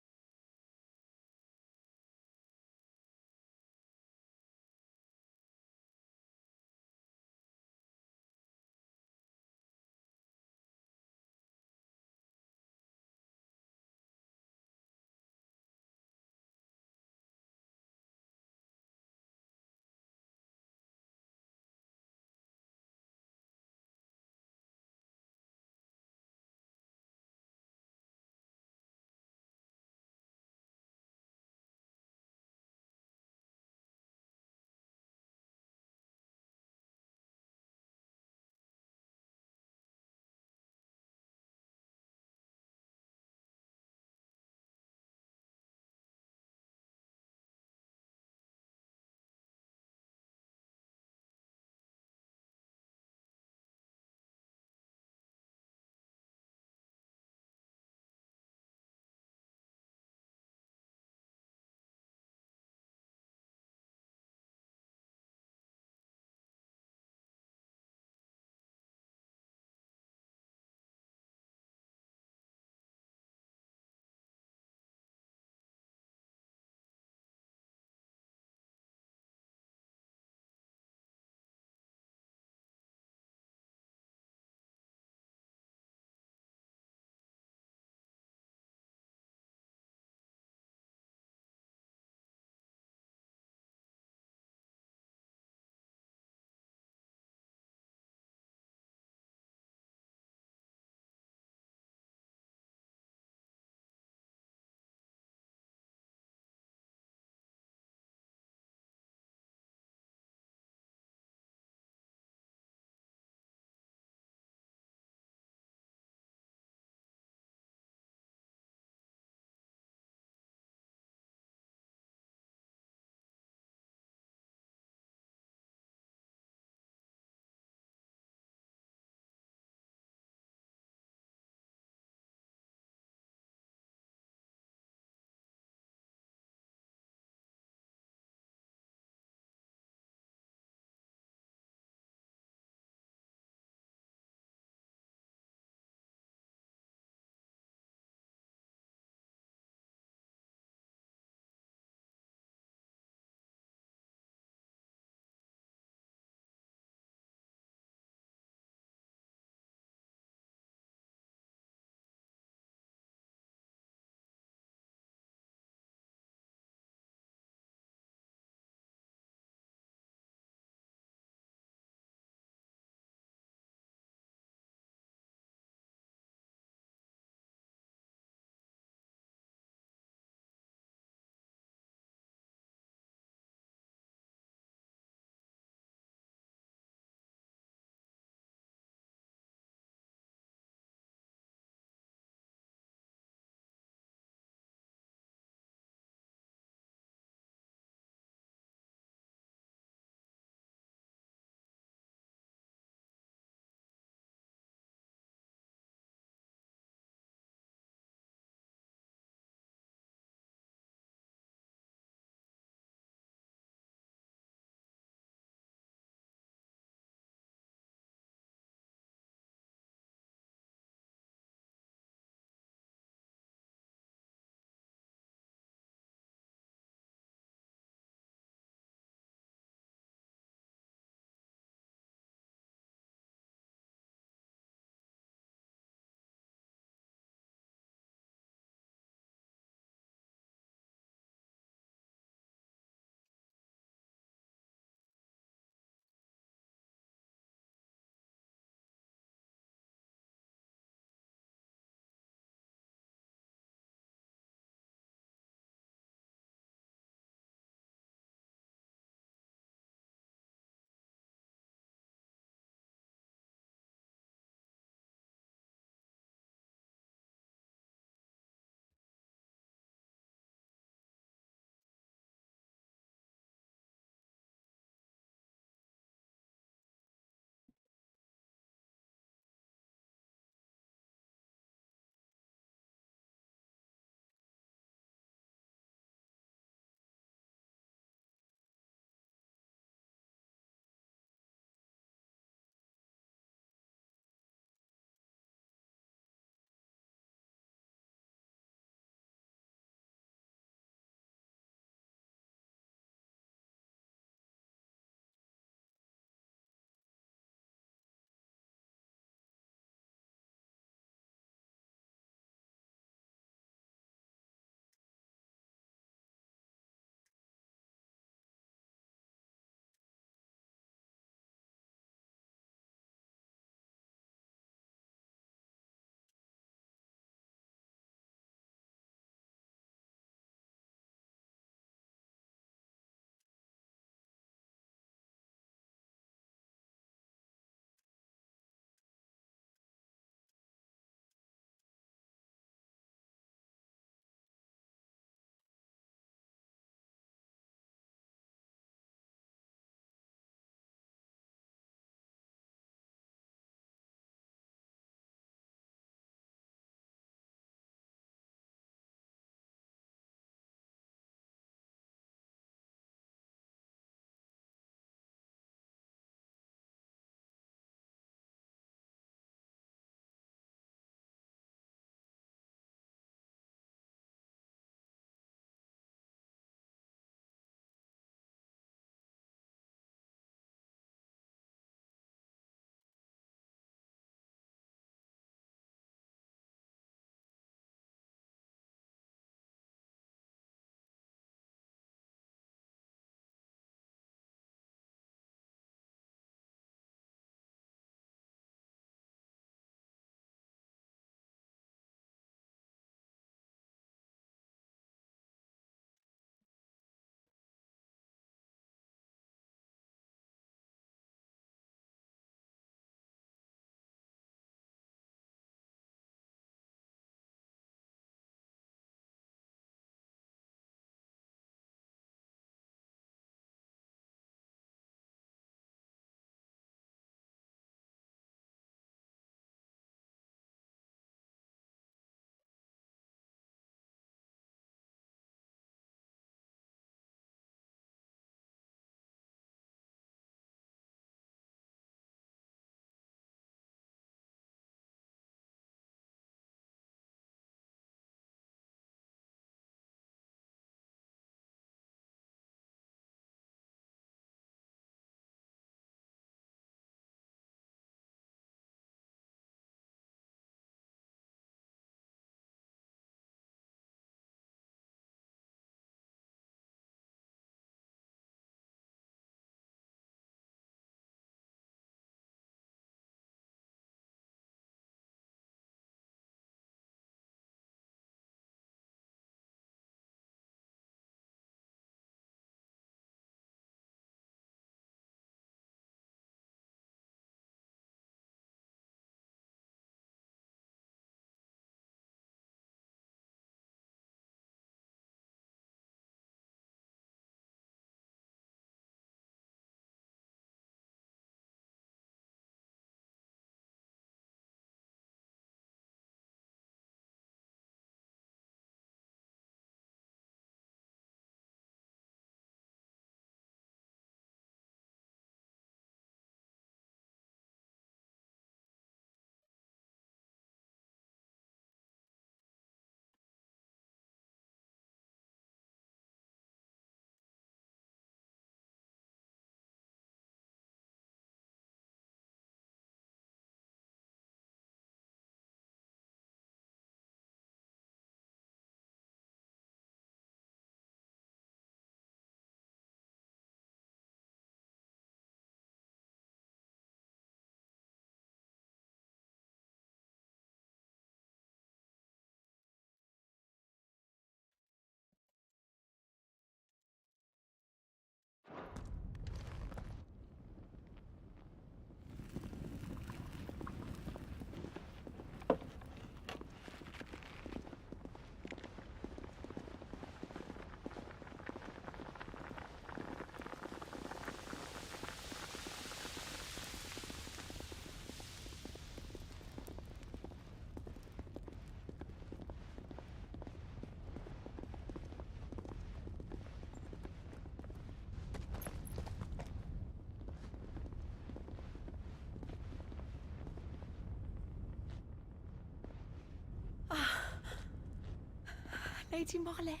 Lady Marley.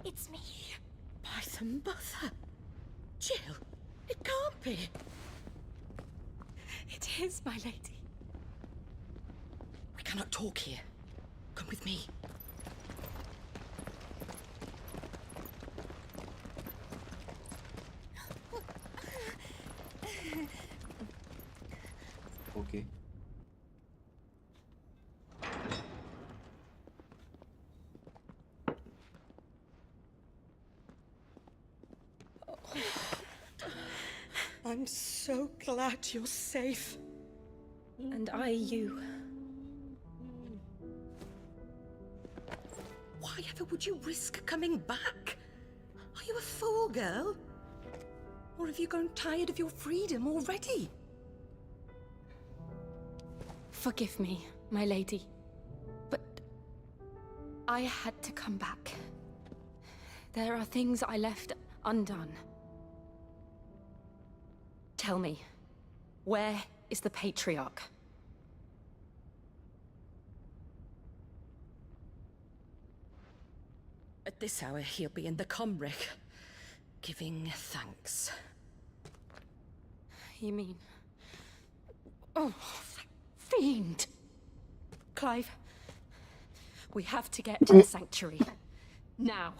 It's me. By the mother. Jill, it can't be. It is, my lady. We cannot talk here. Come with me. Okay. I'm so glad you're safe. And you. Why ever would you risk coming back? Are you a fool, girl? Or have you grown tired of your freedom already? Forgive me, my lady. But I had to come back. There are things I left undone. Tell me, where is the Patriarch? At this hour, he'll be in the Comric, giving thanks. You mean... Oh, fiend! Clive, we have to get to the sanctuary. Now.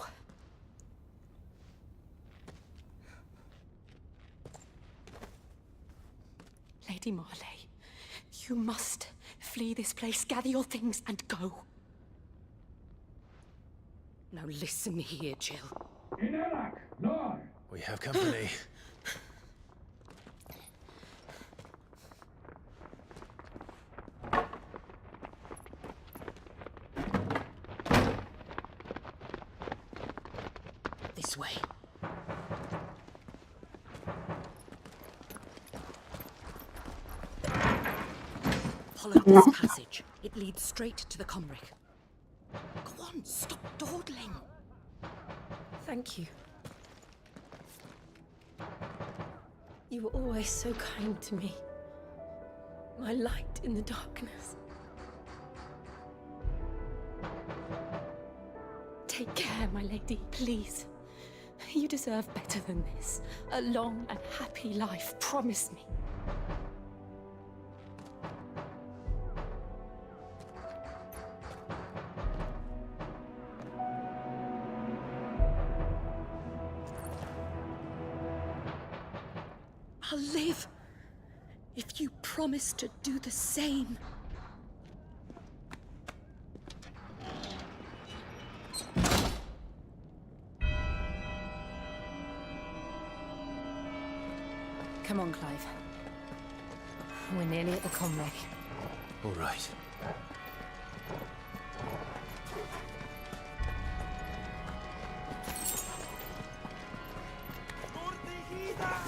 Lady Marley, you must flee this place, gather your things, and go. Now listen here, Jill. We have company. This way. Follow this passage. It leads straight to the Comric. Go on, stop dawdling. Thank you. You were always so kind to me. My light in the darkness. Take care, my lady, please. You deserve better than this. A long and happy life, promise me. I'll live if you promise to do the same. Come on, Clive. We're nearly at the Comric. All right.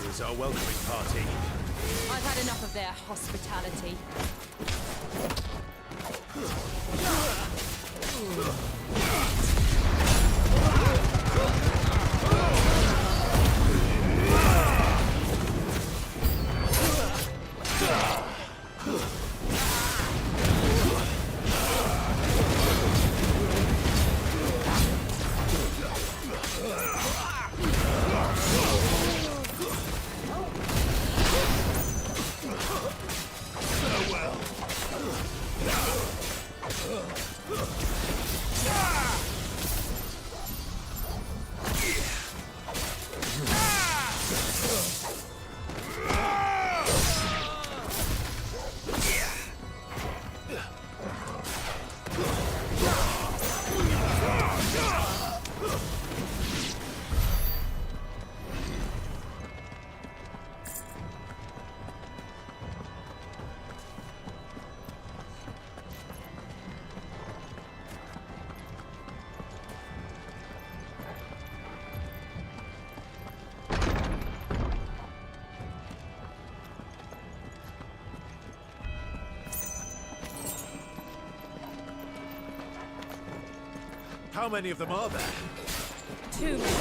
Here's our welcoming party. I've had enough of their hospitality. How many of them are there? Too many.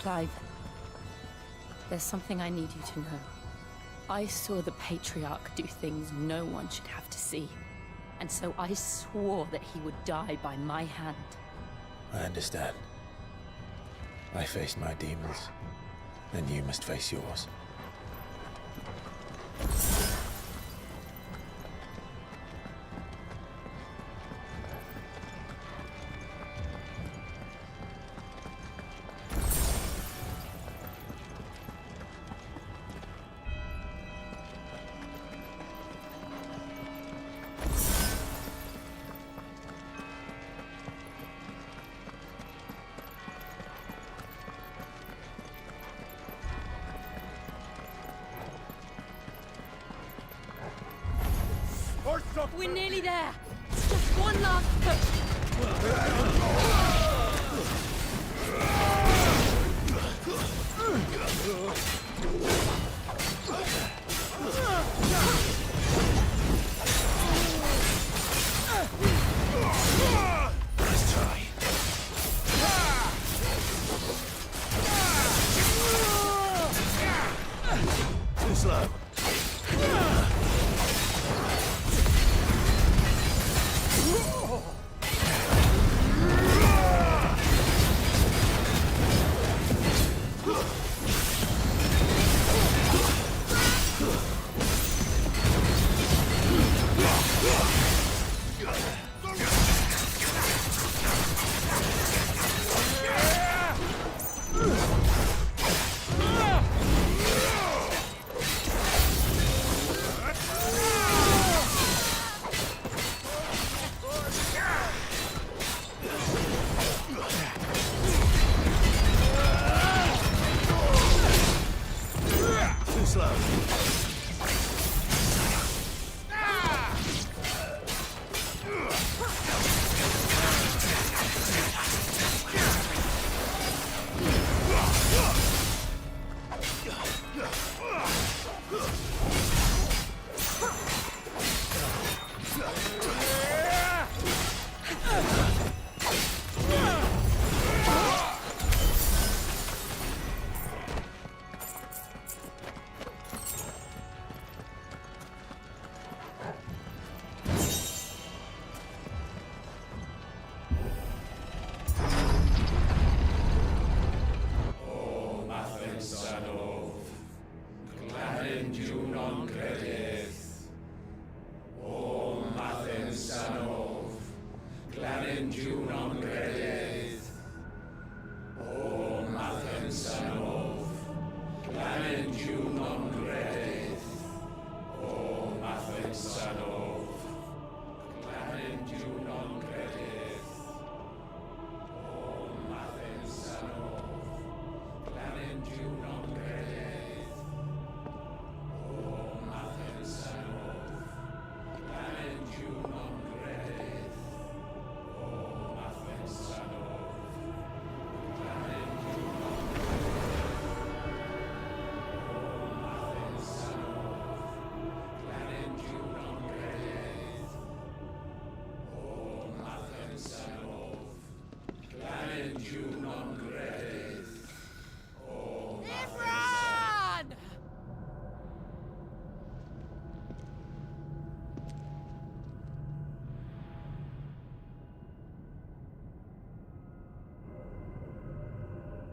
Clive, there's something I need you to know. I saw the Patriarch do things no one should have to see. And so I swore that he would die by my hand. I understand. I faced my demons, and you must face yours. We're nearly there. It's just one last push. Nice try. Too slow.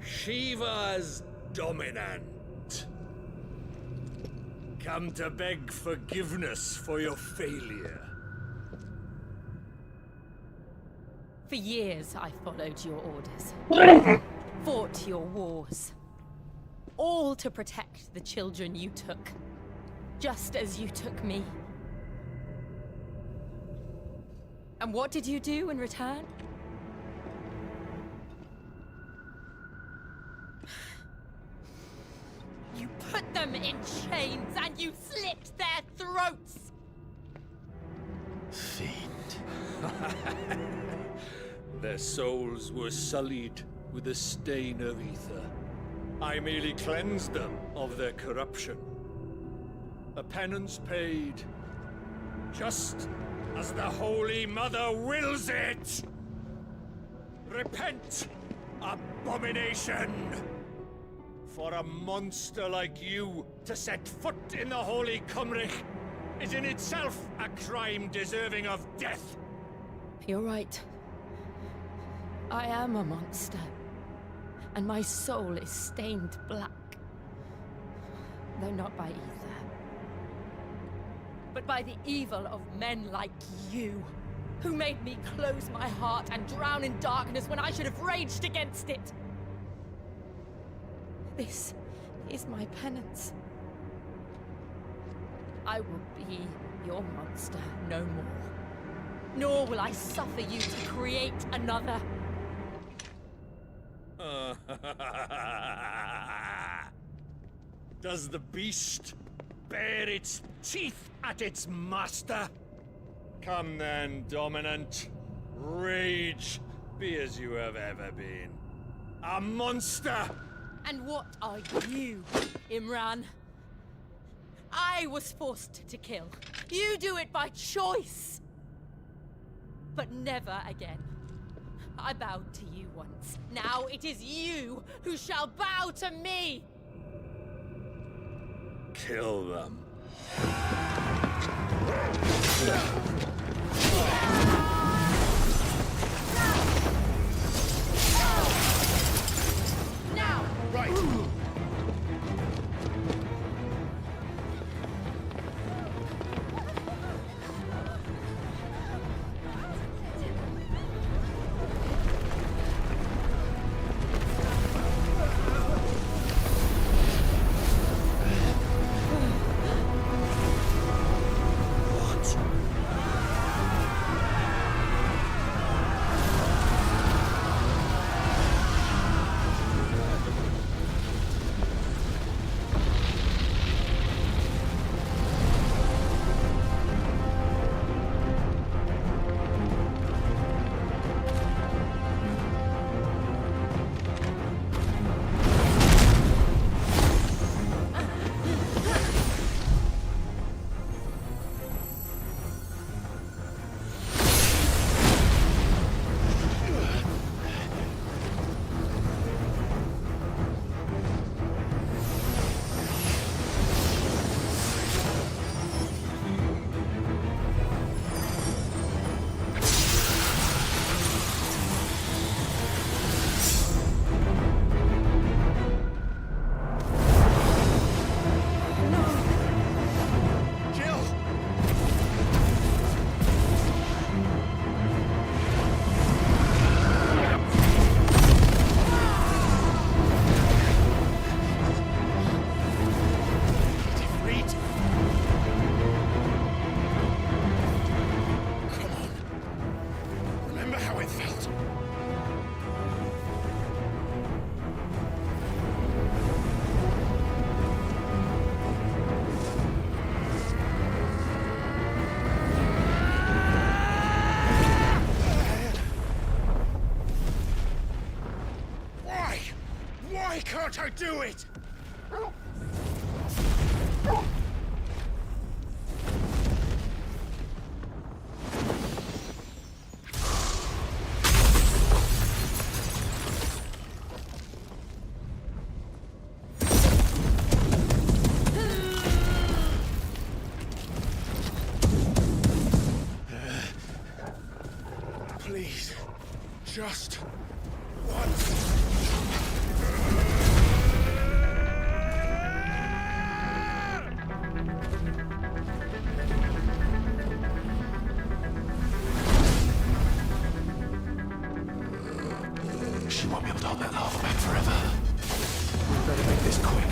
Shiva's dominant. Come to beg forgiveness for your failure. For years, I followed your orders. fought your wars. All to protect the children you took. Just as you took me. And what did you do in return? You put them in chains and you slit their throats! Fiend. Their souls were sullied with the stain of ether. I merely cleansed them of their corruption. A penance paid, just as the Holy Mother wills it! Repent, abomination! For a monster like you to set foot in the Holy Cymric is in itself a crime deserving of death. You're right. I am a monster. And my soul is stained black. Though not by ether. But by the evil of men like you, who made me close my heart and drown in darkness when I should have raged against it. This is my penance. I will be your monster no more. Nor will I suffer you to create another. Does the beast bare its teeth at its master? Come then, dominant. Rage, be as you have ever been. A monster! And what are you, Imran? I was forced to kill. You do it by choice. But never again. I bowed to you once. Now it is you who shall bow to me! Kill them. Now! Right! Can't I do it? Please, just once. She won't be able to hold that lava back forever. We better make this quick.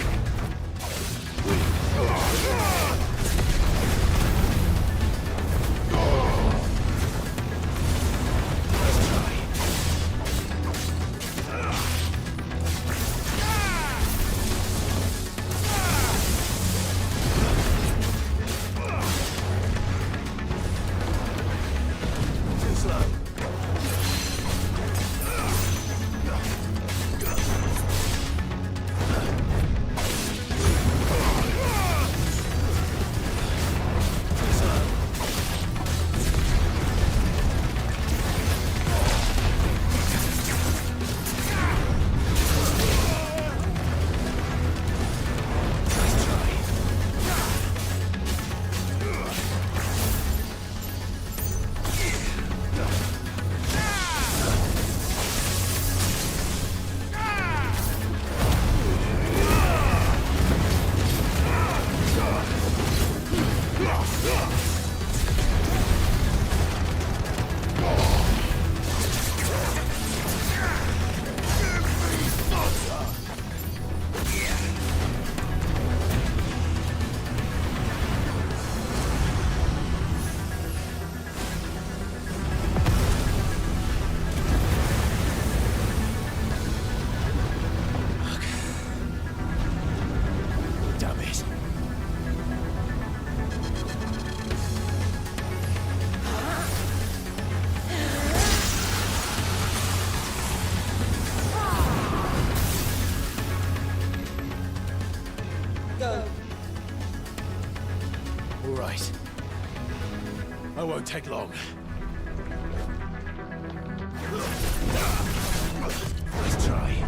Won't take long. Let's try.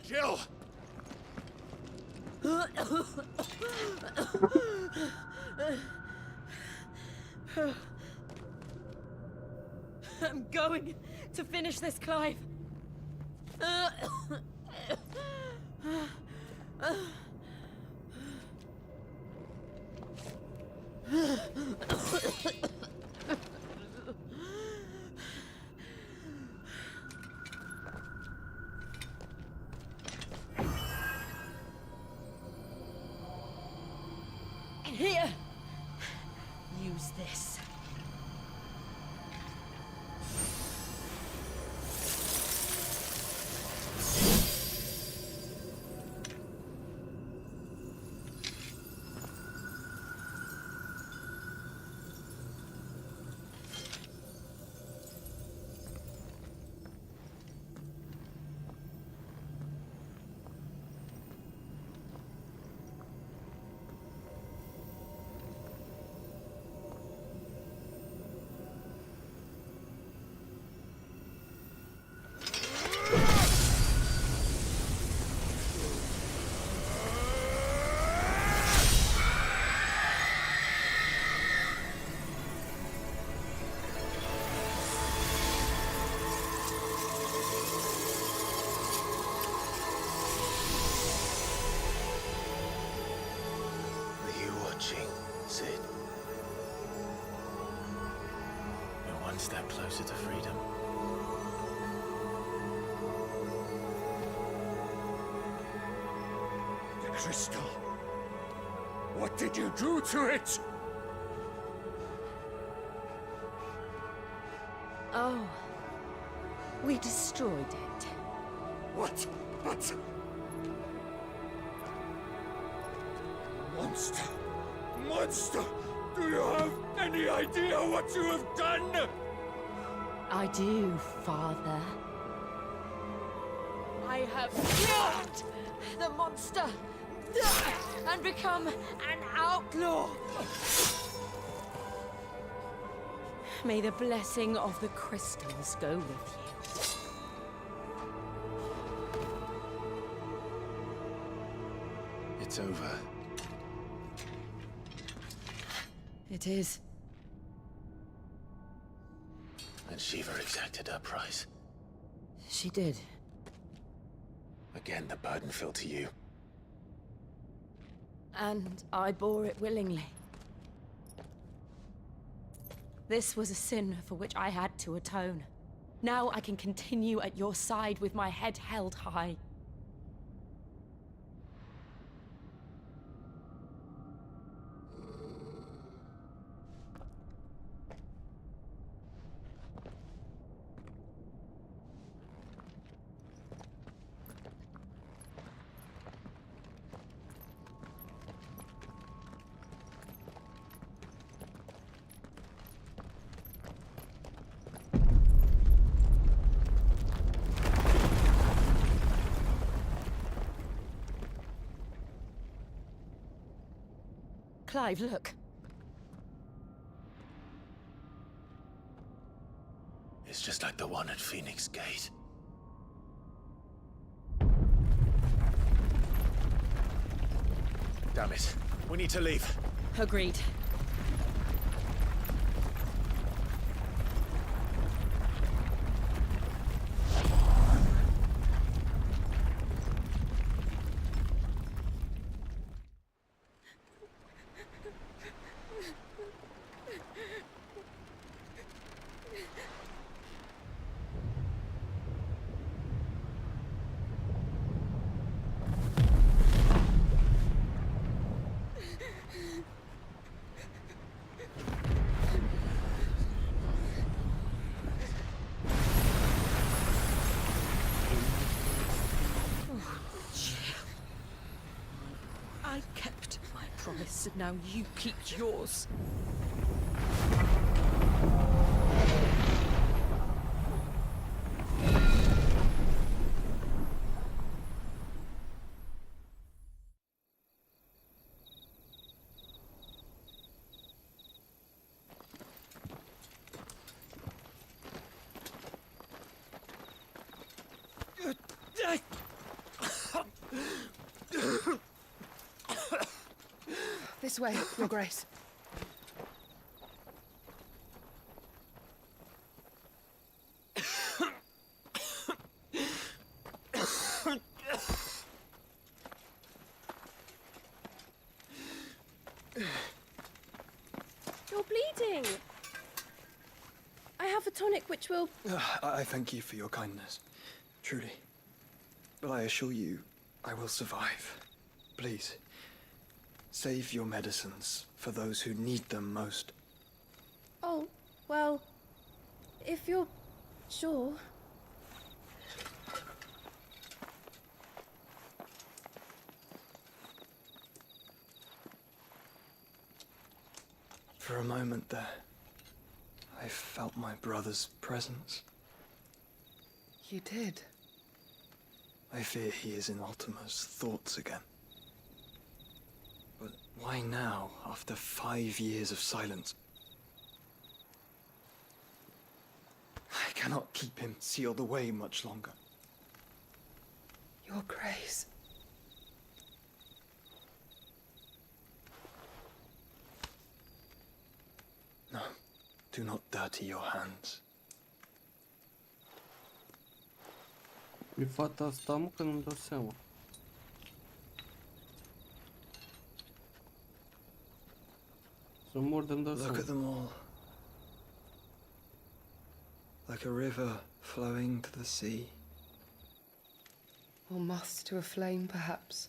Jill! I'm going to finish this, Clive. Here, use this. Sid. We're one step closer to freedom. The crystal. What did you do to it? Oh, we destroyed it. What? But... Monster! Monster! Do you have any idea what you have done? I do, Father. I have killed the monster and become an outlaw. May the blessing of the crystals go with you. It's over. It is. And Shiva exacted her price. She did. Again, the burden fell to you. And I bore it willingly. This was a sin for which I had to atone. Now I can continue at your side with my head held high. Clive, look. It's just like the one at Phoenix Gate. Damn it. We need to leave. Agreed. I kept my promise, and now you keep yours. This way, Your Grace. You're bleeding. I have a tonic which will... I thank you for your kindness, truly. But I assure you, I will survive. Please, save your medicines for those who need them most. Oh, well, if you're sure. For a moment there, I felt my brother's presence. You did? I fear he is in Ultima's thoughts again. But why now, after 5 years of silence? I cannot keep him sealed away much longer. Your Grace. No, do not dirty your hands. E fata asta, mă, că nu-mi dau seama. Să mor de-mi dau seama. Look at them all. Like a river flowing to the sea. Or moths to a flame, perhaps.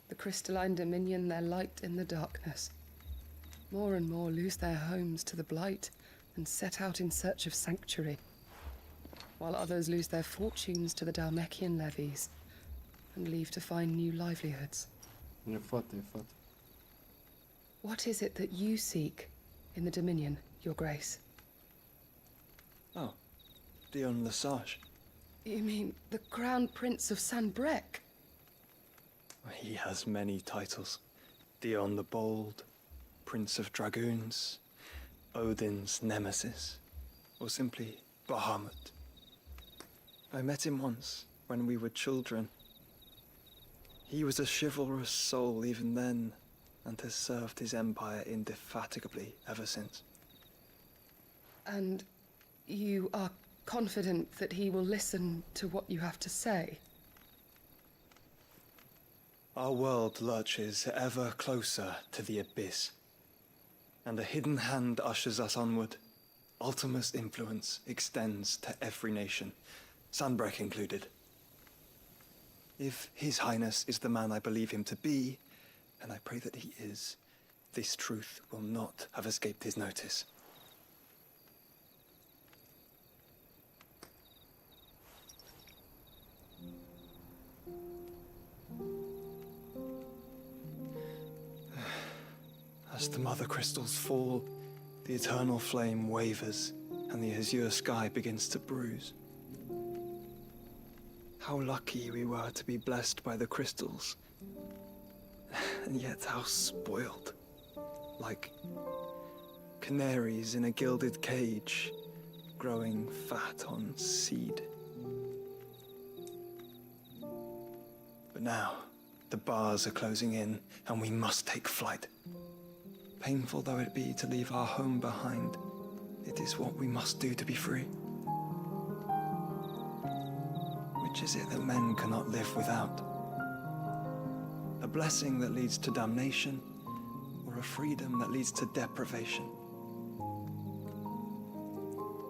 The crystalline dominion, their light in the darkness. More and more lose their homes to the blight and set out in search of sanctuary, while others lose their fortunes to the Dalmekian levies and leave to find new livelihoods. E fata. What is it that you seek in the Dominion, Your Grace? Oh, Dion Lesage. You mean the Crown Prince of Sanbrec? He has many titles. Dion the Bold, Prince of Dragoons, Odin's Nemesis, or simply Bahamut. I met him once, when we were children. He was a chivalrous soul even then, and has served his empire indefatigably ever since. And you are confident that he will listen to what you have to say? Our world lurches ever closer to the abyss, and a hidden hand ushers us onward. Ultima's influence extends to every nation, Sanbrec included. If His Highness is the man I believe him to be, and I pray that he is, this truth will not have escaped his notice. As the mother crystals fall, the eternal flame wavers, and the azure sky begins to bruise. How lucky we were to be blessed by the crystals, and yet how spoiled. Like canaries in a gilded cage, growing fat on seed. But now, the bars are closing in, and we must take flight. Painful though it be to leave our home behind, it is what we must do to be free. Which is it that men cannot live without? A blessing that leads to damnation, or a freedom that leads to deprivation?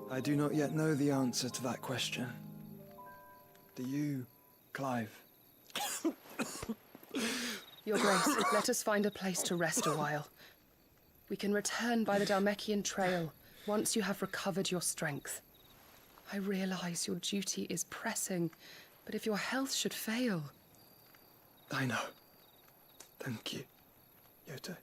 I do not yet know the answer to that question. Do you, Clive? Your Grace, let us find a place to rest a while. We can return by the Dalmekian trail once you have recovered your strength. I realize your duty is pressing, but if your health should fail... I know. Thank you, Yote.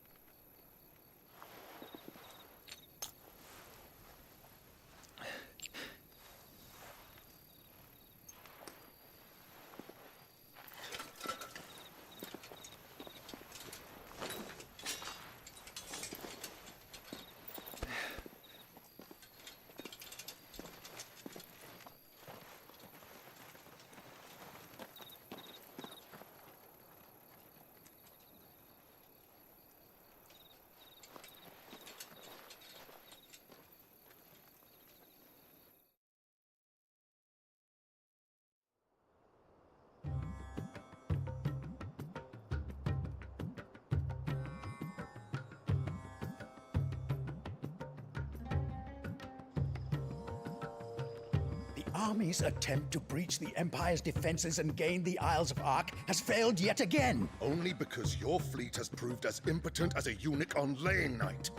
army's attempt to breach the Empire's defenses and gain the Isles of Ark has failed yet again. Only because your fleet has proved as impotent as a eunuch on laying night.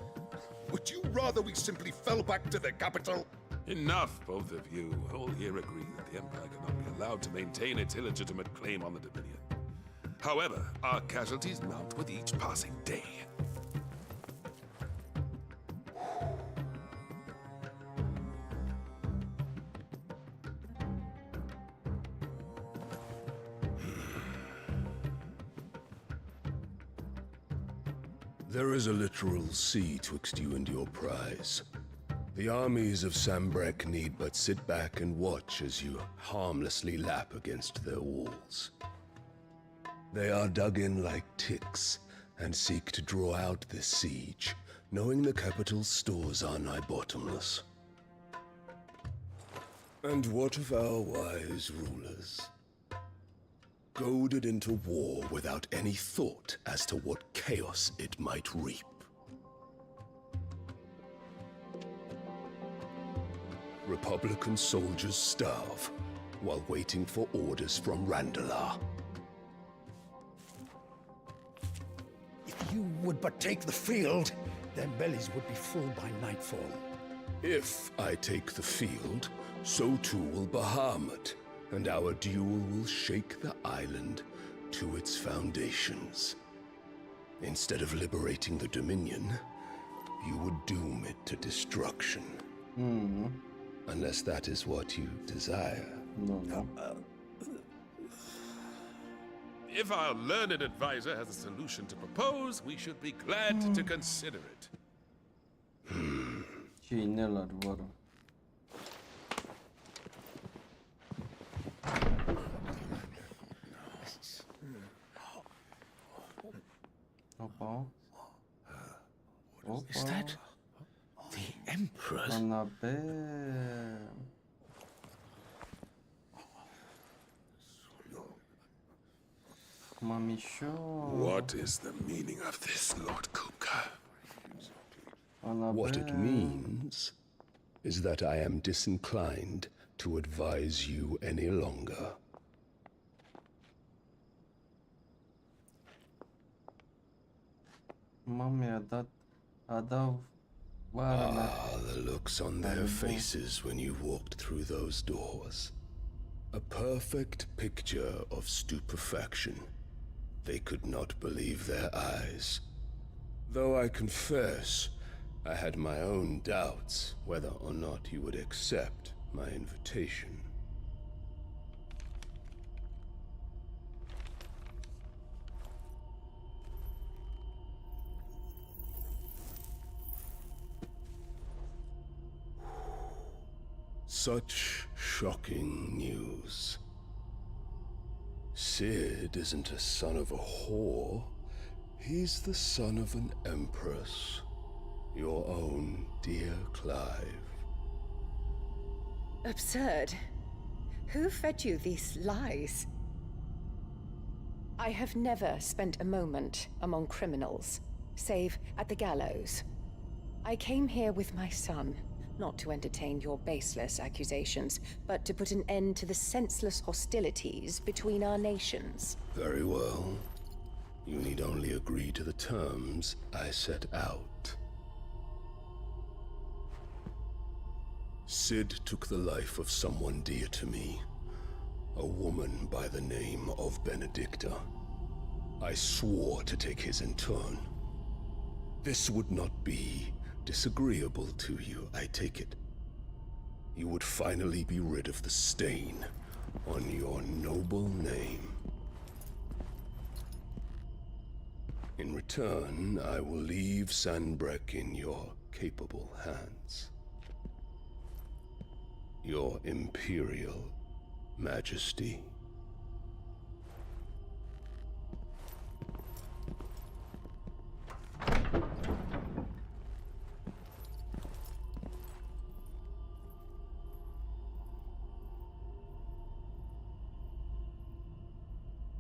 Would you rather we simply fell back to the capital? Enough, both of you. All here agree that the Empire cannot be allowed to maintain its illegitimate claim on the Dominion. However, our casualties mount with each passing day. There is a literal sea twixt you and your prize. The armies of Sambrek need but sit back and watch as you harmlessly lap against their walls. They are dug in like ticks and seek to draw out this siege, knowing the capital's stores are nigh bottomless. And what of our wise rulers? Goaded into war without any thought as to what chaos it might reap. Republican soldiers starve while waiting for orders from Randalar. If you would but take the field, their bellies would be full by nightfall. If I take the field, so too will Bahamut, and our duel will shake the island to its foundations. Instead of liberating the Dominion, you would doom it to destruction. Unless that is what you desire. If our learned advisor has a solution to propose, we should be glad to consider it. Ce-i la adevărul? Opa. Is that the Emperor's? Annabelle. Mamișor. What is the meaning of this, Lord Kupka? What it means is that I am disinclined to advise you any longer. Mami a dat the looks on their faces when you walked through those doors. A perfect picture of stupefaction. They could not believe their eyes. Though I confess, I had my own doubts whether or not you would accept my invitation. Such shocking news. Sid isn't a son of a whore. He's the son of an empress. Your own dear Clive. Absurd. Who fed you these lies? I have never spent a moment among criminals, save at the gallows. I came here with my son, not to entertain your baseless accusations, but to put an end to the senseless hostilities between our nations. Very well. You need only agree to the terms I set out. Sid took the life of someone dear to me, a woman by the name of Benedicta. I swore to take his in turn. This would not be disagreeable to you, I take it. You would finally be rid of the stain on your noble name. In return, I will leave Sanbrek in your capable hands. Your Imperial Majesty.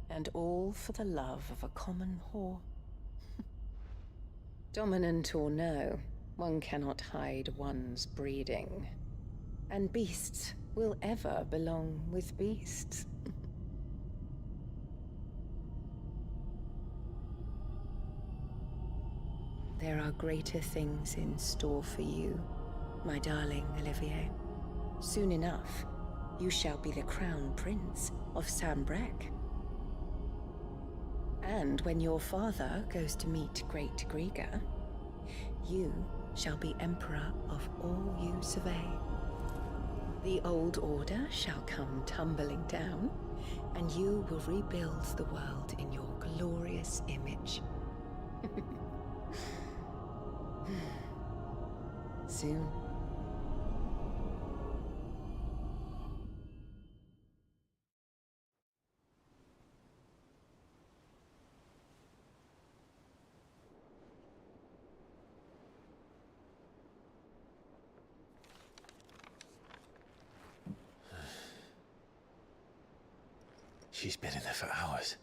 And all for the love of a common whore. Dominant or no, one cannot hide one's breeding. And beasts will ever belong with beasts. There are greater things in store for you, my darling Olivier. Soon enough, you shall be the crown prince of Sambrec. And when your father goes to meet Great Griga, you shall be emperor of all you survey. The old order shall come tumbling down, and you will rebuild the world in your glorious image. Soon. She's been in there for hours.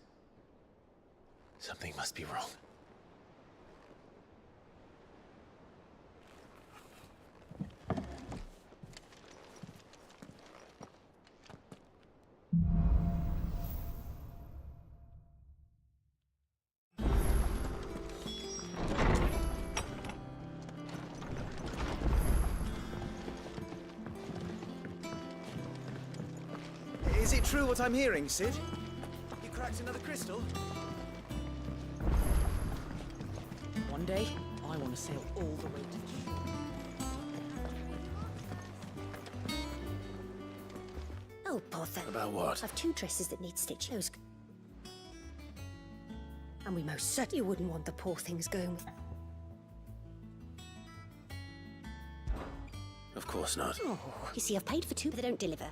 Something must be wrong. Is it true what I'm hearing, Sid? You cracked another crystal? One day, I want to sail all the way to the shore. Oh, poor thing. About what? I've 2 dresses that need stitches. And we most certainly wouldn't want the poor things going with... Of course not. Oh, you see, I've paid for 2, but they don't deliver.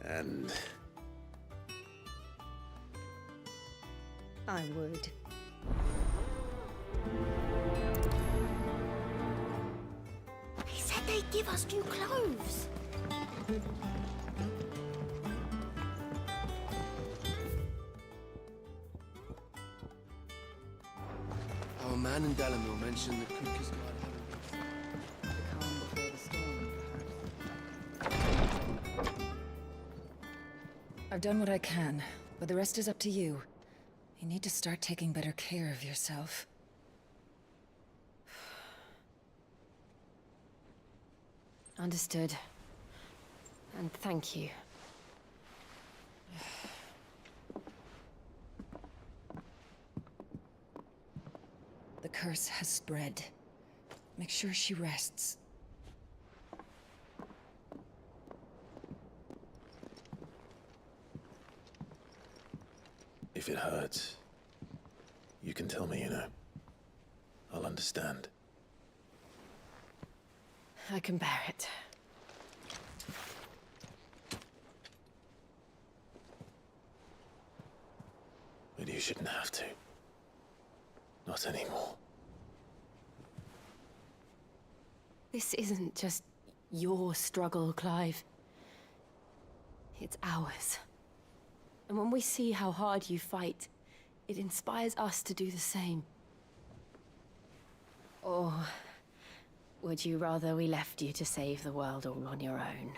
And I would. He said they'd give us new clothes. Our man in Delamere mentioned the cook is I've done what I can, but the rest is up to you. You need to start taking better care of yourself. Understood. And thank you. The curse has spread. Make sure she rests. if it hurts, you can tell me, you know. I'll understand. I can bear it. But you shouldn't have to. Not anymore. This isn't just your struggle, Clive. It's ours. And when we see how hard you fight, it inspires us to do the same. Or would you rather we left you to save the world all on your own?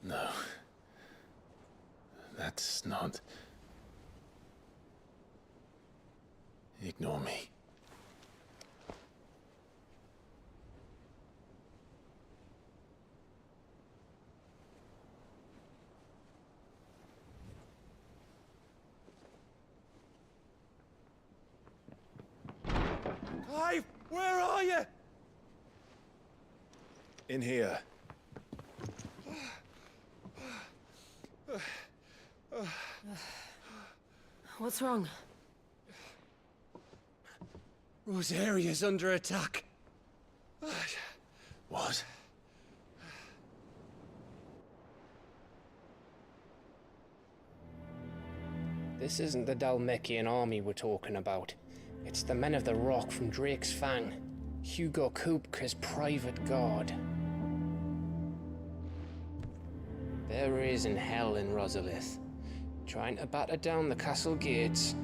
No. That's not... Ignore me. Clive, where are you? In here. What's wrong? Rosaria's under attack. What? This isn't the Dalmekian army we're talking about. It's the men of the Rock from Drake's Fang. Hugo Kupka's private guard. There is in hell in Rosalith, trying to batter down the castle gates.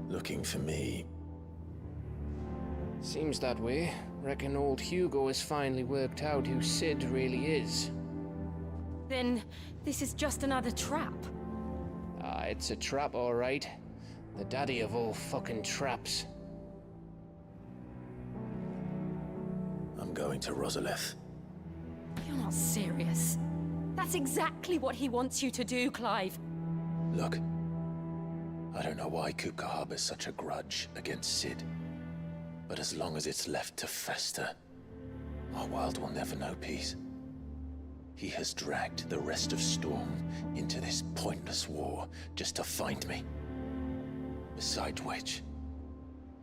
Looking for me. Seems that way. Reckon old Hugo has finally worked out who Sid really is. Then this is just another trap. Ah, it's a trap, all right. The daddy of all fucking traps. I'm going to Rosalith. You're not serious. That's exactly what he wants you to do, Clive. Look, I don't know why Kupka harbors such a grudge against Sid. But as long as it's left to fester, our world will never know peace. He has dragged the rest of Storm into this pointless war just to find me. Besides which,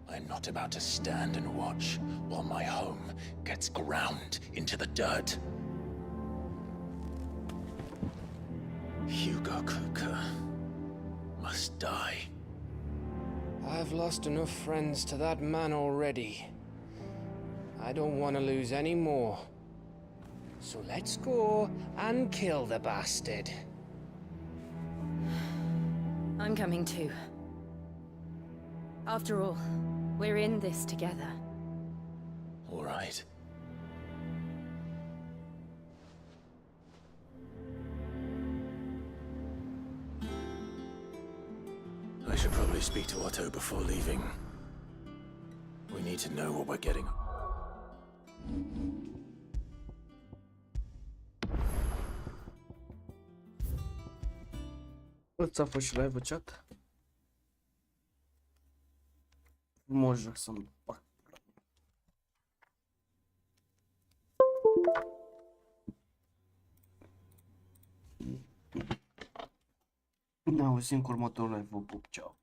I'm not about to stand and watch while my home gets ground into the dirt. Hugo Kupka must die. I've lost enough friends to that man already. I don't want to lose any more. So let's go and kill the bastard. I'm coming too. After all, we're in this together. All right. I should probably speak to Otto before leaving. We need to know what we're getting. Îți a fost și live chat? Frumos joc să-mi fac. Ne auzim cu următorul live, vă pup, ceau.